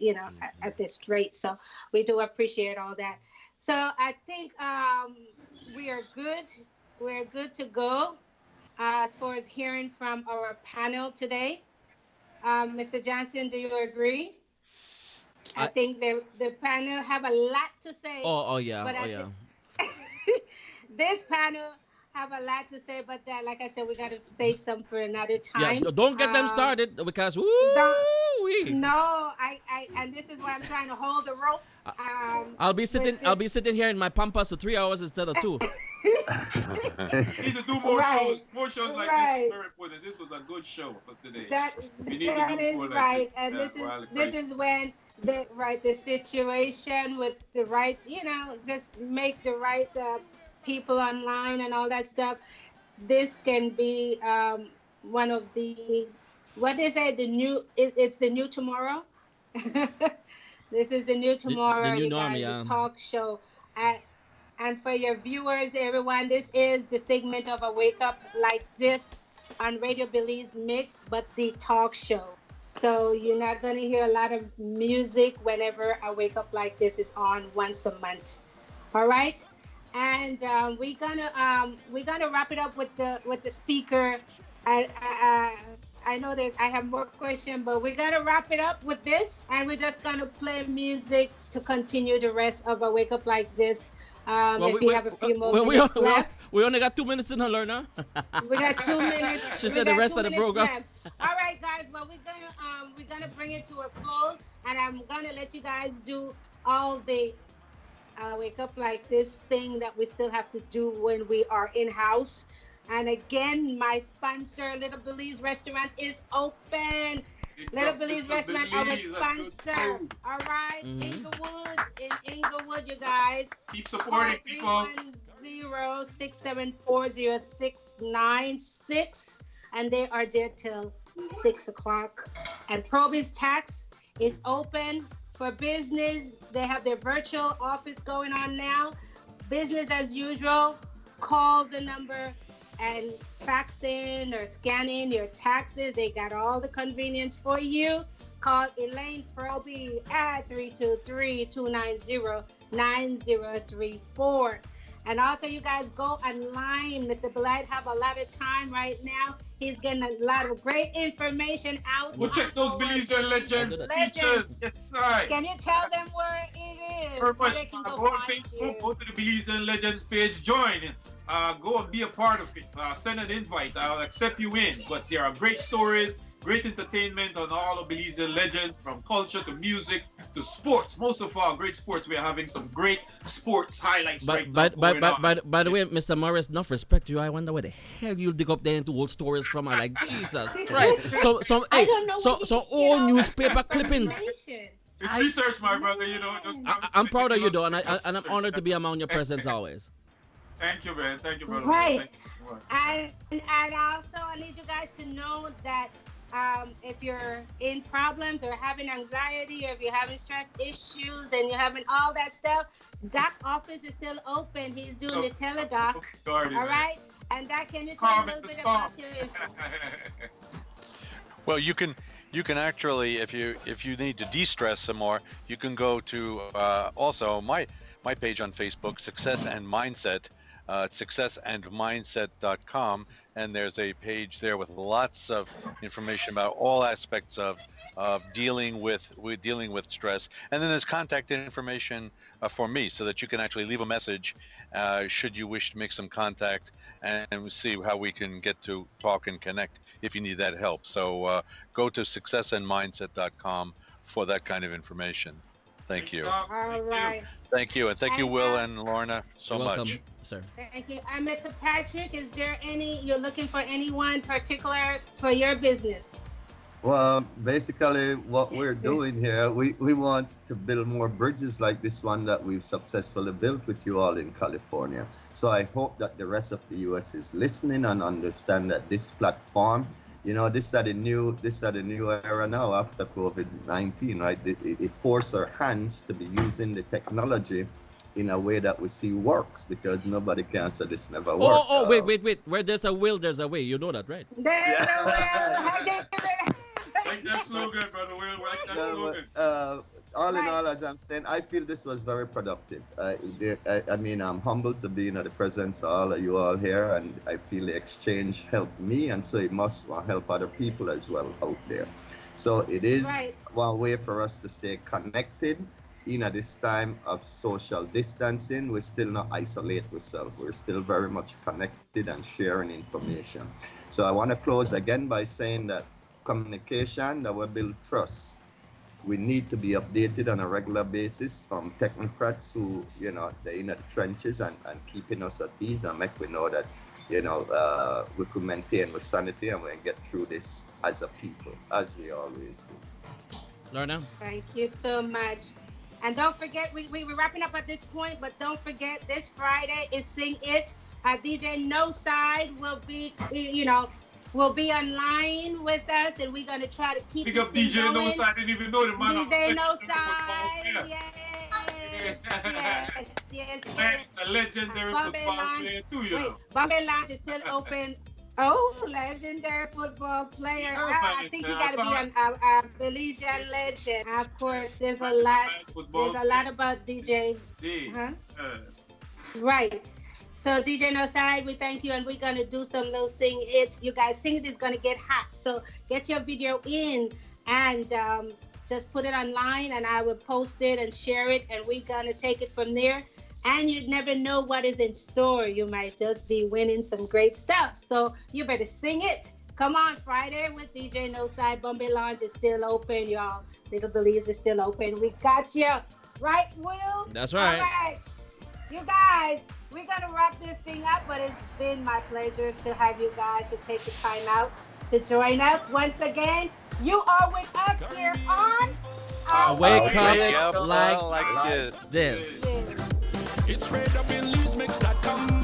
Speaker 3: at this rate. So we do appreciate all that. So I think we are good. We're good to go as far as hearing from our panel today. Mr. Johnson, do you agree? I think the panel have a lot to say.
Speaker 1: Oh yeah.
Speaker 3: But
Speaker 1: Oh yeah.
Speaker 3: This panel have a lot to say, but that, like I said, we got to save some for another time.
Speaker 1: Yeah. Don't get them started, because
Speaker 3: No, and this is why I'm trying to hold the rope.
Speaker 1: I'll be sitting here in my pampas for 3 hours instead of 2.
Speaker 5: We need to do more shows. More shows like this is very important. This was a good show for today. We need to do more like
Speaker 3: and
Speaker 5: this
Speaker 3: is when the situation with the right, just make the right people online and all that stuff. This can be one of the, what is it? It's the new tomorrow. This is the new tomorrow.
Speaker 1: The new
Speaker 3: you
Speaker 1: norm,
Speaker 3: guys,
Speaker 1: yeah.
Speaker 3: the talk show. And for your viewers, everyone, this is the segment of a Wake Up Like This on Radio Belizemix, but the talk show. So you're not gonna hear a lot of music whenever a Wake Up Like This is on once a month. All right, and we're gonna wrap it up with the speaker. I know that I have more questions, but we're gonna wrap it up with this, and we're just gonna play music to continue the rest of a Wake Up Like This. If we have a few more minutes left.
Speaker 1: We only got 2 minutes in her, learner.
Speaker 3: We got 2 minutes.
Speaker 1: She said the rest of the program.
Speaker 3: Left. All right, guys. Well, we're gonna bring it to a close, and I'm gonna let you guys do all the Wake Up Like This thing that we still have to do when we are in house. And again, my sponsor, Little Belize Restaurant, is open. Little Belize Restaurant, our sponsor. All right, Inglewood, in Inglewood, you guys.
Speaker 5: Keep supporting people.
Speaker 3: 310-674-0696, and they are there till 6 o'clock. And Proby's Tax is open for business. They have their virtual office going on now. Business as usual. Call the number and fax in or scan in your taxes. They got all the convenience for you. Call Elaine Proby at 323-290-9034. And also, you guys go online. Mr. Belide have a lot of time right now. He's getting a lot of great information out.
Speaker 5: We'll check those Belizean Legends speeches. Yes, right.
Speaker 3: Can you tell them where it is?
Speaker 5: Very
Speaker 3: So
Speaker 5: much.
Speaker 3: they can
Speaker 5: Go
Speaker 3: go
Speaker 5: on
Speaker 3: find
Speaker 5: Facebook,
Speaker 3: you?
Speaker 5: go to the Belizean Legends page, join. Go and be a part of it. Send an invite. I'll accept you in. But there are great stories, great entertainment on all of Belizean Legends, from culture to music to sports. Most of all, great sports. We are having some great sports highlights
Speaker 1: But
Speaker 5: right now.
Speaker 1: by the way, Mr. Morris, enough respect to you. I wonder where the hell you'll dig up there into old stories from. I'm like, Jesus Christ. So
Speaker 3: I
Speaker 1: hey,
Speaker 3: don't know where you
Speaker 1: so
Speaker 3: get
Speaker 1: all
Speaker 3: all that
Speaker 1: newspaper clippings.
Speaker 3: information.
Speaker 5: It's research, my brother. Just
Speaker 1: I'm proud of you, though, and I'm honored to be among your presence always.
Speaker 5: Thank you, man. Thank you, brother.
Speaker 3: Right.
Speaker 5: Thank you so much.
Speaker 3: And also, I need you guys to know that if you're in problems or having anxiety or if you're having stress issues and you're having all that stuff, Doc office is still open. He's doing the teledoc.
Speaker 5: Sorry,
Speaker 3: All
Speaker 5: man.
Speaker 3: right? And Doc, can you tell me a
Speaker 5: Calm
Speaker 3: little
Speaker 5: at the
Speaker 3: bit
Speaker 5: storm.
Speaker 3: about your info?
Speaker 6: Well, you can actually, if you need to de-stress some more, you can go to also my page on Facebook, Success and Mindset, successandmindset.com, and there's a page there with lots of information about all aspects of dealing with stress, and then there's contact information for me, so that you can actually leave a message should you wish to make some contact and see how we can get to talk and connect if you need that help. So go to successandmindset.com for that kind of information. Thank you.
Speaker 3: All right.
Speaker 6: Thank you. And thank you,
Speaker 3: And,
Speaker 6: Will and Lorna, so
Speaker 1: You're welcome,
Speaker 6: much.
Speaker 1: sir.
Speaker 3: Thank you. And Mr. Patrick, is there you're looking for anyone particular for your business?
Speaker 4: Well, basically, what we're doing here, we want to build more bridges like this one that we've successfully built with you all in California. So I hope that the rest of the U.S. is listening and understand that this platform, this is the new era now after COVID-19, right? It forced our hands to be using the technology in a way that we see works, because nobody can say this never worked.
Speaker 1: Oh, wait. Where there's a will, there's a way. You know that, right?
Speaker 3: There's no way.
Speaker 5: Like that slogan, brother Will. Like that slogan.
Speaker 4: All in all, as I'm saying, I feel this was very productive. I mean, I'm humbled to be in the presence of all of you all here, and I feel the exchange helped me, and so it must help other people as well out there. So it is one way for us to stay connected. This time of social distancing, we still not isolate ourselves. We're still very much connected and sharing information. So I want to close again by saying that communication that will build trust. We need to be updated on a regular basis from technocrats who, they're in the trenches and keeping us at ease and make we know that, we could maintain with sanity and we can get through this as a people, as we always do.
Speaker 1: Lorna?
Speaker 3: Thank you so much. And don't forget, we're wrapping up at this point, but don't forget, this Friday is Sing It. DJ No Side will be, will be online with us, and we're going to try to keep
Speaker 5: Pick
Speaker 3: this
Speaker 5: up
Speaker 3: thing
Speaker 5: DJ No
Speaker 3: going.
Speaker 5: Side. I didn't even know the man.
Speaker 3: DJ No Side, yes.
Speaker 5: A legendary football player too,
Speaker 3: Bombay Lounge is still open. Oh, legendary football player. I think you got to be a Belizean legend. Of course, there's a lot about DJ. Right. So DJ No Side, we thank you, and we're gonna do some little Sing It. You guys, Sing It is gonna get hot. So get your video in and just put it online, and I will post it and share it, and we're gonna take it from there. And you never know what is in store. You might just be winning some great stuff. So you better sing it. Come on, Friday with DJ No Side. Bombay Lounge is still open, y'all. Little Belize is still open. We got you. Right, Will?
Speaker 1: That's right.
Speaker 3: All right. You guys, we're going to wrap this thing up, but it's been my pleasure to have you guys to take the time out to join us. Once again, you are with us here on
Speaker 1: Wake Up
Speaker 6: Like
Speaker 1: Like This.
Speaker 2: It's redupbelizemix.com.